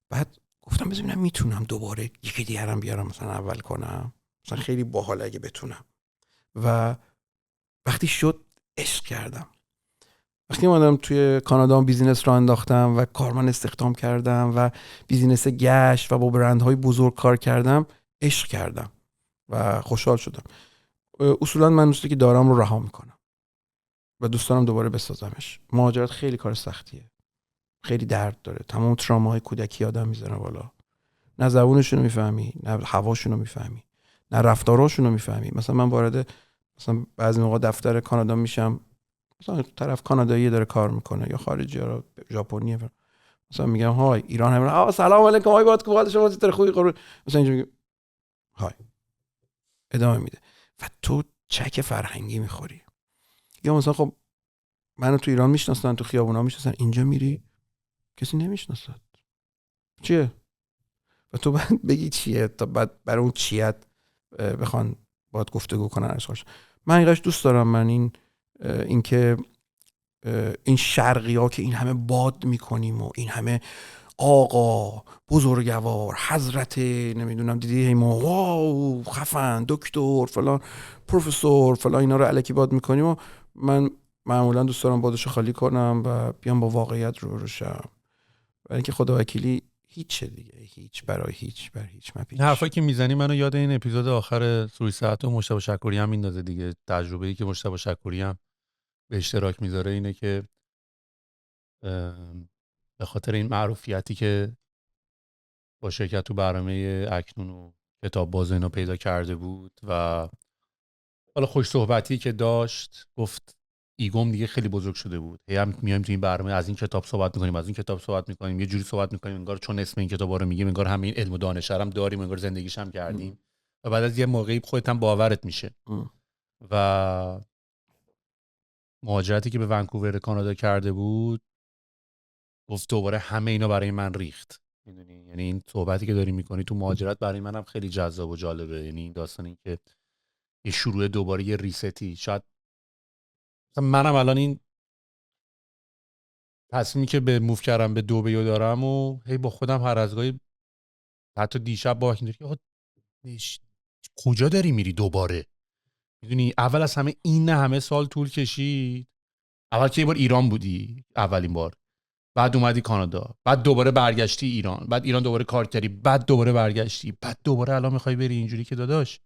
بعد گفتم ببینم میتونم دوباره یکی دیگرم بیارم مثلا اول کنم، مثلا خیلی باحال اگه بتونم. و وقتی شد عشق کردم. وقتی اومدم توی کانادا بیزینس رو انداختم و کارمند استخدام کردم و بیزینس گشت و با برندهای بزرگ کار کردم، عشق کردم و خوشحال شدم. اصولا من دوستی که دارم رو رها میکنم و دوست دارم دوباره بسازمش. مهاجرت خیلی کار سختیه، خیلی درد داره، تمام تراماهای کودکی آدم میزنه بالا. نه زبونشون رو میفهمی، نه هواشون رو میفهمی، نه رفتاراشون رو میفهمی. مثلا من وارد مثلا بعضی موقع دفتر کانادا میشم، مثلا طرف کانادایی داره کار میکنه یا خارجی ها، ژاپنی، مثلا میگم های ایران، همه سلام علیکم، های باد شما چطور، خوبی قربون، مثلا اینجوری میگم های، ادامه میده و تو چک فرهنگی میخوری. یا مثلا خب منو تو ایران میشناسن، تو خیابونا میشناسن، اینجا میری کسی نمیشناسه چیه، و تو بعد بگی چیه تا بعد برای اون چیت بخوان باید گفتگو کنن اشخاص. من اینقدر دوست دارم من این که این شرقی ها که این همه باد میکنیم و این همه آقا بزرگوار حضرت نمیدونم دیدی ما واو خفن دکتر فلان پروفسور فلان اینا رو الکی باد میکنیم و من معمولا دوست دارم بادشو خالی کنم و بیام با واقعیت رو شم. برای اینکه خدا وکیلی هیچ دیگه، هیچ برای هیچ بر هیچ مپیچ. حرفایی که میزنی منو یاد این اپیزود آخر سوی ساعت و مجتبی شکوری هم میندازه دیگه. تجربه‌ای که مجتبی شکوری هم به اشتراک میذاره اینه که به خاطر این معروفیتی که با شرکت تو برنامه اکنون و کتاب باز اینا پیدا کرده بود و حالا خوش صحبتی که داشت، گفت ایگوم دیگه خیلی بزرگ شده بود، هم میایم تو این برنامه از این کتاب صحبت میکنیم، از این کتاب صحبت میکنیم، یه جوری صحبت میکنیم انگار چون اسم این کتابا رو میگیم انگار همین علم و دانش هم داریم، انگار زندگیش هم کردیم و بعد از یه موقعی خودت هم باورت میشه. و مهاجرتی که به ونکوور کانادا کرده بود، گفت دوباره همه اینا برای من ریخت. میدونی یعنی این صحبتی که داری میکنی تو مهاجرت برای منم خیلی جذاب و جالبه. یعنی این داستان این که یه شروع دوباره، یه ریستی. شاید منم الان این تصمیمی که به موو کردم به دبی دارم و هی با خودم هر از گاهی حتی دیشب با کجا داری میری دوباره؟ میدونی اول از همه این همه سال طول کشید. اول که یه بار ایران بودی اولین بار، بعد اومدی کانادا، بعد دوباره برگشتی ایران، بعد ایران دوباره کار کردی، بعد دوباره برگشتی، بعد دوباره الان میخوای بری اینجوری که داداش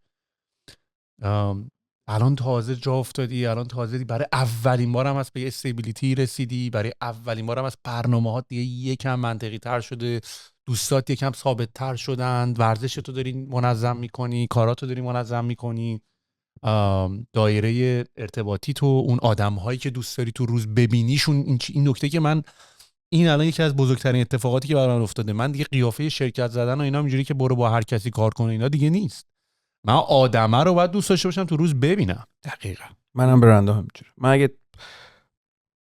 الان تازه جا افتادی، الان تازه برای اولین بارم از به استیبیلیتی رسیدی، برای اولین بارم از برنامه‌هات دیگه یکم منطقی تر شده، دوستات یکم ثابت تر شدن، ورزشتو داری منظم میکنی، کاراتو داری منظم میکنی، دایره ارتباطی تو، اون آدم‌هایی که دوست داری تو روز ببینیشون، این نکته که من این الان یکی از بزرگترین اتفاقاتی که برام افتاده، من دیگه قیافه شرکت زدن و اینا اینجوری که برو با هر کسی کار کنه اینا دیگه نیست. من آدمه رو باید دوست داشته باشم تو روز ببینم. دقیقاً. منم برنده همینجوره. من اگه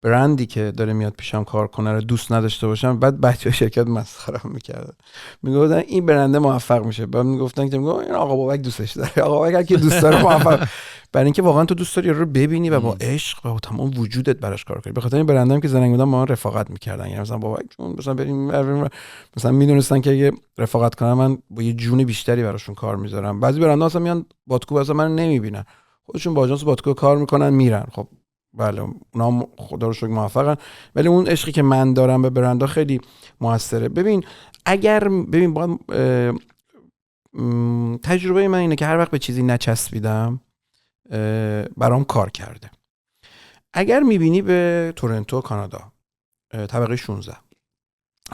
برندی که داره میاد پیشم کار کنه رو دوست نداشته باشم، بعد بچه‌ها شرکت مسخره‌ام می‌کردن، میگفتن این برنده موفق میشه، بعد میگفتن که این آقا بابک دوستش داره، آقا بابک که دوست داره موفق. برای اینکه واقعا تو دوست داری رو ببینی و با عشق و تمام وجودت براش کار کنی. به خاطر این برندام که زنگ بودم با من رفاقت می‌کردن، یعنی مثلا بابک جون مثلا بریم مثلا میدونستن که اگه رفاقت کنم من با یه جون بیشتری براشون کار میذارم. بعضی برندا اصلا میان بادکوب اصلا من نمیبینن، خودشون با آژانس بادکوب کار میکنن میرن. خب بله اونا خدا رو شکر موفقن، ولی اون عشقی که من دارم به برندا خیلی موثره. ببین باید تجربه من اینه که هر وقت به چیزی نچسبیدم برام کار کرده. اگر میبینی به تورنتو کانادا طبقه 16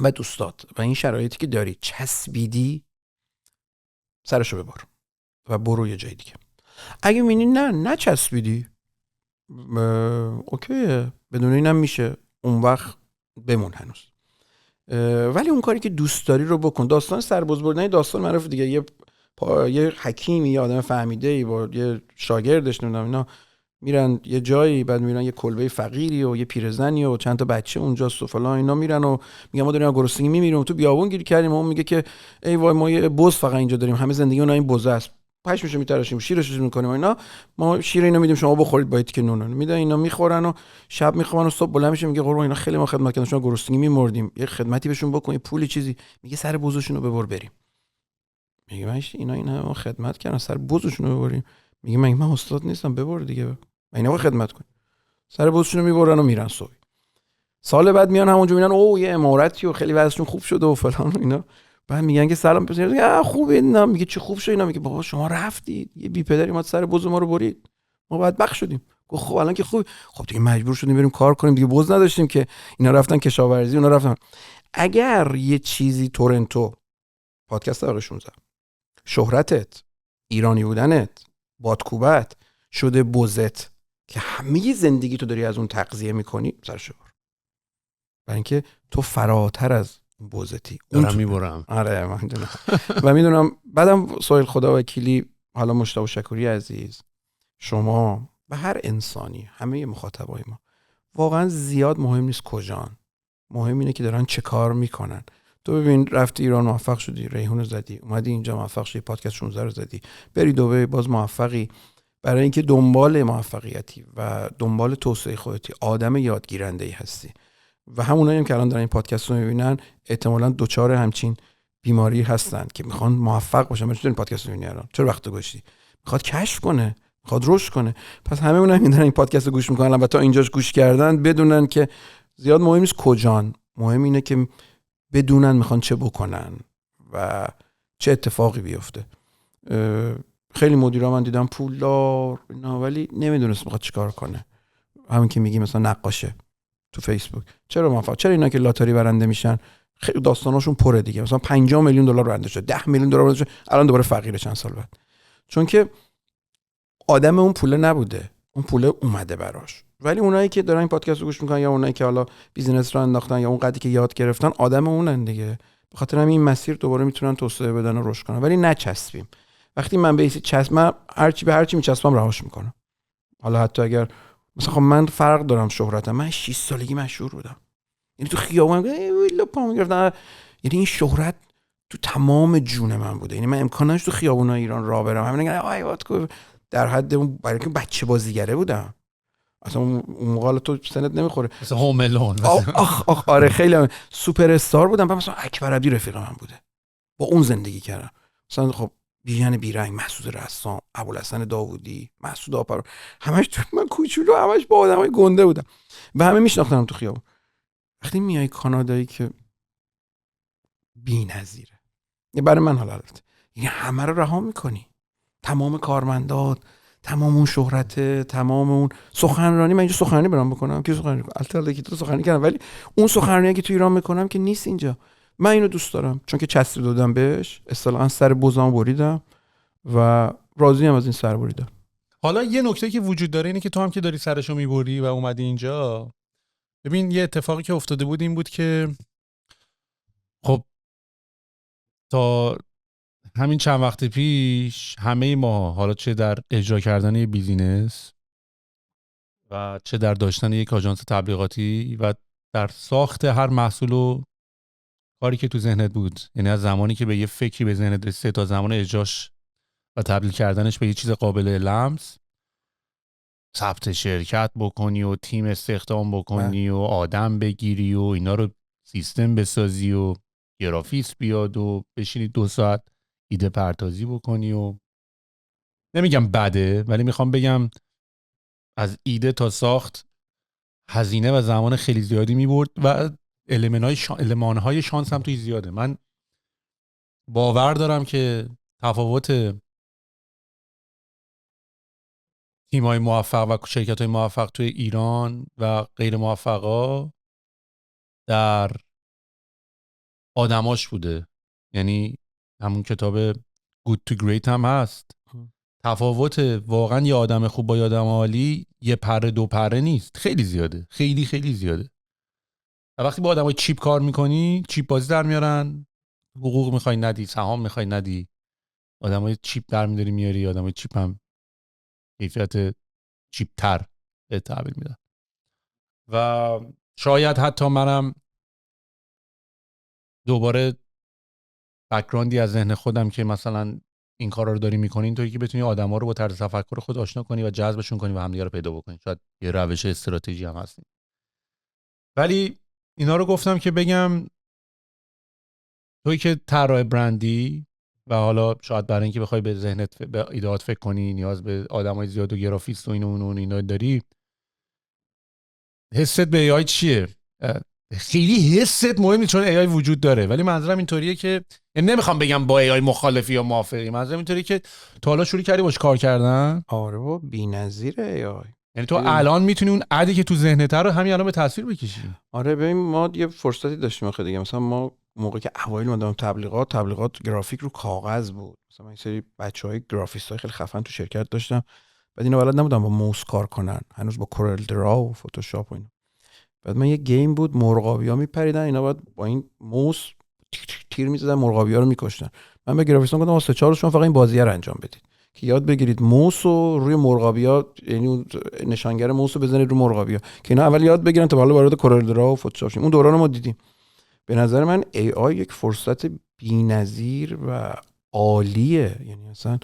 و دوستات و این شرایطی که داری چسبیدی، سرشو ببر و برو یه جای دیگه. اگه میبینی نه نچسبیدی، اوکیه، بدون اینم میشه، اون وقت بمون هنوز. ولی اون کاری که دوست داری رو بکن. داستان سرباز بردن داستان معروف دیگه، یه حکیمی، یه آدم فهمیده‌ای با یه شاگردش نمیدونم اینا میرن یه جایی، بعد میرن یه کلبه فقیری و یه پیرزنی و چند تا بچه اونجاست و فلان اینا، میرن و میگن ما داریم گرسنگی میمیریم تو بیابون گیر کردیم. اون میگه که ای وای ما یه بز فقط اینجا داریم، همه زندگی اون این بزه است، پشمش میتراشیم، شیرش رو میکنیم اینا، ما شیر اینو میدیم شما بخورید با تیکه نون میدن. اینا میخورن و شب میخوابن و صبح بلند میشه میگه قربان اینا خیلی ما خدمت کردن، شما گرسنگی میمردیم، یه خدمتی بهشون بکن، یه پولی چیزی. میگه سر بزشون رو ببر بریم. میگه من اینا ما خدمت کردن، سر بزشون رو ببریم. میگه من استاد نیستم، ببر دیگه، اینا خدمت کن. سر بزشون رو میبرن و میرن. صبح سال بعد میان همونجا میبینن او یه امارتی و خیلی وضعشون خوب شده و فلان و اینا. بعد میگن که سلام پسر، خوبه اینا. میگه چه خوب شد اینا. میگه بابا شما رفتید یه بی پدری ما سر بز ما رو برید، ما بدبخت شدیم. گفت خب الان که خوب، خب دیگه مجبور شدیم بریم کار کنیم دیگه، بز نداشتیم که اینا رفتن کشاورزی اونا رفتن. اگر یه چیزی تورنتو، پادکست طبقه 16، شهرتت، ایرانی بودنت، بادکوبت شده بزت که همه زندگی تو داری از اون تغذیه میکنی، سرشو بر. برای اینکه تو فراتر از بوزتی دارم میبرم. آره من میدونم و میدونم. بعدم سوال خدا وکیلی، حالا مجتبی شکوری عزیز، شما و هر انسانی، همه مخاطبای ما، واقعا زیاد مهم نیست کجان، مهم اینه که دارن چه کار میکنن. تو ببین رفتی ایران موفق شدی، ریحون رو زدی، اومدی اینجا موفق شدی، پادکست 16 رو زدی، بری دبی باز موفقی. برای اینکه دنبال موفقیتی و دنبال توسعه خودتی، آدم یادگیرنده‌ای هستی. و همونایی هم که الان دارن این پادکست رو میبینن احتمالاً دوچار همچین بیماری هستن که میخوان موفق باشن. چطور این پادکست رو میبینی الان؟ چرا وقت گذاشتی؟ میخواد کشف کنه، میخواد رشد کنه. پس همه اونایی که دارن این پادکست رو گوش میکنن و تا اینجاش گوش کردن بدونن که زیاد مهم نیست کجان، مهم اینه که بدونن میخوان چه بکنن و چه اتفاقی بیفته. خیلی مدیرا من دیدم پولدار اینا ولی نمیدونست میخواد چیکار کنه. همین که میگی مثلا نقاشه تو فیسبوک، چرا موفق؟ چرا اینا که لاتاری برنده میشن خیلی داستاناشون پره دیگه، مثلا 50 میلیون دلار برنده شد، 10 میلیون دلار برنده شد، الان دوباره فقیره چند سال بعد، چون که آدم اون پوله نبوده، اون پوله اومده براش. ولی اونایی که دارن این پادکست رو گوش میکنن یا اونایی که حالا بیزینس رو انداختن یا اون قدری که یاد گرفتن، آدم اونن دیگه. به خاطر همین مسیر دوباره میتونن توسعه بدن و رشد کنن. ولی نچسبیم. وقتی من به چیزی چسبم، هر چی میچسبم رهاش میکنم. حالا حتی اگر مثلا خب من فرق دارم شهرتم، من 6 سالگی مشهور بودم، یعنی تو خیابون ویلا پا میگرفتن، یعنی این شهرت تو تمام جون من بوده. یعنی من امکان نداشت تو خیابونای ایران راه برم، همین میگن آی واتکو در حد اون، برای اینکه بچه بازیگره بودم. اصلا اون موقع تو سنت نمیخوره، مثلا هوملون آخ آره خیلی سوپر استار بودم. مثلا اکبر عبدی رفیق من بوده، با اون زندگی کردم. مثلا خب بیژن بیرنگ، مسعود رسام، ابوالحسن داوودی، مسعود آپر، همش تو من کوچولو همش با آدمای گنده بودم و همه میشناختم تو خیابون. وقتی میای کانادایی که بی‌نظیره، برای من حالت، یعنی همه رو رها میکنی، تمام کارمندات، تمام اون شهرت، تمام اون سخنرانی. من اینجا سخنرانی برام بکنم که سخنرانی کنم، البته که تو سخنرانی کردم، ولی اون سخنرانی که تو ایران میکنم که نیست اینجا. من اینو دوست دارم چون که چسبیده دادم بهش، اصطلاحاً سر بزام بریدم و راضی ام از این سر بریدم. حالا یه نکته که وجود داره اینه که تو هم که داری سرشو میبری و اومدی اینجا، ببین یه اتفاقی که افتاده بود این بود که خب تا همین چند وقت پیش همه ما، حالا چه در اجرا کردن یه بیزینس و چه در داشتن یک آژانس تبلیغاتی و در ساخت هر محصول و کاری که تو ذهنت بود، یعنی از زمانی که به یه فکری به ذهنت رسید تا زمان اجراش و تبدیل کردنش به یه چیز قابل لمس، ثبت شرکت بکنی و تیم استخدام بکنی و آدم بگیری و اینا رو سیستم بسازی و گرافیست بیاد و بشینی 2 ساعت ایده پردازی بکنی و نمیگم بده، ولی میخوام بگم از ایده تا ساخت هزینه و زمان خیلی زیادی میبرد و المانهای شانس هم توی زیاده. من باور دارم که تفاوت تیم‌های موفق و شرکت‌های موفق توی ایران و غیر موفقا در آدماش بوده. یعنی همون کتاب Good to Great هم هست. تفاوت واقعا یه آدم خوب با یه آدم عالی یه پره 2 پره نیست، خیلی زیاده، خیلی خیلی زیاده. و وقتی با آدمای چیپ کار میکنی، چیپ بازی در میارن، حقوق میخوای ندی، سهام میخوای ندی، آدمای چیپ در میاری، آدمای چیپ هم کیفیت چیپ تر به تعبیر میدن. و شاید حتی منم دوباره بک‌گراندی از ذهن خودم که مثلا این کارا رو داری میکنی اینطوری که بتونی آدما رو با طرز تفکر خود آشنا کنی و جذبشون کنی و همدیگه رو پیدا بکنی. شاید یه روش استراتژی هم هست. ولی اینا رو گفتم که بگم توی که طراح برندی و حالا شاید برای اینکه بخوای به ذهنت به ایده‌ات فکر کنی نیاز به آدمای زیاد و گرافیست و اینا داری. حست به ای آی چیه؟ خیلی حست مهم نیست چون ای آی وجود داره، ولی منظورم اینطوریه که نمیخوام بگم با ای آی مخالفی یا موافقی، منظورم اینطوریه که تو حالا شروع کردی باش کار کردن. آره با بی‌نظیر ای آی. یعنی تو الان میتونی اون عدی که تو ذهنت رو همین الان به تصویر بکشی. آره ببین ما یه فرصتی داشتیم آخه دیگه، مثلا ما موقعی که اوایل اومدم تبلیغات گرافیک رو کاغذ بود. مثلا این سری بچهای گرافیستای خیلی خفن تو شرکت داشتم، بعد اینا بلد نبودن با موس کار کنن، هنوز با کورل درا و فتوشاپ و اینا. بعد من یه گیم بود مرغابی‌ها میپریدن، اینا بعد با این موس تیر می‌زدن مرغابی‌ها رو می‌کشتن. من به گرافیستان گفتم واسه 4 شما فقط این بازیه رو انجام بدید که یاد بگیرید موس رو روی مرغابی‌ها، یعنی نشانگر موس رو بزنید رو مرغابی‌ها که اینا اول یاد بگیرن تا بعد وارد کورل درا و فتوشاپ شیم. اون دوران رو ما دیدیم. به نظر من ای آی یک فرصت بی‌نظیر و عالیه. یعنی اصلا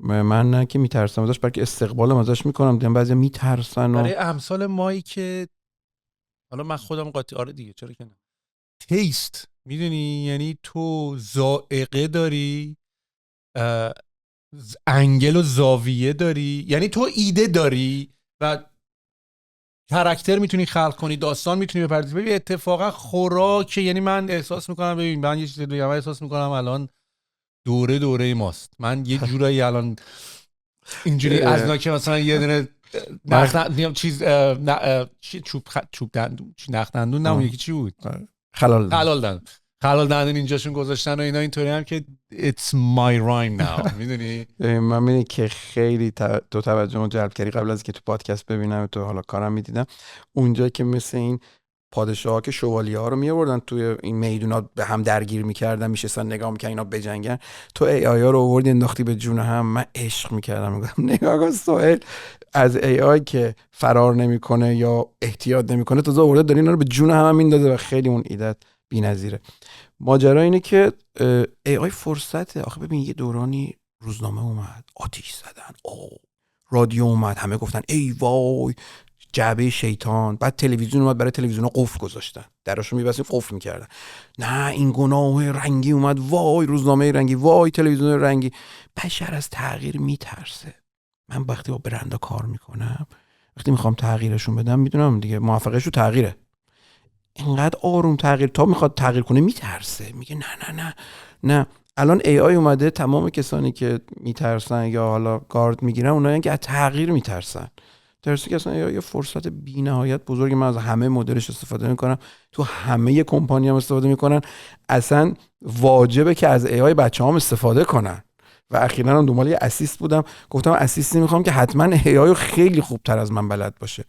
من نه که میترسم ازش، بلکه استقبالم ازش میکنم. دیدم بعضیا میترسن برای امثال مایی که حالا من خودم قاطی، آره دیگه چرا که نه، تیست میدونی، یعنی تو ذائقه داری، انگل و زاویه داری، یعنی تو ایده داری و کاراکتر میتونی خلق کنی، داستان میتونی بپردازی. ببین اتفاقا خوراک، یعنی من احساس میکنم، ببین من یه چیزی بگم، من احساس میکنم الان دوره ماست. من یه جورایی الان اینجوری از ناکه مثلا یه دونه چوب دندون، نخ دندون نه، اون یکی چی بود؟ خلال دندون اینجاشون گذاشتن و اینا، اینطوری هم که it's my rhyme now. میدونی من میدونی که خیلی تو توجهمو جلب کردی قبل از که تو پادکست ببینم، تو حالا کارم میدیدم اونجا که مثل این پادشاها که شوالیه ها رو می آوردن توی این میدونا به هم درگیر میکردن، میشستن نگاه میکردن اینا بجنگن، تو ای آی ها رو آوردی انداختی به جون هم. من عشق میکردم، میگم نگاه کن سهیل از ای آی که فرار نمیکنه یا احتیاط نمیکنه، تو آورده داری اینا رو به جون هم میندازه و خیلی اون ایدت بی‌نظیره. ماجرا اینه که ای آی فرصته. آخه ببین یه دورانی روزنامه اومد آتیش زدن، رادیو اومد همه گفتن ای وای جعبه شیطان، بعد تلویزیون اومد برای تلویزیون‌ها قفل گذاشتن، دراشو می‌بستیم قفل می‌کردن، نه این گناه رنگی اومد، وای روزنامه رنگی، وای تلویزیون رنگی. بشر از تغییر میترسه. من وقتی با برندا کار میکنم، وقتی میخوام تغییرشون بدم، میدونم دیگه موفقیتشو تغییره. اینقدر آروم تغییر تا میخواد تغییر کنه میترسه، میگه نه. الان AI اومده، تمام کسانی که میترسن یا حالا گارد میگیرن اونایی که از تغییر میترسن. درسته که اصلا یه فرصت بی‌نهایت بزرگی، من از همه مدلش استفاده میکنم، تو همه کمپانی هم استفاده میکنن، اصلا واجبه که از AI بچه‌هام استفاده کنن. و اخیراً هم دنبال یه اسیست بودم، گفتم اسیستی میخوام که حتما AI رو خیلی خوبتر از من بلد باشه،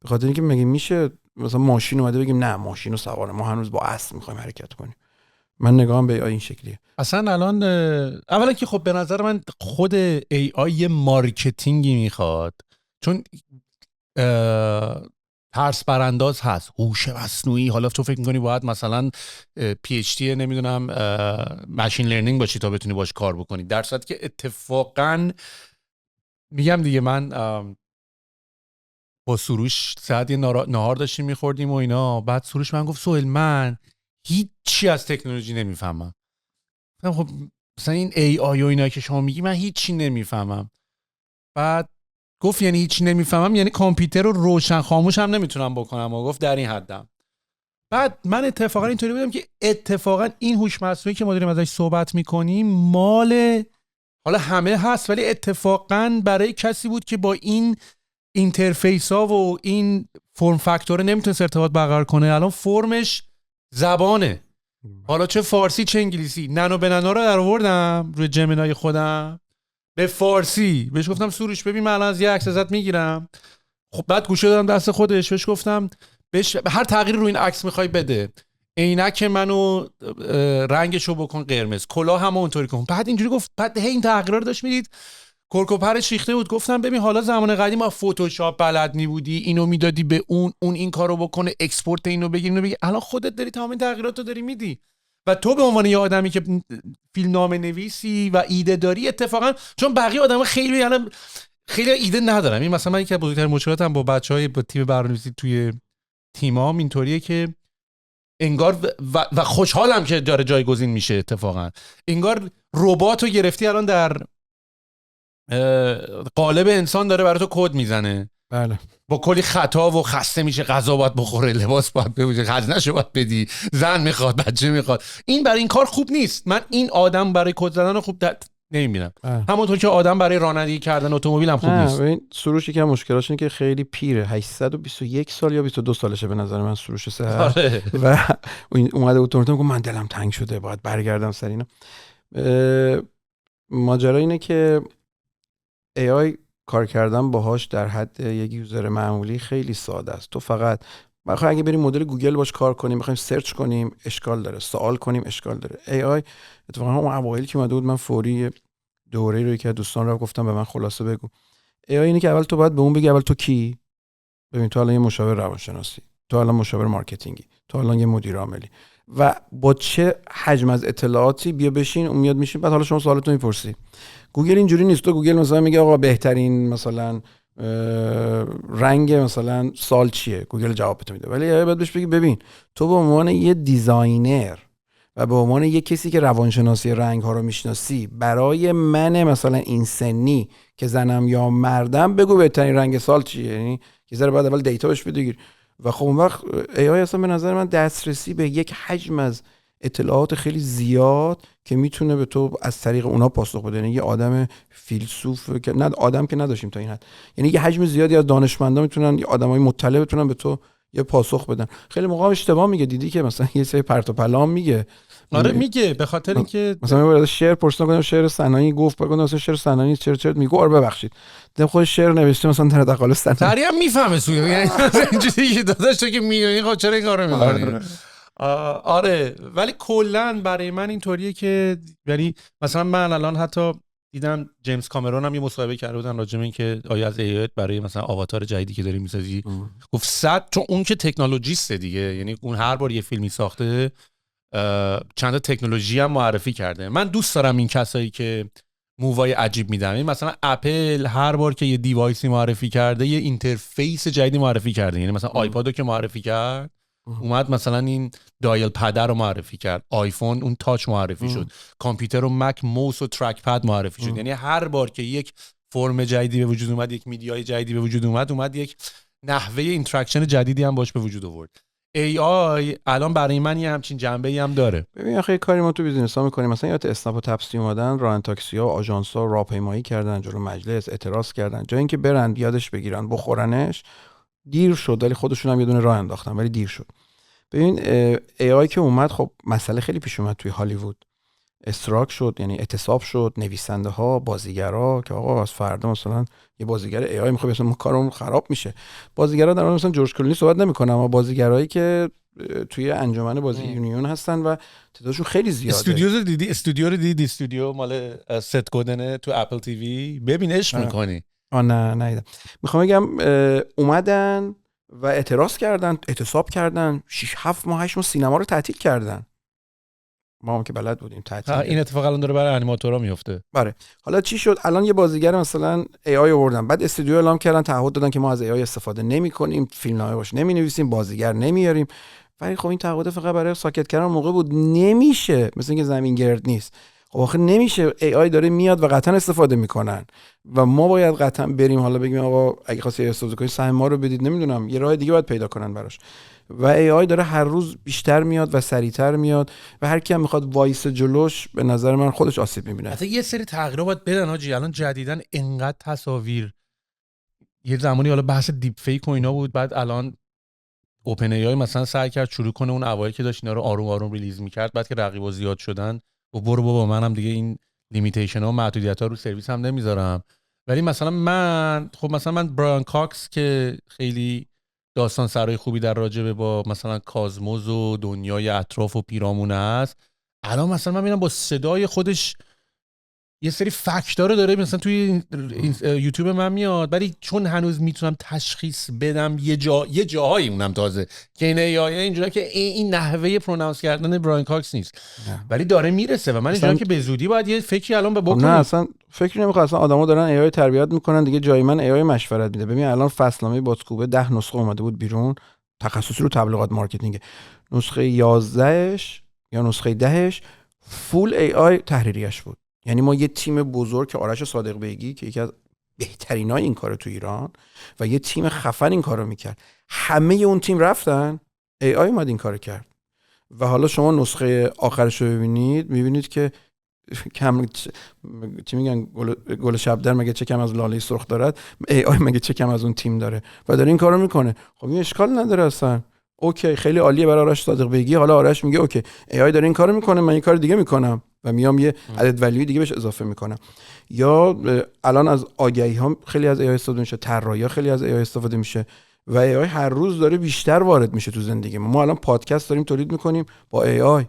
به خاطر اینکه مگه میشه مثلا ماشین اومده بگیم نه ماشین رو سواره، ما هنوز با اسب میخوایم حرکت کنیم. من نگاهم به AI این شکلیه. اصلا الان اولا که خب به نظر من خود AI یه مارکتینگی میخواد، چون ترس برانداز هست، هوش مصنوعی. حالا تو فکر میکنی باید مثلا PhD نمیدونم ماشین لرنینگ باشی تا بتونی باش کار بکنی، در صورتی که اتفاقا میگم دیگه، من با سروش ساعت یه نهار داشتیم میخوردیم و اینا، بعد سروش من گفت سهیل من هیچی از تکنولوژی نمیفهمم. خب مثلا این AI و اینا که شما میگی من هیچی نمیفهمم. بعد گفت یعنی هیچی نمیفهمم یعنی کامپیوتر رو روشن خاموش هم نمیتونم بکنم؟ و گفت در این حدم. بعد من اتفاقا اینطوری بودم که اتفاقا این هوش مصنوعی که ما داریم ازش صحبت میکنیم مال حالا همه هست، ولی اتفاقا برای کسی بود که با این اینترفیس ها و این فرم فاکتور نمیتونه ارتباط برقرار کنه. الان فرمش زبانه، حالا چه فارسی چه انگلیسی. نانو به نانو رو در آوردم روی جمینای خودم به فارسی، بهش گفتم سروش ببین من الان از یه عکس ازت میگیرم، خب بعد گوشه دادم دست خودش، بهش گفتم بهش هر تغییری روی این عکس میخوای بده، عینک منو رنگشو بکن قرمز، کلاه هم اونطوری کن. بعد اینجوری گفت، بعد هی این تغییرا رو داشت میدید، کرکوپرش ریخته بود. گفتم ببین حالا زمان قدیم ما فتوشاپ بلد نی اینو میدادی به اون این کارو بکنه، اکسپورت اینو بگیر اینو بگیر، الان خودت داری تمام این تغییراتو داری میدی. و تو به عنوان یه آدمی که فیلمنامه نویسی و ایده داری، اتفاقا چون بقیه آدما خیلی الان خیلی ایده ندارم، این مثلا من یکی از بزرگترین مشکلاتم با بچهای با تیم برنامه‌نویسی توی تیمام اینطوریه که انگار و خوشحالم که داره جایگزین میشه، اتفاقا انگار رباتو گرفتی الان در قالب انسان داره برای تو کد میزنه. بله. با کلی خطا و خسته میشه، غذا باید بخوره، لباس باید بپوشه، خزنه‌شو باید بدی، زن میخواد، بچه میخواد. این برای این کار خوب نیست. من این آدم برای کد زدن خوب نمیبینم، همونطور که آدم برای رانندگی کردن اتومبیل هم خوب نیست. این سروش یکی از مشکلاتش اینه که خیلی پیره، 821 سال یا 22 سالشه به نظر من سروش سهر. آره. و اومده بود تورنتو، گفت من دلم تنگ شده باید برگردم سر اینا. ماجرا اینه که AI کار کردن باهاش در حد یک یوزر معمولی خیلی ساده است. تو فقط بخوای اگه بریم مدل گوگل باش کار کنیم، بخوایم سرچ کنیم اشکال داره، سوال کنیم اشکال داره. AI اتفاقا اون اوایل که اومده بود، من فوری دوره رو که دوستان رو گفتم به من خلاصه بگو. AI اینه که اول تو باید به اون بگی اول تو کی. ببین تو الان یه مشاور روانشناسی، تو الان مشاور مارکتینگی، تو الان یه مدیر عاملی و با چه حجم از اطلاعاتی بیا بشین اون میاد میشین، بعد حالا شما سوالتون میپرسی. گوگل اینجوری نیست. تو گوگل مثلا میگه آقا بهترین مثلا رنگ مثلا سال چیه، گوگل جواب بده میده. ولی بعد بهش بگی ببین تو به عنوان یه دیزاینر و به عنوان یه کسی که روانشناسی رنگ ها رو میشناسی، برای من مثلا این سنی که زنم یا مردم بگو بهترین رنگ سال چیه. یعنی یه ذره بعد اول دیتا بهش بگیر و خب اون وقت AI اصلا به نظر من دسترسی به یک حجم از اطلاعات خیلی زیاد که میتونه به تو از طریق اونا پاسخ بده. یعنی یه آدم فیلسوف که نه آدم که نداشتیم تا این حد، یعنی یه حجم زیادی از دانشمندا میتونن، یه آدمای مطلع بتونن به تو یه پاسخ بدن. خیلی موقع اشتباه میگه، دیدی که مثلا یه سری پرت و پلا میگه. آره میگه، به خاطر اینکه مثلا من از شعر پرسیدم، گفتم شعر سنایی، گفت بگو مثلا شعر سنایی چرت میگه. آره ببخشید دیدم خود شعر نوشته مثلا در دقایق سنایی تریام میفهمه سوی، یعنی اینجوری که داداش تو که میدونی خب چرا این کارو میکنی. آره ولی کلا برای من اینطوریه که یعنی مثلا من الان حتی دیدم جیمز کامرون هم یه مصاحبه کرده بودن راجع به این که آیا از AI برای مثلا آواتار جدیدی که داری میسازی، گفت 100 چون اون که تکنولوژیسته دیگه، یعنی اون هر بار یه فیلمی ساخته چند تا تکنولوژی هم معرفی کرده. من دوست دارم این کسایی که مووای عجیب میدن. این مثلا اپل هر بار که یه دیوایسی معرفی کرده یه اینترفیس جدیدی معرفی کرده. یعنی مثلا آیپادو که معرفی کرد اومد مثلا این دایل پد رو معرفی کرد، آیفون اون تاچ معرفی شد، کامپیوتر و مک موس و ترک پد معرفی شد. یعنی هر بار که یک فرم جدیدی به وجود اومد، یک میدیای جدیدی به وجود اومد یک نحوه اینتراکشن جدیدی هم باش به وجود آورد. AI الان برای من یه همچین جنبه‌ای هم داره. ببین آخه کاری ما تو بیزینس‌ها می‌کنیم، مثلا یادت اسنپ و تپسی اومدن ران تاکسی‌ها و آژانس‌ها راهپیمایی کردن جلو مجلس، اعتراض کردن، جای اینکه برن یادش بگیرن بخورنش، دیر شد. ولی خودشون هم یه دونه راه انداختن ولی دیر شد. ببین AI که اومد، خب مسئله خیلی پیش اومد توی هالیوود، استراک شد، یعنی اعتصاب شد، نویسنده ها، بازیگرا که آقا از فردا مثلا یه بازیگر AI میخواد مثلا کارمون خراب میشه. بازیگرا در مورد مثلا جورج کلونی صحبت نمیکنم، اما بازیگرایی که توی انجمن بازی یونیون هستن و تعدادشون خیلی زیاده. استودیو رو دیدی؟ استودیو مال ست گودنه تو اپل تی وی، ببین عشق میکنی. نه ندیدم. میخوام بگم اومدن و اعتراض کردن، اعتصاب کردن، 6 7 ماه 8 ماه سینما رو تعطیل کردن. ما هم که بلد بودیم تعطیل. این اتفاق الان داره برای انیماتورها میفته. بله. حالا چی شد؟ الان یه بازیگر مثلا AI آوردن، بعد استودیو اعلام کردن، تعهد دادن که ما از AI استفاده نمی‌کنیم، فیلمنامه باش نمی‌نویسیم، بازیگر نمیاریم. ولی خب این تعهد فقط برای ساکت کردن موقع بود. نمیشه، مثل اینکه زمین گرد نیست. خب آخه نمیشه، AI داره میاد و قطعا استفاده میکنن و ما باید قطعا بریم حالا بگیم آقا اگه خواستی استفاده کنید سهم ما رو بدید، نمیدونم یه راه دیگه باید پیدا کنن براش. و AI داره هر روز بیشتر میاد و سریعتر میاد و هر کی هم میخواد وایس جلوش به نظر من خودش آسیب میبینه. حتی یه سری تغییرات باید بدن حاجی. الان جدیدن انقدر تصاویر، یه زمانی حالا بحث دیپ فیک و اینا بود، بعد الان اوپن ای آی مثلا سعی کرد شروع کنه اون اوایل که داشت اینا رو آروم آروم ریلیز میکرد، بعد که رقیبا زیاد شدن و برو بابا منم دیگه این لیمیتیشن ها و محدودیت ها رو سرویس هم نمیذارم. ولی مثلا من برایان کاکس که خیلی داستان سرای خوبی در راجبه با مثلا کازموز و دنیای اطراف و پیرامونه است، الان مثلا من میبینم با صدای خودش یه سری فکت‌ها رو داره مثلا توی یوتیوب من میاد، ولی چون هنوز میتونم تشخیص بدم یه جاهایی اونم تازه که این AI اینجوریه که این نحوه پرونانس کردن برایان کاکس نیست، ولی داره میرسه و من اینجوریه که به زودی باید یه فکری الان بکنم. نه اصلا فکری نمیخواد، اصلا آدما دارن AI تربیت میکنن دیگه، جای من AI مشورت میده. ببین الان فصلنامه بازکوبه 10 نسخه اومده بود بیرون، تخصصی رو تبلیغات مارکتینگ، نسخه 11ش یا نسخه 10ش فول AI تحریریش بود. یعنی ما یه تیم بزرگ که آرش صادق بیگی که یکی از بهترینای این کارو تو ایران و یه تیم خفن این کارو میکرد، همه اون تیم رفتن، AI اومد این کارو کرد. و حالا شما نسخه آخرش رو میبینید که چی میگن، گل شبدر مگه چه کم از لاله سرخ دارد، AI مگه چه کم از اون تیم داره و داره این کارو میکنه. خب این اشکال نداره اصلا، اوکی خیلی عالیه برای آرش صادق بیگی. حالا آرش میگه اوکی AI داره این کارو میکنه، من این کار دیگه میکنم و میام یه عدد ولیوی دیگه بهش اضافه میکنم. یا الان از آگهی ها خیلی از AI استفاده میشه، طراحی خیلی از AI استفاده میشه و AI هر روز داره بیشتر وارد میشه تو زندگی ما. الان پادکست داریم تولید میکنیم با AI،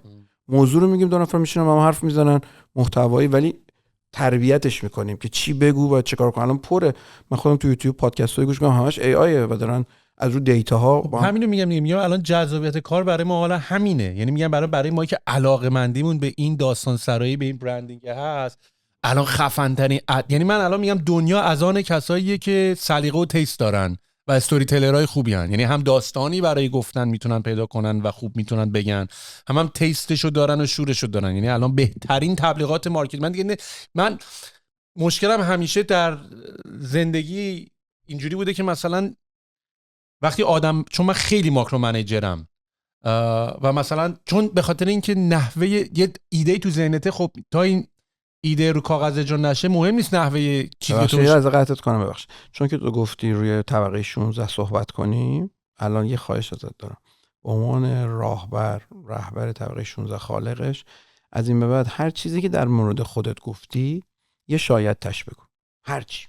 موضوع رو میگیم، دو نفر میشینن با هم حرف میزنن محتوایی، ولی تربیتش میکنیم که چی بگو و چه کار کنم. الان پره، من خودم تو یوتیوب پادکست‌های گوش میکنم همش AI و دارن از رو دیتاها همینو میگم الان جذابیت کار برای ما حالا همینه. یعنی میگم برای ما که علاقه‌مندیمون به این داستان سرایی، به این برندینگ هست، الان خفن ترین یعنی من الان میگم دنیا از آن کساییه که سلیقه و تیست دارن و استوری تلرهای خوبی هن. یعنی هم داستانی برای گفتن میتونن پیدا کنن و خوب میتونن بگن، هم تیستشو دارن و شورشو دارن. یعنی الان بهترین تبلیغات مارکت. من مشکلم همیشه در زندگی اینجوری بوده که مثلا وقتی آدم، چون من خیلی ماکرو منیجرم و مثلا چون به خاطر اینکه نحوه یه ایده تو ذهنته، خب تا این ایده رو کاغذ اجرا نشه مهم نیست نحوه چیزی تو. از قطعت کنم ببخشید، چون که تو گفتی روی طبقه 16 صحبت کنیم، الان یه خواهش ازت دارم به عنوان رهبر طبقه 16 خالقش، از این به بعد هر چیزی که در مورد خودت گفتی یه شاید تش بگو. هر چی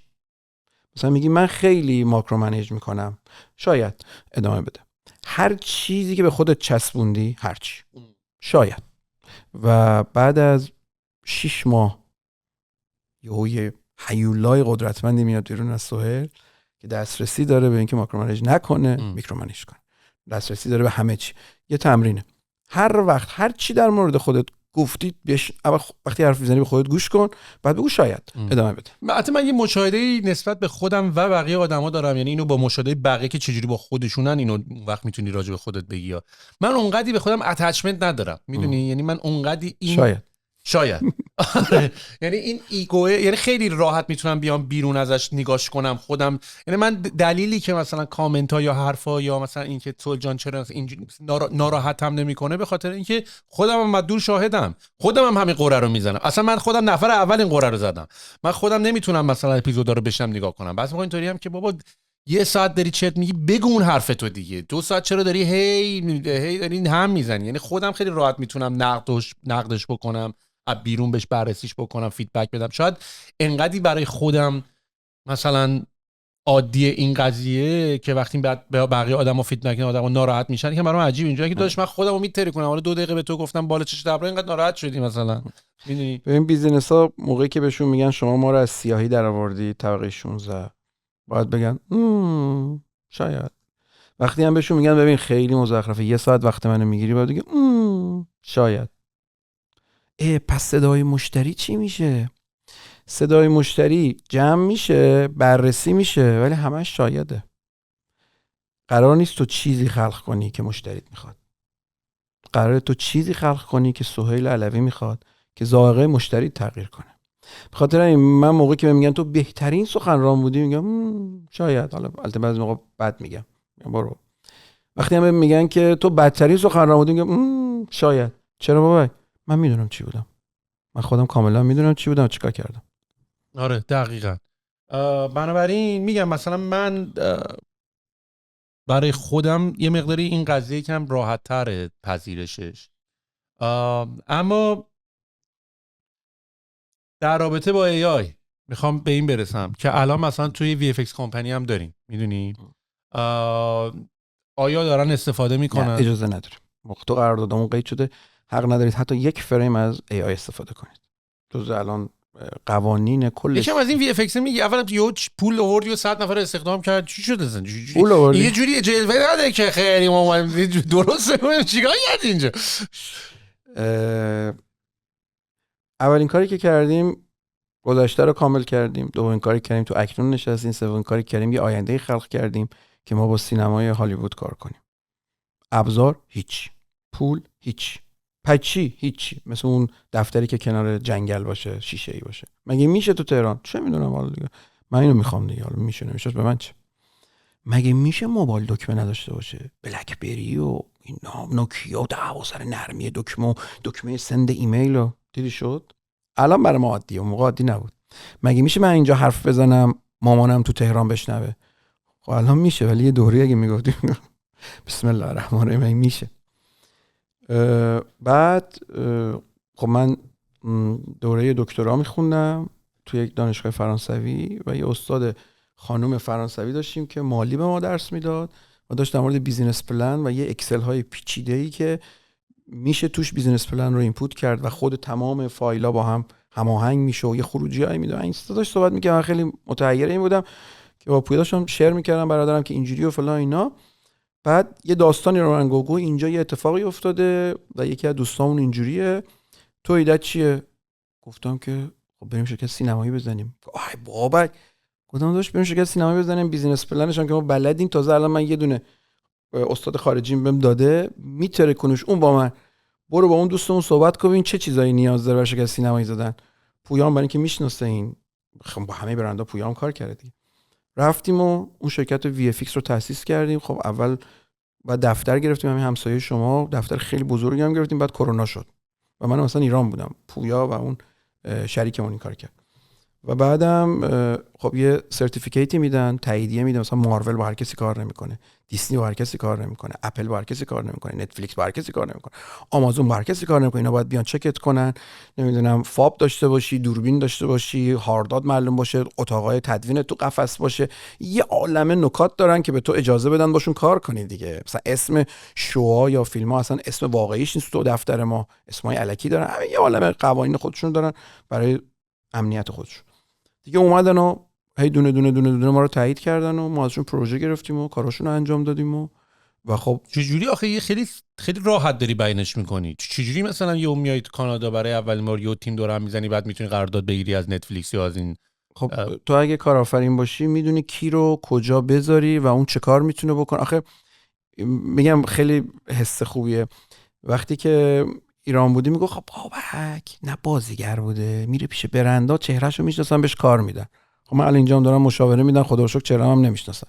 مثلا میگی من خیلی ماکرو منیج میکنم، شاید ادامه بده. هر چیزی که به خودت چسبوندی، هر چی شاید. و بعد از 6 ماه یه هیولای قدرتمندی میاد بیرون از سهیل که دسترسی داره به اینکه ماکرو منیج نکنه، میکرو منیج کنه، دسترسی داره به همه چی. یه تمرینه، هر وقت هر چی در مورد خودت گفتی اول وقتی حرف میزنی به خودت گوش کن، بعد بگو شاید ادامه بده. من یه مشاهده نسبت به خودم و بقیه آدما دارم، یعنی اینو با مشاهده بقیه که چجوری با خودشونن، اینو وقت میتونی راجع به خودت بگی. من اونقدی به خودم اتچمنت ندارم، میدونی، یعنی من اونقدی این شاید یعنی این ایگوه، یعنی خیلی راحت میتونم بیام بیرون ازش نگاش کنم خودم. یعنی من دلیلی که مثلا کامنت ها یا حرفا یا مثلا اینکه تو جان چرا اینجوری ناراحتم نمیکنه به خاطر اینکه خودم هم دور شاهدم، خودم هم همین قره رو میزنم. اصلا من خودم نفر اول این قره رو زدم. من خودم نمیتونم مثلا اپیزودا رو بشم نگاه کنم. بس میگم اینطوری هم که بابا یه ساعت داری چت میگی، بگو اون حرف تو دیگه. 2 ساعت چرا داری هی داری هم میزنی؟ یعنی خودم خیلی راحت میتونم نقدش بکنم، از بیرون بهش بررسیش بکنم، فیدبک بدم. شاید انقدی برای خودم مثلا عادی این قضیه که وقتی بعد به بقیه آدما فیدبک میدن آدما ناراحت میشن که برام عجیبه. اینجوریه که داداش من خودم رو میتری کنم، حالا 2 دقیقه به تو گفتم بالا چش دبر اینقدر ناراحت شدی مثلا. میدونی ببین بیزینس‌ها موقعی که بهشون میگن شما ما رو از سیاهی درآوردی طبقه 16، باید بگن شاید. وقتی هم بهشون میگن ببین خیلی مزخرفه 1 ساعت وقت منو میگیری، باید بگی شاید. پس صدای مشتری چی میشه؟ صدای مشتری جمع میشه، بررسی میشه، ولی همش شایده. قرار نیست تو چیزی خلق کنی که مشتریت میخواد. قراره تو چیزی خلق کنی که سهیل علوی میخواد که ذائقه مشتری تغییر کنه. به خاطر این من موقعی که میگن تو بهترین سخنران بودی، میگم شاید. حالا البته بعضی موقع بد میگم برو. وقتی هم میگن که تو بدترین سخنران بودی، میگم شاید. چرا بابا؟ من میدونم چی بودم. من خودم کاملا میدونم چی بودم و چیکار کردم. آره دقیقاً. بنابراین میگم مثلا من برای خودم یه مقداری این قضیه کم راحت تره پذیرشش. اما در رابطه با AI میخوام به این برسم که الان مثلا توی VFX کمپانی هم داریم، میدونی آیا دارن استفاده میکنن؟ نه اجازه نداریم. تو قراردادمون قید شده حق ندارید حتی 1 فریم از AI استفاده کنید. جز الان قوانین کل یکم از این VFX میگه اولا یه پول آورد و 100 نفر استخدام کرد، چی شده اصلا؟ پول آورد یه جوری جلوه نده که خیلی ما درسته کنیم چیکار کرد اینجا. اولین کاری که کردیم گذشته رو کامل کردیم، دومین کاری کردیم تو اکنون نشستیم، سومین کاری کردیم یه آینده خلق کردیم که ما با سینمای هالیوود کار کنیم. ابزار هیچ، پول هیچ، پچی هیچ. مثل اون دفتری که کنار جنگل باشه، شیشه‌ای باشه. مگه میشه تو تهران؟ چه میدونم حالا دیگه. من اینو میخوام دیگه، حالا میشه نمیشه به من چه. مگه میشه موبایل دکمه نداشته باشه؟ بلک بری و اینا، نوکیا و دعوا سر نرمی دکمه سند ایمیل رو دیدی شد. الان برای ما عادیه، اون موقع عادی نبود. مگه میشه من اینجا حرف بزنم مامانم تو تهران بشنوه؟ خب الان میشه، ولی یه دوری اگه میگفتیم بسم الله الرحمن الرحیم میشه. بعد خب من دوره دکترا میخوندم توی یک دانشگاه فرانسوی و یه استاد خانم فرانسوی داشتیم که مالی به ما درس میداد و داشت در مورد بیزینس پلن و یه اکسل های پیچیده‌ای که میشه توش بیزینس پلن رو اینپوت کرد و خود تمام فایل‌ها با هم هماهنگ میشه و یه خروجیایی میده. این داشت صحبت می‌کرد، من خیلی متحیر این بودم که با پویا داشتم شیر می‌کردم برادرم که اینجوری و فلان اینا. بعد یه داستانی رو من گفتم اینجا یه اتفاقی افتاده و یکی از دوستامون اینجوریه، تو ایدت چیه؟ گفتم که خب بریم شرکت سینمایی بزنیم. آی بابا، گفتم داش بریم شرکت سینمایی بزنیم، بیزینس پلنش هم که ما بلدیم، تازه الان من یه دونه استاد خارجیم بهم داده میتره کنوش اون با من، برو با اون دوستمون صحبت کن ببین چه چیزایی نیاز داره برای شرکت سینمایی زدن. پویام برای اینکه میشناسه این، خب با همه برندا پویام کار کرده دیگه. رفتیم و اون شرکت VFX رو تأسیس کردیم. خب اول بعد دفتر گرفتیم، همین همسایه شما دفتر خیلی بزرگی هم گرفتیم. بعد کرونا شد و من مثلا ایران بودم، پویا و اون شریکمون این کار کرد. و بعدم خب یه سرتیفیکیتی میدن، تاییدیه میدن، مثلا مارول با هر کسی کار نمیکنه، دیسنی با هر کسی کار نمیکنه، اپل با هر کسی کار نمیکنه، نتفلیکس با هر کسی کار نمیکنه، آمازون با هر کسی کار نمیکنه. اینا باید بیان چکت کنن، نمیدونم فاب داشته باشی، دوربین داشته باشی، هاردات معلوم باشه، اتاقای تدوین تو قفس باشه. یه عالمه نکات دارن که به تو اجازه بدن باشون کار کنی دیگه. مثلا اسم شوها یا فیلم‌ها اصلا اسم واقعیش نیست تو دفتر ما، اسمای الکی دارن. همه یه عالمه قوانین خودشون دارن برای امنیت خودشون. دیگه اومدن و هی دونه دونه دونه دونه ما رو تایید کردن و ما ازشون پروژه گرفتیم و کاراشون رو انجام دادیم و خب چجوری آخه یه خیلی راحت داری بیانش میکنی؟ چجوری مثلا یه میای کانادا برای اولین بار یه تیم دور هم میزنی بعد میتونی قرارداد بگیری از نتفلیکس یا از این؟ خب تو اگه کارآفرین باشی میدونی کی رو کجا بذاری و اون چه کار میتونه بکنه. آخه میگم خیلی حس خوبیه وقتی که ایران بودیم میگه خب بابک نه بازیگر بوده، میره پیش برندا چهرهشو میشناسن بهش کار میدن. خب من الان اینجام دارم مشاوره میدم، خدا رو شکر چهره‌ام هم نمیشناسن.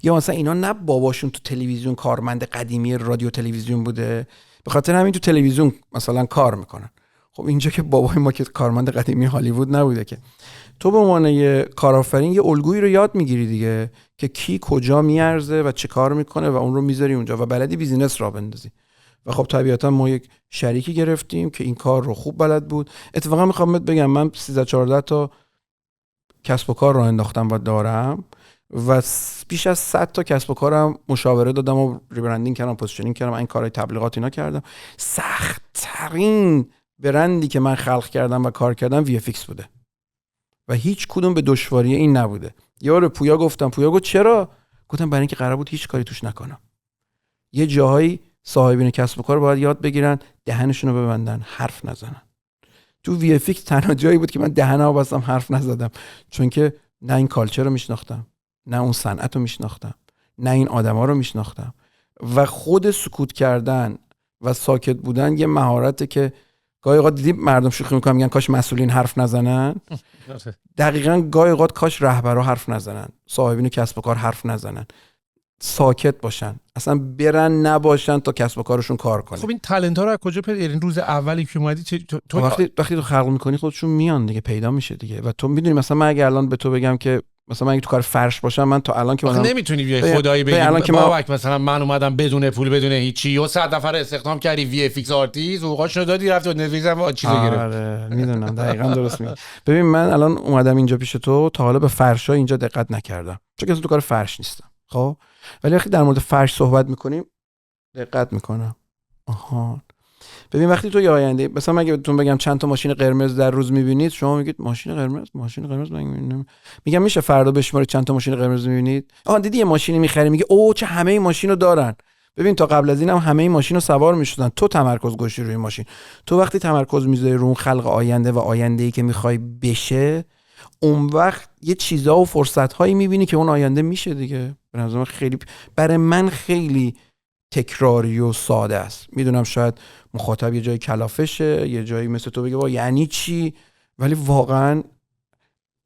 یا مثلا اینا نه باباشون تو تلویزیون کارمند قدیمی رادیو تلویزیون بوده، به خاطر همین تو تلویزیون مثلا کار میکنن. خب اینجا که بابای ما که کارمند قدیمی هالیوود نبوده که. تو به عنوان یه کارآفرین یه الگویی رو یاد میگیری دیگه که کی کجا میارزه و چه کار میکنه و اون رو میذاری اونجا و بلدی بیزینس را بندازی. و خب طبیعتا ما یک شریکی گرفتیم که این کار رو خوب بلد بود. اتفاقا میخوام بگم من 13-14 تا کسب و کار راه انداختم و دارم و بیش از 100 تا کسب و کارم مشاوره دادم و ریبرندینگ کردم، پوزیشنینگ کردم، این کارهای تبلیغات اینا کردم. سخت ترین برندی که من خلق کردم و کار کردم وی اف ایکس بوده و هیچ کدوم به دشواری این نبوده. یارو پویا گفتم، پویا گفت چرا؟ گفتم برای اینکه قرار بود هیچ کاری توش نکنم. یه جاهایی صاحبین کسب و کار باید یاد بگیرن دهنشون رو ببندن، حرف نزنن. تو وی اف ایکس تنها جایی بود که من دهنمو بستم حرف نزدم، چون که نه این کالچر رو میشناختم، نه اون صنعت رو میشناختم، نه این آدما رو میشناختم و خود سکوت کردن و ساکت بودن یه مهارته که گاهی اوقات دیدی مردم شوخی میکنن میگن کاش مسئولین حرف نزنن. دقیقاً گاهی اوقات کاش رهبرا حرف نزنن، صاحبین کسب و کار حرف نزنن، ساکت باشن، اصلا برن نباشن تا کسب و کارشون کار کنه. خب این تالنت ها رو از کجا پیدا؟ روز اولی که اومدی تو وقتی تو خلق میکنی خودشون میان دیگه، پیدا میشه دیگه. و تو میدونی مثلا من اگه الان به تو بگم که مثلا من اگه تو کار فرش باشم، من تا الان که من نمیتونی بیای خدایی بگی بابک مثلا من اومدم بدون پول بدون هیچی و 100 نفر استخدام کردی وی اف ایکس آرتیست اوقاشو دادی رفت و نویزم چیزو گرفت. آره میدونم دقیقاً درست میگی. ببین من الان اومدم اینجا پیش تو، تا حالا به فرشا اینجا دقت نکردم چون که تو کار فرش نیستم. خب ولی وقتی در مورد فرش صحبت میکنیم دقت میکنم. آها ببین وقتی تو یه آینده مثلا مگه بهتون بگم چند تا ماشین قرمز در روز میبینید، شما میگید ماشین قرمز میگم میشه فردا بشمارید چند تا ماشین قرمز میبینید؟ دیدی یه ماشینی میخری میگه اوه چه همه این ماشینو دارن. ببین تا قبل از اینم همه این ماشینو سوار میشدن، تو تمرکز گوشی روی ماشین. تو وقتی تمرکز میذاری رو اون خلق آینده و آینده‌ای که میخوای بشه، اون وقت یه چیزا و فرصت‌هایی میبینی که اون آینده میشه دیگه. به نظر خیلی برای من خیلی تکراری و ساده است. میدونم شاید مخاطب یه جایی کلافشه، یه جایی مثل تو بگه یعنی چی، ولی واقعا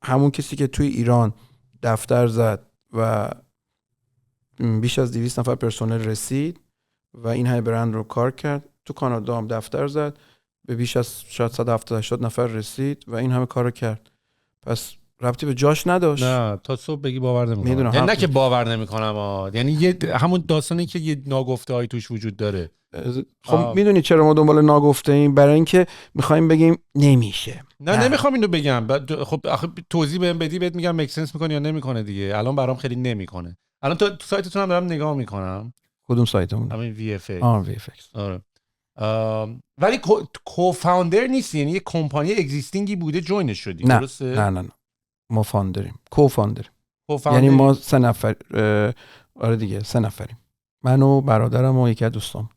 همون کسی که توی ایران دفتر زد و بیش از 200 نفر پرسنل رسید و این های برند رو کار کرد، تو کانادا هم دفتر زد به بیش از شاید 170-80 نفر رسید و این همه کار رو کرد. پس ربطی به جاش نداشت. نه تا صبح بگی باور نمی‌کنم. یعنی نه که باور نمی‌کنم، یعنی همون داستانی که یه ناگفته‌ای توش وجود داره. خب میدونی چرا ما دنبال ناگفته ایم؟ برای اینکه می‌خوایم بگیم نمیشه. نه نمی‌خوام اینو بگم. خب آخه توضیح بهم بدی بهت میگم میک سنس می‌کنه یا نمی‌کنه دیگه. الان برام خیلی نمی‌کنه. الان تو سایتتون هم دارم نگاه می‌کنم. کدوم سایتمون؟ همین وی اف ایکس. وی اف ایکس. آره. ولی کوفاوندر نیستی، یعنی یه کمپانی اگزیستینگی بوده جوینش شدی، درسته؟ نه ما فاوندریم، کوفاندریم. یعنی ما 3 نفر آره دیگه 3 نفریم. من و برادرم و یکی از دوستام.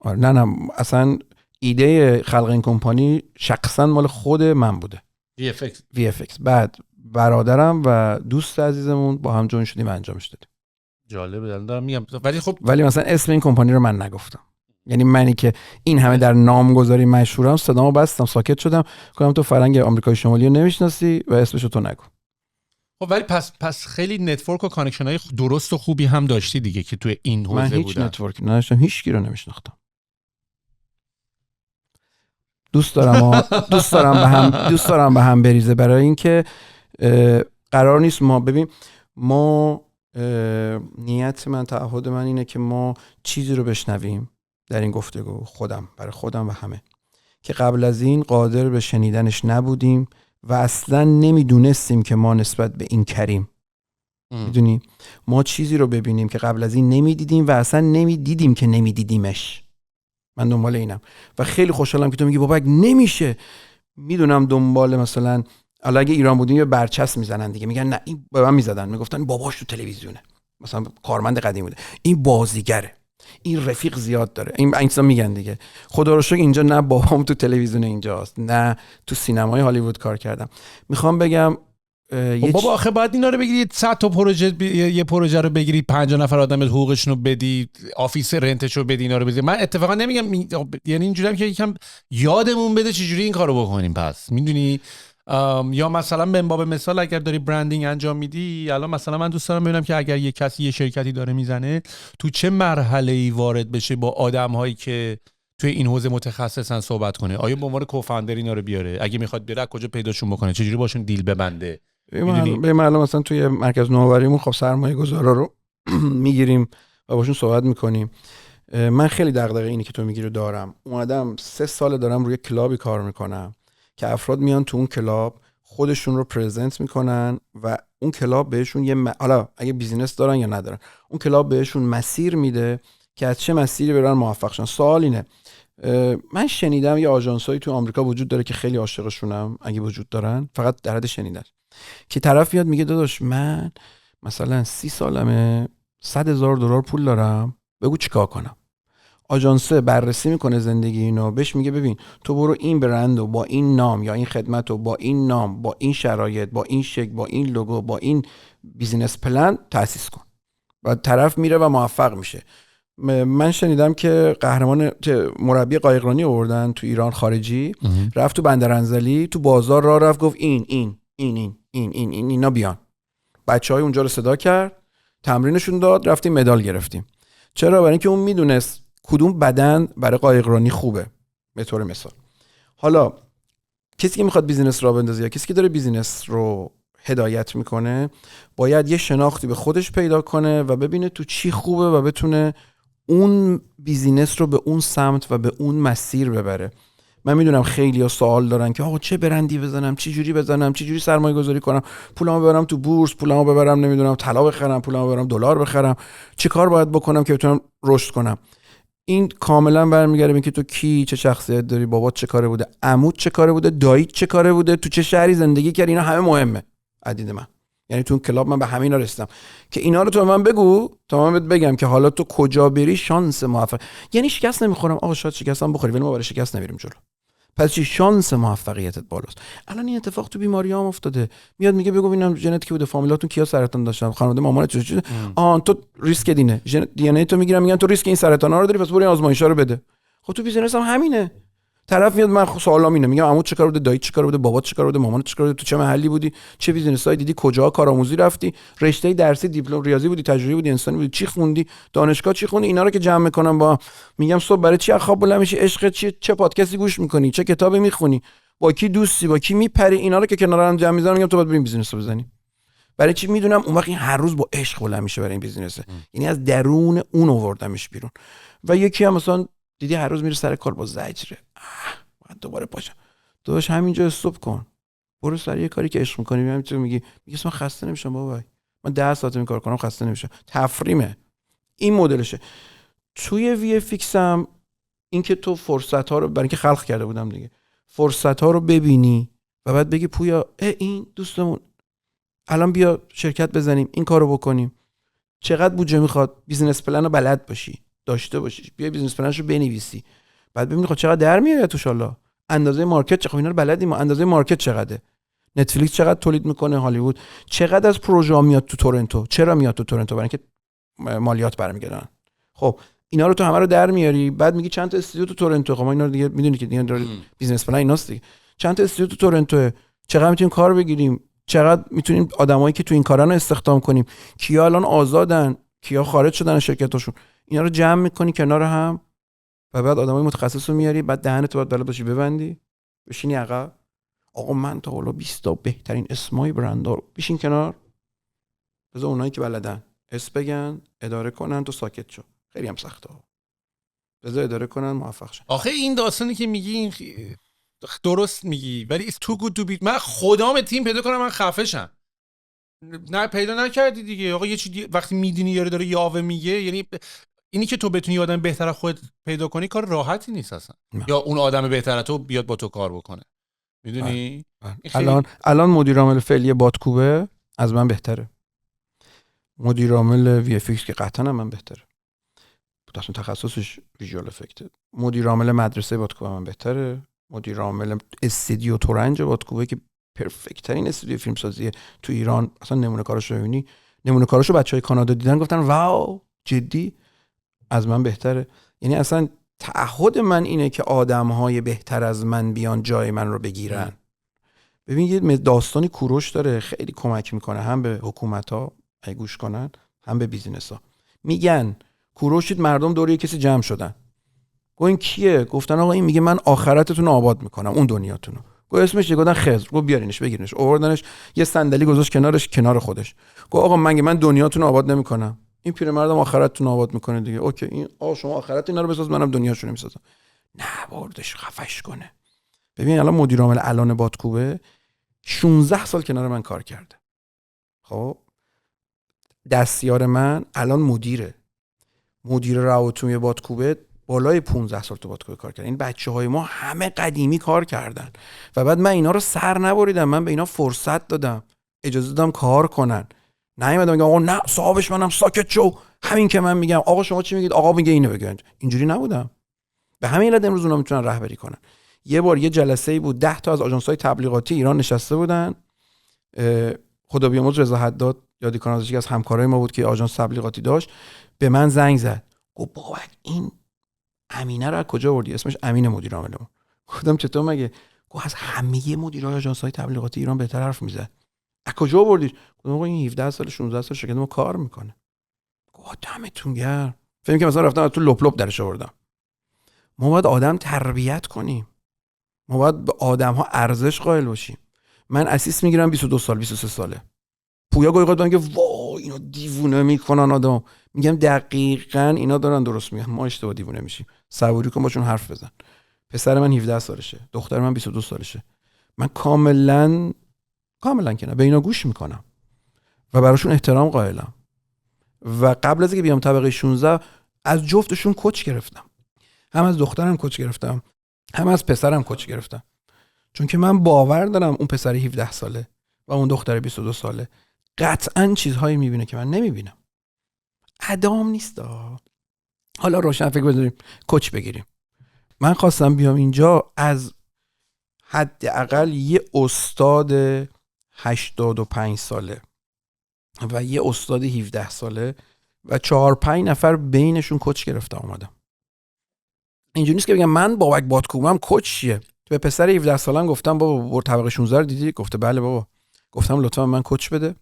آره نه اصلا ایده خلق این کمپانی شخصا مال خود من بوده. وی اف ایکس. بعد برادرم و دوست عزیزمون با هم جوین شدیم انجامش دادیم. جالبه دارم میگم. ولی مثلا اسم این کمپانی رو من نگفتم. یعنی منی که این همه در نامگذاری مشهورم صدامو بستم، ساکت شدم، گفتم تو فرنگ آمریکای شمالی رو نمیشناسی و اسمشو تو نگو. خب ولی پس خیلی نتورک و کانکشن‌های درست و خوبی هم داشتی دیگه که توی این حوزه بودن. من هیچ نتورکی نداشتم، هیچ کی رو نمیشناختم. دوست دارم به هم بریزه، برای اینکه قرار نیست ما نیت من، تعهد من اینه که ما چیزی رو بشنویم در این گفتگو، برای خودم و همه، که قبل از این قادر به شنیدنش نبودیم و اصلا نمیدونستیم که ما نسبت به این کریم. میدونی ما چیزی رو ببینیم که قبل از این نمیدیدیم و اصلا نمیدیدیم که نمیدیدیمش. من دنبال اینم و خیلی خوشحالم که تو میگی بابا نمیشه. میدونم دنبال مثلا اگه ایران بودیم یه برچسب میزنن دیگه، میگن نه این به من میزدن، میگفتن باباش تو تلویزیونه، مثلا کارمند قدیم بوده، این بازیگره، این رفیق زیاد داره، این چیزا میگن دیگه. خدا رو شکر اینجا نه بابام تو تلویزیون اینجاست، نه تو سینمای هالیوود کار کردم. میخوام بگم بابا آخه باید اینا رو بگیری 100 تا پروژه یه پروژه رو بگیری 50 نفر آدم حقوقشون رو بدی آفیس رنتش رو بدی اینا رو بدی. من اتفاقا نمیگم یعنی اینجوریام که یکم یادمون بده چجوری این کارو بکنیم. پس میدونی یا مثلا به باب مثال اگر داری برندینگ انجام میدی، الان مثلا من دوست دارم ببینم که اگر یه کسی یه شرکتی داره میزنه تو چه مرحله‌ای وارد بشه با آدم‌هایی که توی این حوزه متخصصن صحبت کنه. آیا به عنوان کوفاندر اینا رو بیاره؟ اگه میخواد بره کجا پیداشون بکنه؟ چجوری باشون دیل ببنده؟ به معلوم مثلا توی مرکز نوآوریمون خب سرمایه گذارا رو میگیریم و باشون صحبت میکنیم. من خیلی دغدغه اینی که تو میگی رو دارم. اومدم 3 سال دارم روی کلابی کار میکنم که افراد میان تو اون کلاب خودشون رو پرزنت میکنن و اون کلاب بهشون حالا اگه بیزینس دارن یا ندارن، اون کلاب بهشون مسیر میده که از چه مسیری برن موفق شن. سوال اینه، من شنیدم یه آژانسایی تو آمریکا وجود داره که خیلی عاشقشونم اگه وجود دارن، فقط در حد شنیدن، که طرف میاد میگه داداش من مثلا 30 سالمه $100,000 پول دارم، بگو چیکار کنم. آژانسه بررسی میکنه زندگی اینو، بهش میگه ببین تو برو این برند و با این نام یا این خدمت و با این نام با این شرایط با این شکل با این لوگو با این بیزینس پلن تأسیس کن و طرف میره و موفق میشه. من شنیدم که مربی قایقرانی آوردن تو ایران خارجی، رفت تو بندر انزلی تو بازار راه رفت گفت این اینا بیان. بچهای اونجا رو صدا کرد، تمرینشون داد، رفتیم مدال گرفتیم. چرا؟ برای اینکه اون میدونست کدوم بدن برای قایقرانی خوبه. به طور مثال حالا کسی که میخواد بیزینس را بندازه یا کسی که داره بیزینس رو هدایت میکنه باید یه شناختی به خودش پیدا کنه و ببینه تو چی خوبه و بتونه اون بیزینس رو به اون سمت و به اون مسیر ببره. من میدونم خیلی‌ها سوال دارن که آقا چه برندی بزنم، چه جوری بزنم، چه جوری سرمایه گذاری کنم، پولامو ببرم تو بورس، پولامو ببرم نمیدونم طلا بخرم، پولامو ببرم دلار بخرم، چه کار باید بکنم که بتونم رشد کنم. این کاملا برمیگرده به اینکه تو کی، چه شخصیت داری، بابات چه کاره بوده، عموت چه کاره بوده، داییت چه کاره بوده، تو چه شهری زندگی کردی. اینا همه مهمه عدید من. یعنی تو اون کلاب من به همین رسیدم که اینا رو تو من بگو تا من بگم که حالا تو کجا بری شانس موفق. یعنی شکست نمیخورم آقا، شاید شکستم بخوری ولی ما برای شکست نمیریم جلو. پس چی؟ شانس موفقیتت بالاست. الان این اتفاق تو بیماریام افتاده، میاد میگه بگو ببینم ژنتیکی بوده، فامیلاتون کیا سرطان داشتن، خانواده مامانت چه تو ریسک دینه دی ان ای تو میگیرن میگن تو ریسک این سرطانا رو داری، پس برو این آزمایشا رو بده. خب تو بیزینس هم همینه. طرف میاد من سوالام اینه، میگم عمو چه کار بوده، دایی چه کار بوده، بابات چه کار بوده، مامانت چه کار بوده، تو چه محلی بودی، چه بیزینسایی دیدی، کجا کارآموزی رفتی، رشته درسی دیپلم ریاضی بودی، تجربی بودی، انسانی بودی، چی خوندی، دانشگاه چی خوندی. اینا رو که جمع میکنم با میگم صبح برای چی خواب بلند میشی، عشق چی، چه پادکستی گوش میکنی، چه کتابی میخونی، با کی دوستی، با کی میپری، اینا رو که کنار هم جمع میذارم میگم تو باید بریم بیزینس رو بزنی. برای چی؟ میدونم اون وقت این هر روز با عشق بلند میشه برای این بیزینسه. یعنی از درون اون آوردمش بیرون. و یکی هم مثلا دیدی هر روز میره سر کار با زجره، بعد دوباره پاشم داداش همینجا استاپ کن، برو سر یه کاری که عشق می‌کنی. میگم تو میگی من خسته نمیشم بابا، من 10 ساعت این کار کنم خسته نمیشم. تفریمه، این مدلشه. توی وی اف ایکس هم این که تو فرصت ها رو برای اینکه خلق کرده بودم دیگه، فرصت ها رو ببینی و بعد بگی پویا این دوستمون الان بیا شرکت بزنیم، این کارو بکنیم. چقدر بودجه میخواد؟ بیزینس پلن رو بلد باشی، داشته باشی، بیا بیزینس پلنشو بنویسی، بعد ببینی خب چقدر در میاد توش، الله اندازه مارکت چقدر، اینا رو بلدیم، اندازه مارکت چقدره، نتفلیکس چقدر تولید میکنه، هالیوود چقدر از پروژه میاد تو تورنتو، چرا میاد تو تورنتو؟ برای اینکه مالیات برمیگردن. خب اینا رو تو همه رو در میاری، بعد میگی چند تا استودیو تو تورنتو. خب ما اینا رو دیگه میدونی که دیگه بیزینس پلن ایناست دیگه. چند تا استودیو تو تورنتو، چقدر میتونیم کار بگیریم، چقدر میتونیم آدمایی که تو این کارا رو استخدام کنیم، کیا الان آزادن، کیا خارج شدن از شرکتاشون. اینا رو جمع میکنی کنار هم و بعد آدمای متخصص رو میاری، بعد دهنت باید بلد باشی ببندی، بشینی عقب. آقا من تا حالا 20 تا بهترین اسمای برندها رو بشین کنار، بذار اونایی که بلدن اس بگن، اداره کنن، تو ساکت شو. خیلی هم سخته، بذار اداره کنن موفق شن. آخه این داستانی که میگی درست میگی، ولی it's too good to be. من خدام تیم پیدا کنم من خفه شم. نه پیدا نکردی دیگه. آقا یه چیزی وقتی میدونی یارو داره یاوه میگه، یعنی اینی که تو بتونی آدم بهتر از خودت پیدا کنی کار راحتی نیست اصلا. یا اون آدم بهتر از تو بیاد با تو کار بکنه، میدونی؟ الان مدیر عامل فعلی بادکوبه از من بهتره، مدیر عامل وی اف ایکس که قطعا من بهتره، اصلا تخصصش ویژوال افکت. مدیر عامل مدرسه بادکوبه من بهتره، مدیر عامل استودیو تورنج بادکوبه که پرفکت ترین استودیو فیلم سازی تو ایران، اصلا نمونه کاراشو ببینی، نمونه کاراشو بچهای کانادا دیدن گفتن واو جدی از من بهتره. یعنی اصلا تعهد من اینه که آدم‌های بهتر از من بیان جای من رو بگیرن. ببین یه داستانی کوروش داره خیلی کمک میکنه هم به حکومت‌ها اگه گوش کنن هم به بیزینس‌ها. میگن کوروش مردم دوره کسی جمع شدن، گفت این کیه؟ گفتن آقا این میگه من آخرتتون رو آباد میکنم، اون دنیاتون رو. گفت اسمش چیه؟ گفتن خضر. گفت بیارینش بگیرینش. آوردنش یه صندلی گذاشت کنارش کنار خودش. گفت آقا من دنیاتون رو آباد نمیکنم، این پیرمردم آخرتتون رو آباد میکنه دیگه. اوکی این شما آخرت اینا رو بساز، منم دنیاشو رو میسازم. نه بردش خفش کنه. ببین الان مدیر عامل الان بادکوبه 16 سال کنار من کار کرده. خب دستیار من الان مدیر روابط بادکوبه بالای 15 سال تو بادکوبه کار کرد. این بچه‌های ما همه قدیمی کار کردن و بعد من اینا رو سر نبریدم، من به اینا فرصت دادم، اجازه دادم کار کنن. نیومدم میگم آقا نه صاحبش منم ساکت شو، همین که من میگم آقا شما چی میگید آقا میگه اینو بگید. اینجوری نبودم. به همین علت امروز اونا میتونن رهبری کنن. یه بار یه جلسه‌ای بود 10 تا از آژانس‌های تبلیغاتی ایران نشسته بودن، خدا بیامرز رضا حداد یادی کنم از همکارای ما بود که آژانس تبلیغاتی داشت، به من زنگ زد گفت بابک این امینه رو از کجا آوردی؟ اسمش امین مدیر عامل ما. گفتم چطور مگه؟ گفت از همه مدیرای آژانس‌های تبلیغاتی ایران بهتر حرف میزد. از کجا آوردیش؟ گفتم آقا این 17 سال 16 سال شرکت ما کار میکنه. گفت دمتون گرم. فهمیدم که مثلا رفتم تو لپ لپ درش آوردم. ما باید آدم تربیت کنیم، ما باید به آدم‌ها ارزش قائل باشیم. من اسیس میگیرم 22 سال 23 ساله. پویا گاهی اوقات میگه وای اینا دیوونه میکنن آدم. میگم دقیقاً اینا دارن درست میگن، ما اشتباه دیوونه میشیم. صبوری کن باشون حرف بزن. پسر من 17 سالشه، دختر من 22 سالشه. من کاملا که نه به اینا گوش میکنم و براشون احترام قائلم. و قبل از اینکه بیام طبقه 16 از جفتشون کوچ گرفتم. هم از دخترم کوچ گرفتم، هم از پسرم کوچ گرفتم. چون که من باور دارم اون پسر 17 ساله و اون دختر 22 ساله قطعاً چیزهایی میبینه که من نمیبینم. ادام نیست. حالا روشن فکر بذاریم کوچ بگیریم. من خواستم بیام اینجا از حداقل یه استاد 85 ساله و یه استاد 17 ساله و 4-5 نفر بینشون کوچ گرفتم اومدم. اینجوری نیست که بگم من بابک بادکوبم کوچ چیه. به پسر 17 سالم گفتم بابا برو طبقه 16 رو دیدی؟ گفته بله بابا. گفتم لطفا من کوچ بده.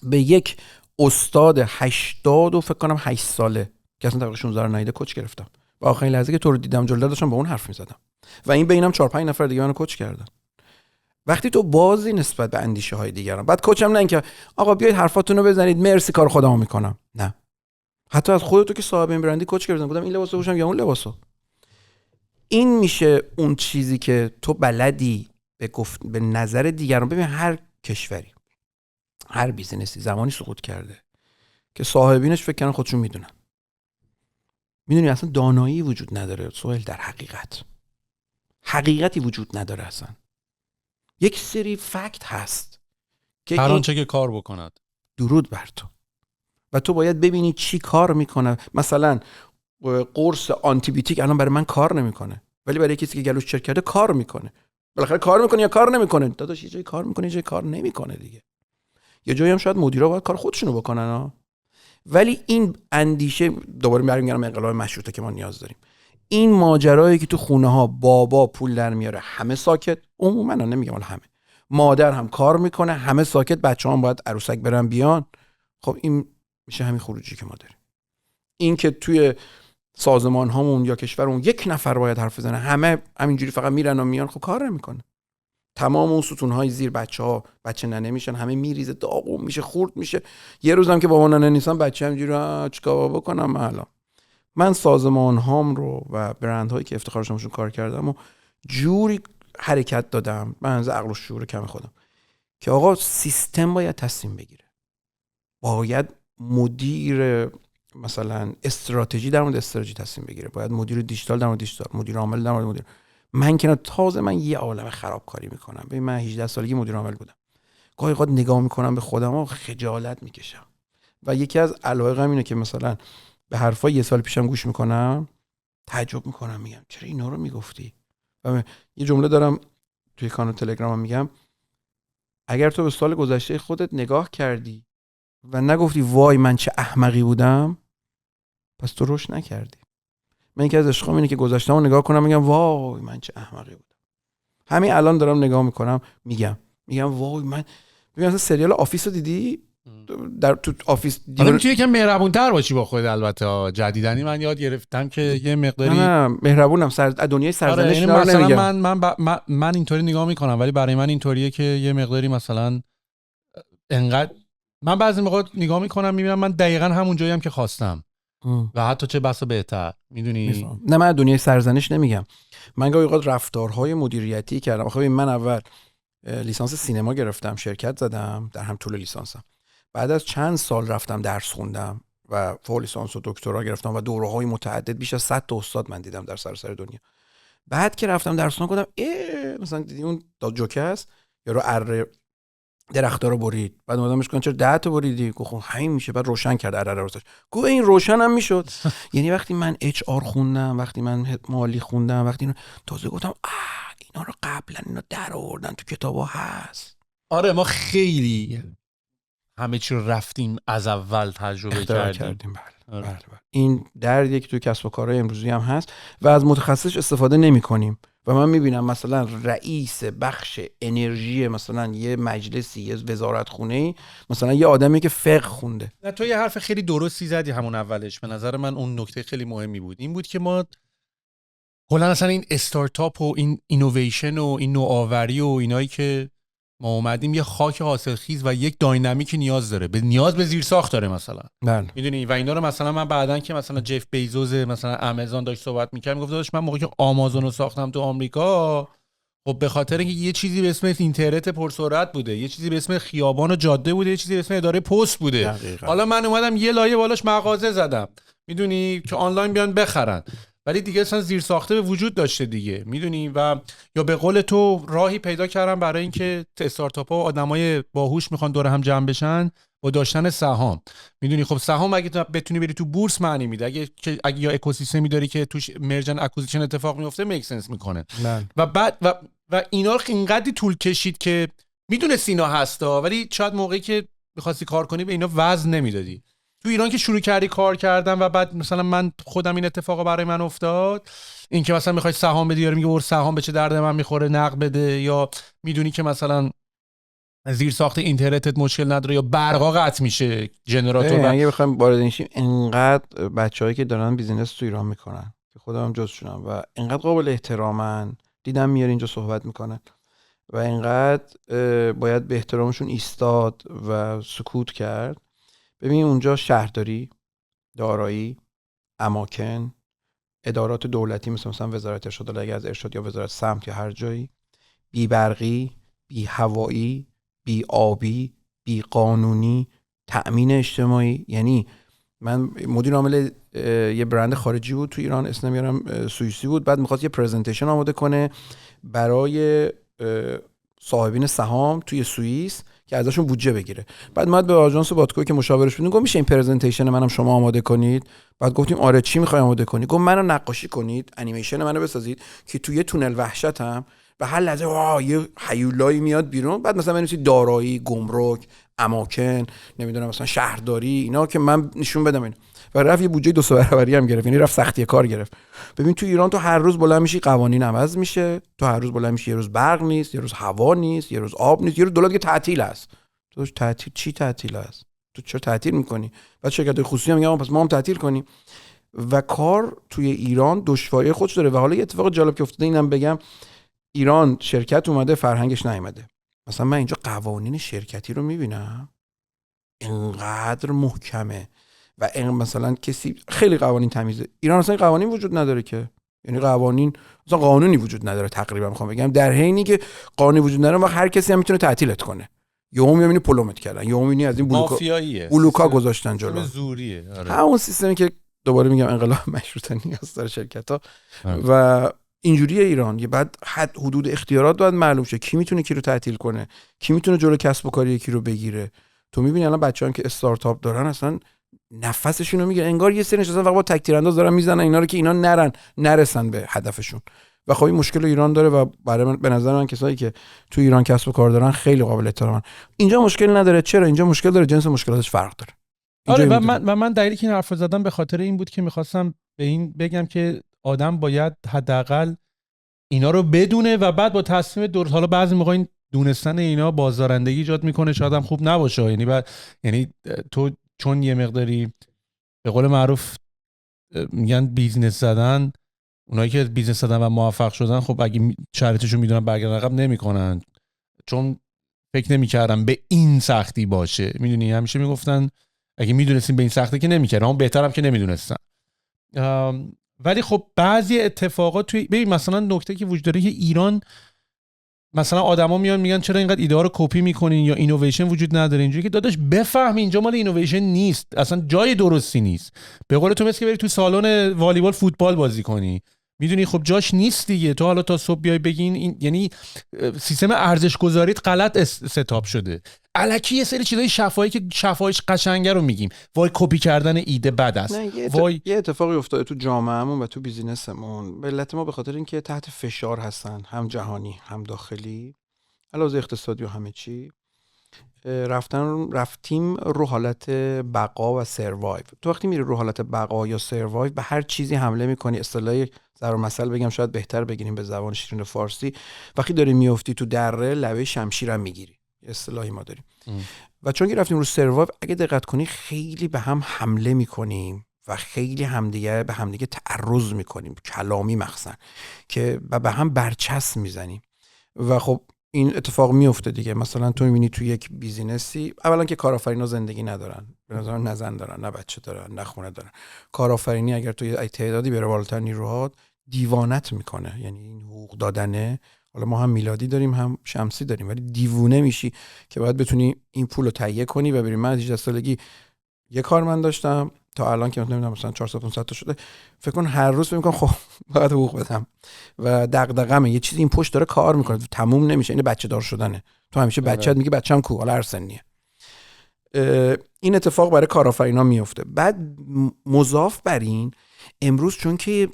به یک استاد 80 و فکر کنم 8 ساله که اصلا طبقه 16 رو ندیده کوچ گرفتم و آخرین لحظه که تو رو دیدم جلو داشتم با اون حرف می‌زدم و این بینم 4-5 نفر دیگه منو کوچ کردن. وقتی تو بازی نسبت به اندیشه های دیگران، بعد کوچم نه اینکه آقا بیاید حرفاتون رو بزنید مرسی کار خودمو میکنم، نه، حتی از خودت که صاحب این برندی کوچ گرفتم، گفتم این لباسو بپوشم یا اون لباسو. این میشه اون چیزی که تو بلدی به نظر دیگران. ببین هر کشوری، هر بیزینسی زمانی سقوط کرده که صاحبینش فکر کنن خودشون میدونن. میدونی اصلا دانایی وجود نداره سهیل، در حقیقتی وجود نداره. اصلا یک سری فکت هست که هر آنچه که کار بکند درود بر تو و تو باید ببینی چی کار میکنه. مثلا قرص آنتی بیوتیک الان برای من کار نمیکنه ولی برای کسی که گلوش چرک کرده کار میکنه. بالاخره کار میکنه یا کار نمیکنه؟ داداش یه جایی کار میکنه یه جایی کار نمیکنه دیگه. یه جایی هم شاید مدیرا باید کار خودشونو بکنن ها. ولی این اندیشه دوباره برمیگردم انقلاب مشروطه که ما نیاز داریم. این ماجرایی که تو خونه ها بابا پول در میاره همه ساکت، عموما نمیگم ولی همه، مادر هم کار میکنه همه ساکت، بچه‌ها هم باید عروسک برن بیان. خب این میشه همین خروجی که ما داریم. این که توی سازمان هامون یا کشورمون یک نفر باید حرف بزنه همه همینجوری فقط میرن و میان، خب کار نمیکنه. تمام اون ستون‌های زیر بچه‌ها بچه ننه میشن، همه میریزه، داغون میشه، خورد میشه. یه روزم که بابا ننه نیستن بچه همینجوری چیکار بکنم الان. من سازمان هام رو و برندهایی که افتخارشون کار کردم و جوری حرکت دادم، من از عقل و شعور کم خودم، که آقا سیستم باید تصمیم بگیره. باید مدیر مثلا استراتژی در مورد استراتژی تصمیم بگیره، باید مدیر دیجیتال در مورد دیجیتال، مدیر عامل در مورد مدیر. من که تازه من یه عالمه خرابکاری میکنم. ببین من 18 سالگی مدیر عامل بودم. گاهی اوقات نگاه میکنم به خودم و خجالت میکشم. و یکی از علایقم اینه که مثلا به حرفای یه سال پیشم گوش میکنم، تعجب میکنم، میگم چرا اینا رو میگفتی؟ و یه جمله دارم توی کانال تلگرامم میگم اگر تو به سال گذشته خودت نگاه کردی و نگفتی وای من چه احمقی بودم، پس تو رشد نکردی. من یکی از عشقام اینه که گذشته‌مو نگاه کنم میگم وای من چه احمقی بودم. همین الان دارم نگاه میکنم میگم وای من. ببین مثلا سریال آفیس رو دیدی؟ در تو آفیس حالا میتونی یکم مهربون‌تر باشی با خودت. البته جدیدنی من یاد گرفتم که یه مقداری نه مهربونم دنیای سرزنش یعنی اینا رو مثلا نمیگم. من اینطوری نگاه میکنم، ولی برای من اینطوریه که یه مقداری مثلا انقدر من بعضی موقع نگاه میکنم میبینم من دقیقاً همون جاییم که خواستم و حتی چه بسا بهتر. میدونی؟ نه من دنیای سرزنش نمیگم. من گاهی اوقات رفتارهای مدیریتی کردم. آخه من اول لیسانس سینما گرفتم، شرکت زدم در هم طول لیسانسم. بعد از چند سال رفتم درس خوندم و فوق لیسانس و دکترا گرفتم و دوره‌های متعدد، بیش از 100 تا استاد من دیدم در سراسر دنیا. بعد که رفتم درس خوندم گفتم مثلا دیدی اون داد جوکه است یارو اره درختا رو برید، بعد اومدمش گفتم چرا 10 تا بریدی؟ گفت همین میشه. بعد روشن کرد اره رو. گفت این روشن هم میشد. یعنی وقتی من اچ آر خوندم، وقتی من مالی خوندم، وقتی تازه گفتم اینا رو قبلا اینا در آوردن تو کتابا هست. آره ما خیلی همه چی رو رفتیم از اول تجربه کردیم. بله. این دردی که تو کسب و کارهای امروزی هم هست و از متخصص استفاده نمی‌کنیم. و من میبینم مثلا رئیس بخش انرژی مثلا یه مجلسی، یه وزارت خونه‌ای، مثلا یه آدمی که فقه خونده. نه تو یه حرف خیلی درستی زدی همون اولش. به نظر من اون نکته خیلی مهمی بود. این بود که ما کلا اصلا این استارتاپ و این اینویشن و این نوآوری و اینایی که ما اومدیم یه خاک حاصلخیز و یک داینامیک نیاز داره، نیاز به زیرساخت داره مثلا. بله. میدونی و اینا رو مثلا من بعدن که مثلا جف بیزوس مثلا آمازون داشت صحبت می‌کرد میگفت داشت من موقعی که آمازون رو ساختم تو آمریکا، خب به خاطر اینکه یه چیزی به اسم اینترنت پرسرعت بوده، یه چیزی به اسم خیابان و جاده بوده، یه چیزی به اسم اداره پست بوده. دقیقا. حالا من اومدم یه لایه بالاش مغازه زدم، میدونی که آنلاین بیان بخرن، ولی دیگه اصلا زیر ساخته به وجود داشته دیگه، میدونی. و یا به قول تو راهی پیدا کردم برای اینکه استارتاپ‌ها و آدمای باهوش میخوان دور هم جمع بشن با داشتن سهام. میدونی خب سهام اگه تو بتونی بری تو بورس معنی میده، اگه یا اکوسیستمی داری که توش مرجن اکوزیشن اتفاق میفته میک سنس میکنه. و بعد و اینا رو اینقدر طول کشید که میدونستی اینا هستا، ولی شاید موقعی که می‌خواستی کار کنی به اینا وزن نمیدادی. تو ایران که شروع کردی کار کردن و بعد مثلا من خودم این اتفاق برای من افتاد، این که مثلا میخوای سهام بدی یا میگه برو سهام به چه درد من میخوره نقد بده، یا میدونی که مثلا زیر ساخت اینترنتت مشکل نداره یا برقا قطع میشه ژنراتور. اگه بخوایم وارد این شیم، انقدر بچه‌هایی که دارن بیزینس تو ایران میکنن که خودم جزشونم و انقدر قابل احترامن، دیدم میاره اینجا صحبت میکنن و انقدر باید به احترامشون ایستاد و سکوت کرد. ببین اونجا شهرداری، دارایی، اماکن، ادارات دولتی مثلا وزارت ارشاد، اگه از ارشاد یا وزارت سمت یا هر جایی، بی برقی، بی هوایی، بی آبی، بی قانونی، تأمین اجتماعی. یعنی من مدیر عامل یه برند خارجی بود تو ایران، اسم نمیارم، سوئیسی بود. بعد می‌خواست یه پرزنتیشن آماده کنه برای صاحبین سهام توی سوئیس که ازشون بودجه بگیره. بعد اومد به آژانس بادکو که مشاورش بودیم گفت میشه این پرزنتیشن منم شما آماده کنید؟ بعد گفتیم آره چی می‌خوای آماده کنی؟ گفت منو نقاشی کنید، انیمیشن منو بسازید که توی تونل وحشتم و هر لحظه یه هیولایی میاد بیرون، بعد مثلا بنویسید دارایی، گمرک، اماکن، نمیدونم مثلا شهرداری، اینا که من نشون بدم اینا. و رفت یه بودجه 2 برابری هم گرفت، یعنی رفت سختی کار گرفت. ببین تو ایران تو هر روز بلند میشی قوانین عوض میشه، تو هر روز بلند میشی یه روز برق نیست، یه روز هوا نیست، یه روز آب نیست، یه روز دولت که تعطیل است. تو تعطیل چی تعطیل است؟ تو چرا تعطیل میکنی؟ بعد شرکت‌های خصوصی هم میگن پس ما هم تعطیل کنیم. و کار توی ایران دشواری خودش داره. و حالا یه اتفاق جالب که افتاده اینم بگم، ایران شرکت اومده فرهنگش نیومده. مثلا من اینجا قوانین شرکتی رو میبینم اینقدر محکمه و مثلا کسی خیلی قوانین تمیزه. ایران اصلا قوانین وجود نداره که، یعنی قوانین اصلا قانونی وجود نداره تقریبا. میخوام بگم در حینی که قانونی وجود نداره وقت هر کسی هم میتونه تعطیلت کنه. یهو میبینی پلومت کردن، یهو میبینی از این بلوکا گذاشتن جلو. زوریه. آره. همون سیستمی که دوباره میگم انقلاب مشروطه نیاز داره شرکت‌ها. و اینجوریه ایران. یه بعد حد حدود اختیارات باید معلوم شه، کی میتونه کی رو تعطیل کنه، کی میتونه جلو کسب و کار یکی رو بگیره. تو میبینی الان بچه‌ها که استارتاپ دارن اصلا نفسشون رو میگیره، انگار یه سری نشستن فقط با تک تیرانداز دارن میزنن اینا رو که اینا نرسن به هدفشون. و خب این مشکل ایران داره و برای من به نظر من کسایی که تو ایران کسب و کار دارن خیلی قابل احترامن. اینجا مشکل نداره. چرا؟ اینجا مشکل داره، جنس مشکلاتش فرق داره. آره و من دلیلی که این حرفو زدم به خاطر این بود که می‌خواستم به این بگم که آدم باید حداقل اینا رو بدونه و بعد با تصمیم درست. حالا بعضی موقع این دونستن اینا بازدارندگی ایجاد میکنه، شاید هم خوب نباشه. یعنی تو چون یه مقداری به قول معروف میگن بیزنس زدن، اونایی که بیزنس زدن و موفق شدن خب اگه شرایطشو میدونن برگردن عقب نمیکنن، چون فکر نمیکردم به این سختی باشه. میدونی همیشه میگفتن اگه میدونستیم به این سختی که نمیکردن، اون بهترم که نمیدونستن. ولی خب بعضی اتفاقات توی ببین مثلا نکته که وجود داره که ایران مثلا آدما میان میگن چرا اینقدر ایده ها رو کپی میکنین یا اینویشن وجود نداره. اینجوری که داداش بفهم اینجا مال اینویشن نیست، اصلا جای درستی نیست. به قول تو مثل که بری تو سالن والیبال فوتبال بازی کنی، میدونی خب جاش نیست دیگه. تو حالا تا صبح بیای بگین این یعنی سیستم ارزش گذاریت غلط ستاپ شده، الکی یه سری چیزای شفاهی که شفاهیش قشنگه رو میگیم، وای کپی کردن ایده بد است. یه اتفاقی افتاده تو جامعهمون و تو بیزینسمون. ملت ما به خاطر اینکه تحت فشار هستن، هم جهانی هم داخلی، علاوه اقتصادی و همه چی، رفتیم رو حالت بقا و سروایو. تو وقتی میری رو حالت بقا یا سروایو به هر چیزی حمله میکنی. اصطلاح ضرب المثل بگم شاید بهتر بگیریم به زبان شیرین فارسی، وقتی داری میافتی تو دره لبه شمشیرم میگیری، اصطلاحی ما داریم. و چون که رفتیم رو سروایو، اگه دقت کنی خیلی به هم حمله میکنیم و خیلی همدیگه به همدیگه تعرض میکنیم، کلامی مخصوصا، که به هم برچسب میزنیم و خب این اتفاق میفته دیگه. مثلا تو میبینی تو یک بیزینسی، اولا که کارآفرینا زندگی ندارن، به نظر من نه زن دارن نه بچه دارن نه خونه دارن. کارآفرینی اگر تو یه تعدادی بره بالاتر نیروها دیوانت میکنه. یعنی این حقوق دادنه، حالا ما هم میلادی داریم هم شمسی داریم، ولی دیوونه میشی که باید بتونی این پول رو تهیه کنی و بریم. من 18 سالگی یه کارمند داشتم تا الان که نمیدونم مثلا 400 500 تا شده، فکر کن هر روز فکر می‌کنم خب باید حقوق بدم و دغدغه‌مه یه چیزی این پشت داره کار میکنه، تموم نمیشه. این بچه دار شدنه. تو همیشه بچه‌ت میگی بچه‌م کو، حالا هر سنیه. این اتفاق برای کارآفرینا میفته. بعد مضاف بر این، امروز چون که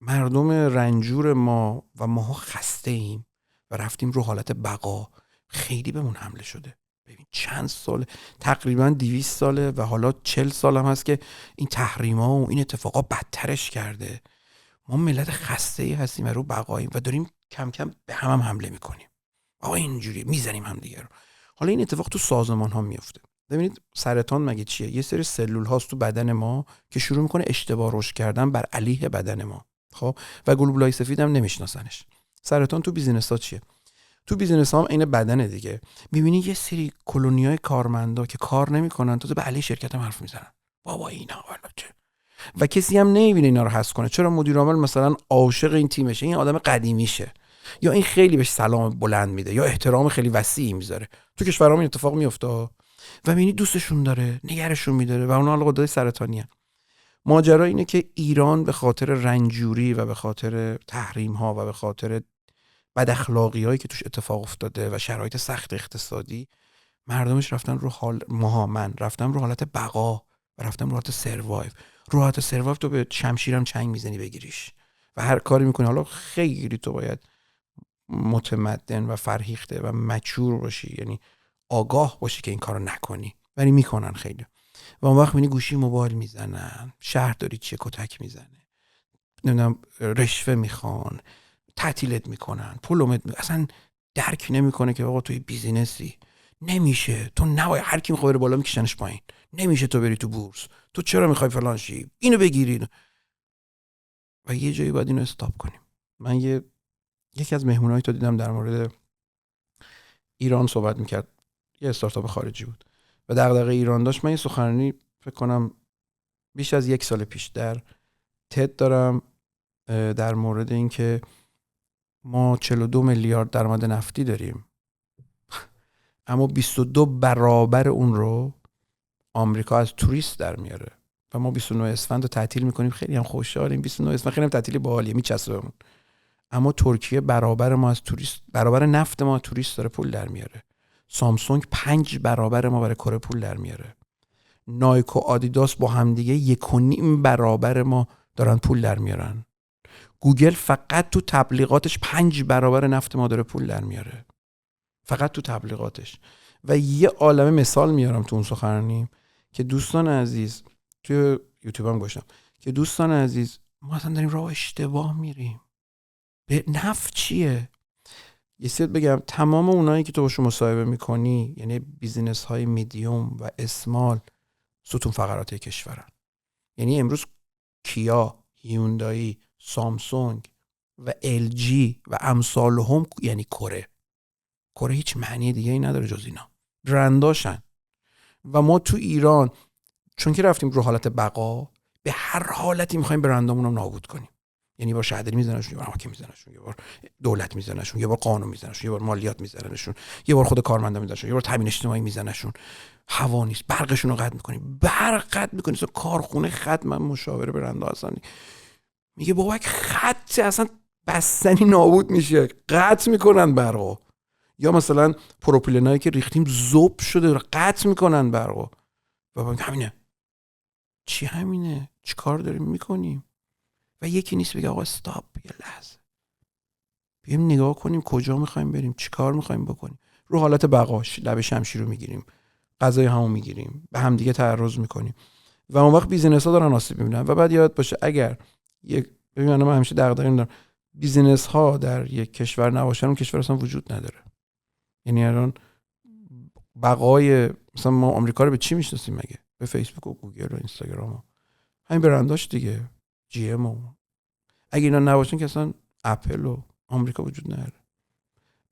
مردم رنجور ما و ماها خسته ایم و رفتیم رو حالت بقا، خیلی بهمون حمله شده. ببین چند سال، تقریبا 200 ساله و حالا 40 سال هم هست که این تحریما و این اتفاقا بدترش کرده. ما ملت خسته ای هستیم و رو بقاییم و داریم کم کم به هم حمله میکنیم. آقا اینجوری میزنیم هم دیگه رو. حالا این اتفاق تو سازمان ها میفته. ببینید سرطان مگه چیه؟ یه سری سلول هاست تو بدن ما که شروع میکنه اشتباه رشد کردن بر علیه بدن ما. خب و گلوبولای سفید هم نمیشناسنش. سرطان تو بیزینس ها چیه؟ تو بیزینس ها هم عین بدنه دیگه. میبینی یه سری کلونیای کارمندا که کار نمیکنن تو به علی شرکت هم حرف میزنن. بابا اینا چه؟ و کسی هم نمیبینه اینا رو حذف کنه. چرا؟ مدیر عامل مثلا عاشق این تیمشه، این آدم قدیمیشه، یا این خیلی بهش سلام بلند میده یا احترام خیلی وسیعی میذاره. تو کشورام این اتفاق میفته و میبینی دوستشون داره، نگرشون میداره و اونا الان قدرت سرطانی هست. ماجرا اینه که ایران به خاطر رنجوری و به خاطر تحریم ها و به خاطر بد اخلاقی هایی که توش اتفاق افتاده و شرایط سخت اقتصادی، مردمش رفتن رو من رفتم رو حالت بقا و رفتم رو حالت سروایو. رو حالت سروایو تو به شمشیرم چنگ میزنی بگیریش و هر کاری میکنی. حالا خیلی تو باید متمدن و فرهیخته و مچور باشی، یعنی آگاه باشی که این کارو نکنی، ولی میکنن خیلی. و اون وقت میبینی گوشی موبایل میزنن، شهرداری چیه کتک میزنه، نمیدونم رشوه میخوان، تعطیلت میکنن، پولومت اصلا درک نمیکنه که آقا توی بیزینسی نمیشه، تو نباید هر کی میخواد بره بالا میکشنش پایین، نمیشه تو بری تو بورس، تو چرا میخوای فلان شی، اینو بگیرین. و یه جایی باید اینو استاپ کنیم. من یکی از مهمونایی تو دیدم در مورد ایران صحبت میکرد، یه استارتاپ خارجی بود و دغدغه ایران داشت. من یه سخنرانی فکر کنم بیش از 1 سال پیش در تد دارم در مورد این که ما 42 میلیارد درآمد نفتی داریم اما 22 برابر اون رو آمریکا از توریست در میاره و ما 29 اسفند رو تعطیل میکنیم، خیلی هم خوشحالیم. 29 اسفند خیلی هم تعطیلی باحالیه، میچسبه بهمون. اما ترکیه برابر ما از توریست، برابر نفت ما از توریست داره پول در میاره. سامسونگ 5 برابر ما برای کره پول در میاره. نایک و آدیداس با هم دیگه 1.5 برابر ما دارن پول در میارن. گوگل فقط تو تبلیغاتش 5 برابر نفت ما داره پول در میاره، فقط تو تبلیغاتش. و یه عالمه مثال میارم تو اون سخنرانیم که دوستان عزیز توی یوتیوب هم گوشم که دوستان عزیز ما اصلا داریم راه اشتباه میریم. به نفت چیه؟ یه سیت بگم تمام اونایی که تو باشون مصاحبه میکنی، یعنی بیزینس های میدیوم و اسمال، ستون فقرات کشورن. یعنی امروز کیا، هیوندای، سامسونگ و ال جی و امثالهم یعنی کره هیچ معنی دیگه ای نداره جز اینا، برنداشن. و ما تو ایران چون که رفتیم رو حالت بقا، به هر حالتی میخوایم برندامون رو نابود کنیم. یعنی با شهرداری میزننشون، یه بار حاکم میزننشون، یه بار دولت میزننشون، یه بار قانون میزننشون، یه بار مالیات میزننشون، یه بار خود کارمندا میزننشون، یه بار تامین اجتماعی میزننشون. هوا نیست، برقشون رو قطع میکنیم، برق قطع میکنیم، کارخونه خط. من مشاور برنده هستم، میگه بابا خط اصلا بستنی نابود میشه، قطع میکنن برقو. یا مثلا پروپیلنایی که ریختیم ذوب شده، قطع میکنن برقو. بابا همینه. چی همینه؟ چی کار داریم میکنیم؟ و یکی نیست بگه آقا استاپ، یه لحظه بیایم نگاه کنیم کجا میخوایم بریم، چی کار میخوایم بکنیم. رو حالت بقاش لب شمشیر رو میگیریم، غذای همو میگیریم، به هم دیگه تعرض میکنیم و اون وقت بیزینس ها دارن آسیب میبینن. و بعد یاد باشه اگر ببینم من همیشه دغدغه دارم، بیزینس ها در یک کشور نباشن اون کشور اصلا وجود نداره. یعنی الان بقای مثلا ما آمریکا رو به چی میشناسیم مگه؟ به فیسبوک و گوگل و اینستاگرام و همین برنداش دیگه، جی ام. و اگه اینا نباشن که اصلا اپل و آمریکا وجود نداره.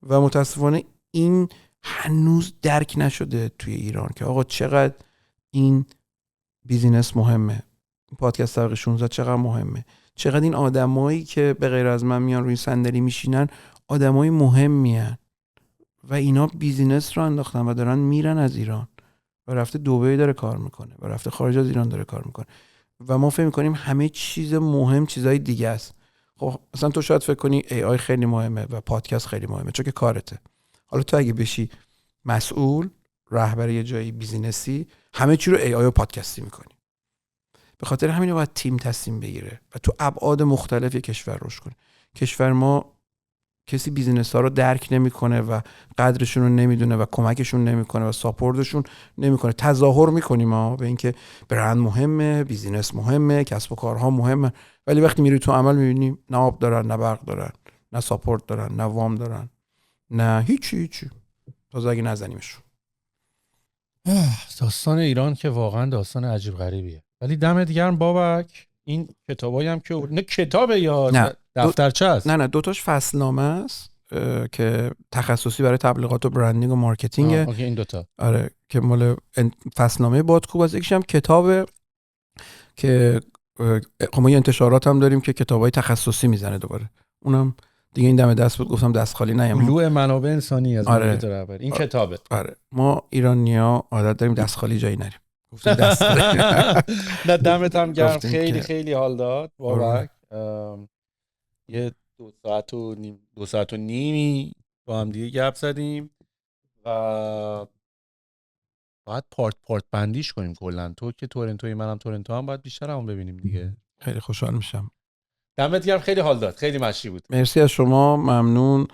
و متاسفانه این هنوز درک نشده توی ایران که آقا چقدر این بیزینس مهمه، این پادکست طبقه 16 چقدر مهمه، چقدر این آدمایی که به غیر از من میان روی صندلی میشینن آدمای مهمیان و اینا بیزینس رو انداختن و دارن میرن از ایران و رفته دبی داره کار میکنه و رفته خارج از ایران داره کار میکنه و ما فکر میکنیم همه چیز مهم چیزای دیگه است. خب مثلا تو شاید فکر کنی ای آی خیلی مهمه و پادکست خیلی مهمه چون که کارته. حالا تو اگه بشی مسئول، رهبر یه جایی بیزینسی، همه چی رو ای آی و پادکستی میکنی. به خاطر همین باید تیم تصمیم بگیره و تو ابعاد مختلف کشور رشد کنه. کشور ما کسی بیزینس ها رو درک نمیکنه و قدرشون رو نمیدونه و کمکشون نمیکنه و ساپورتشون نمیکنه. تظاهر میکنیم ما به اینکه برند مهمه، بیزینس مهمه، کسب و کارها مهمه، ولی وقتی میری تو عمل میبینی نه آب دارن، نه برق دارن، نه ساپورت دارن، نه وام دارن، نه هیچی. تازه اگه نزنیمشون. داستان ایران که واقعا داستان عجیب غریبیه. ولی دمت گرم بابک. این کتابایی هم که نه کتابه یا نه دفترچه است؟ نه دوتاش فصلنامه است که تخصصی برای تبلیغات و برندینگ و مارکتینگ. اوکی این دوتا. آره که مال فصلنامه بادکوب است. یکیش هم کتابه که ما یه انتشارات هم داریم که کتابای تخصصی میزنه دوباره. اونم دیگه این دم دست بود گفتم دست خالی نیام. طلوع منابع انسانی از آره. رهبر. این کتابه. آره ما ایرانی‌ها عادت داریم دست خالی جایی نریم. گفتم دست خالی. نه دمت هم گرم. خیلی حال داد بابک. یه 2 ساعت و نیمی با هم دیگه گپ زدیم و باید پارت بندیش کنیم کلا. تو که تورنتوی، منم تورنتو، هم باید بیشتر هم ببینیم دیگه. خیلی خوشحال میشم. دمت گرم. خیلی حال داد. خیلی مشی بود. مرسی از شما. ممنون.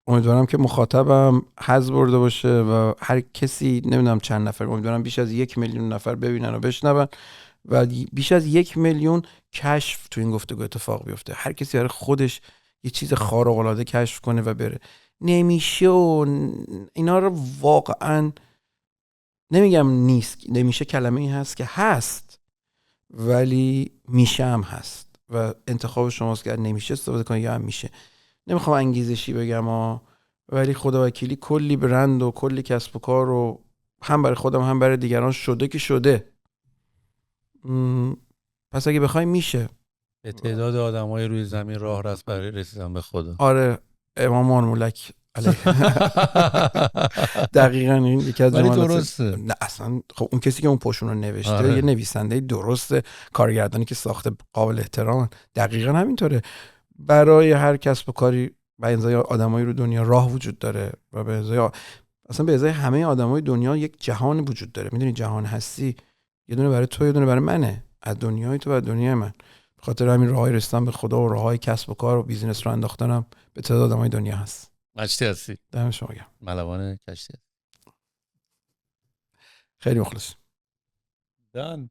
امیدوارم که مخاطبم حظ برده باشه و هر کسی نمیدونم چند نفر، امیدوارم بیش از 1 میلیون نفر ببینن و بشنون و بیش از 1 میلیون کشف تو این گفتگو اتفاق بیفته. هر کسی برای خودش یه چیز خارق العاده کشف کنه و بره. نمیشه و اینا رو واقعا نمیگم نیست، نمیشه کلمه ای هست که هست ولی میشه هم هست و انتخاب شماست که نمیشه استفاده کنید یا هم میشه. نمیخوام انگیزشی بگم ولی خدا وکیلی کلی برند و کلی کسب و کار رو هم برای خودم هم برای دیگران شده که شده. پس اگه بخوای میشه. به تعداد آدمای روی زمین راه رست برای رسیدن به خدا. آره امام مولک علیه. دقیقاً این یکی از جملات درسته. نه اصلا خب اون کسی که اون پوشون رو نوشته یه نویسنده درسته، کارگردانی که ساخته قابل احترام. دقیقاً همینطوره. برای هر کسب و کاری به ازای آدمایی رو دنیا راه وجود داره و به ازای اصلا به ازای همه آدمای دنیا یک جهان وجود داره. میدونی جهان هستی یه دونه برای تو، یه دونه برای منه. از دنیای تو و دنیای من. خاطر همین راههای رسیدن به خدا و راههای کسب و کار و بیزینس رو انداختنم به تعداد آدمای دنیا هست. مجتی هستی. دم شما گرم. ملوان کشتی. خیلی مخلص. دان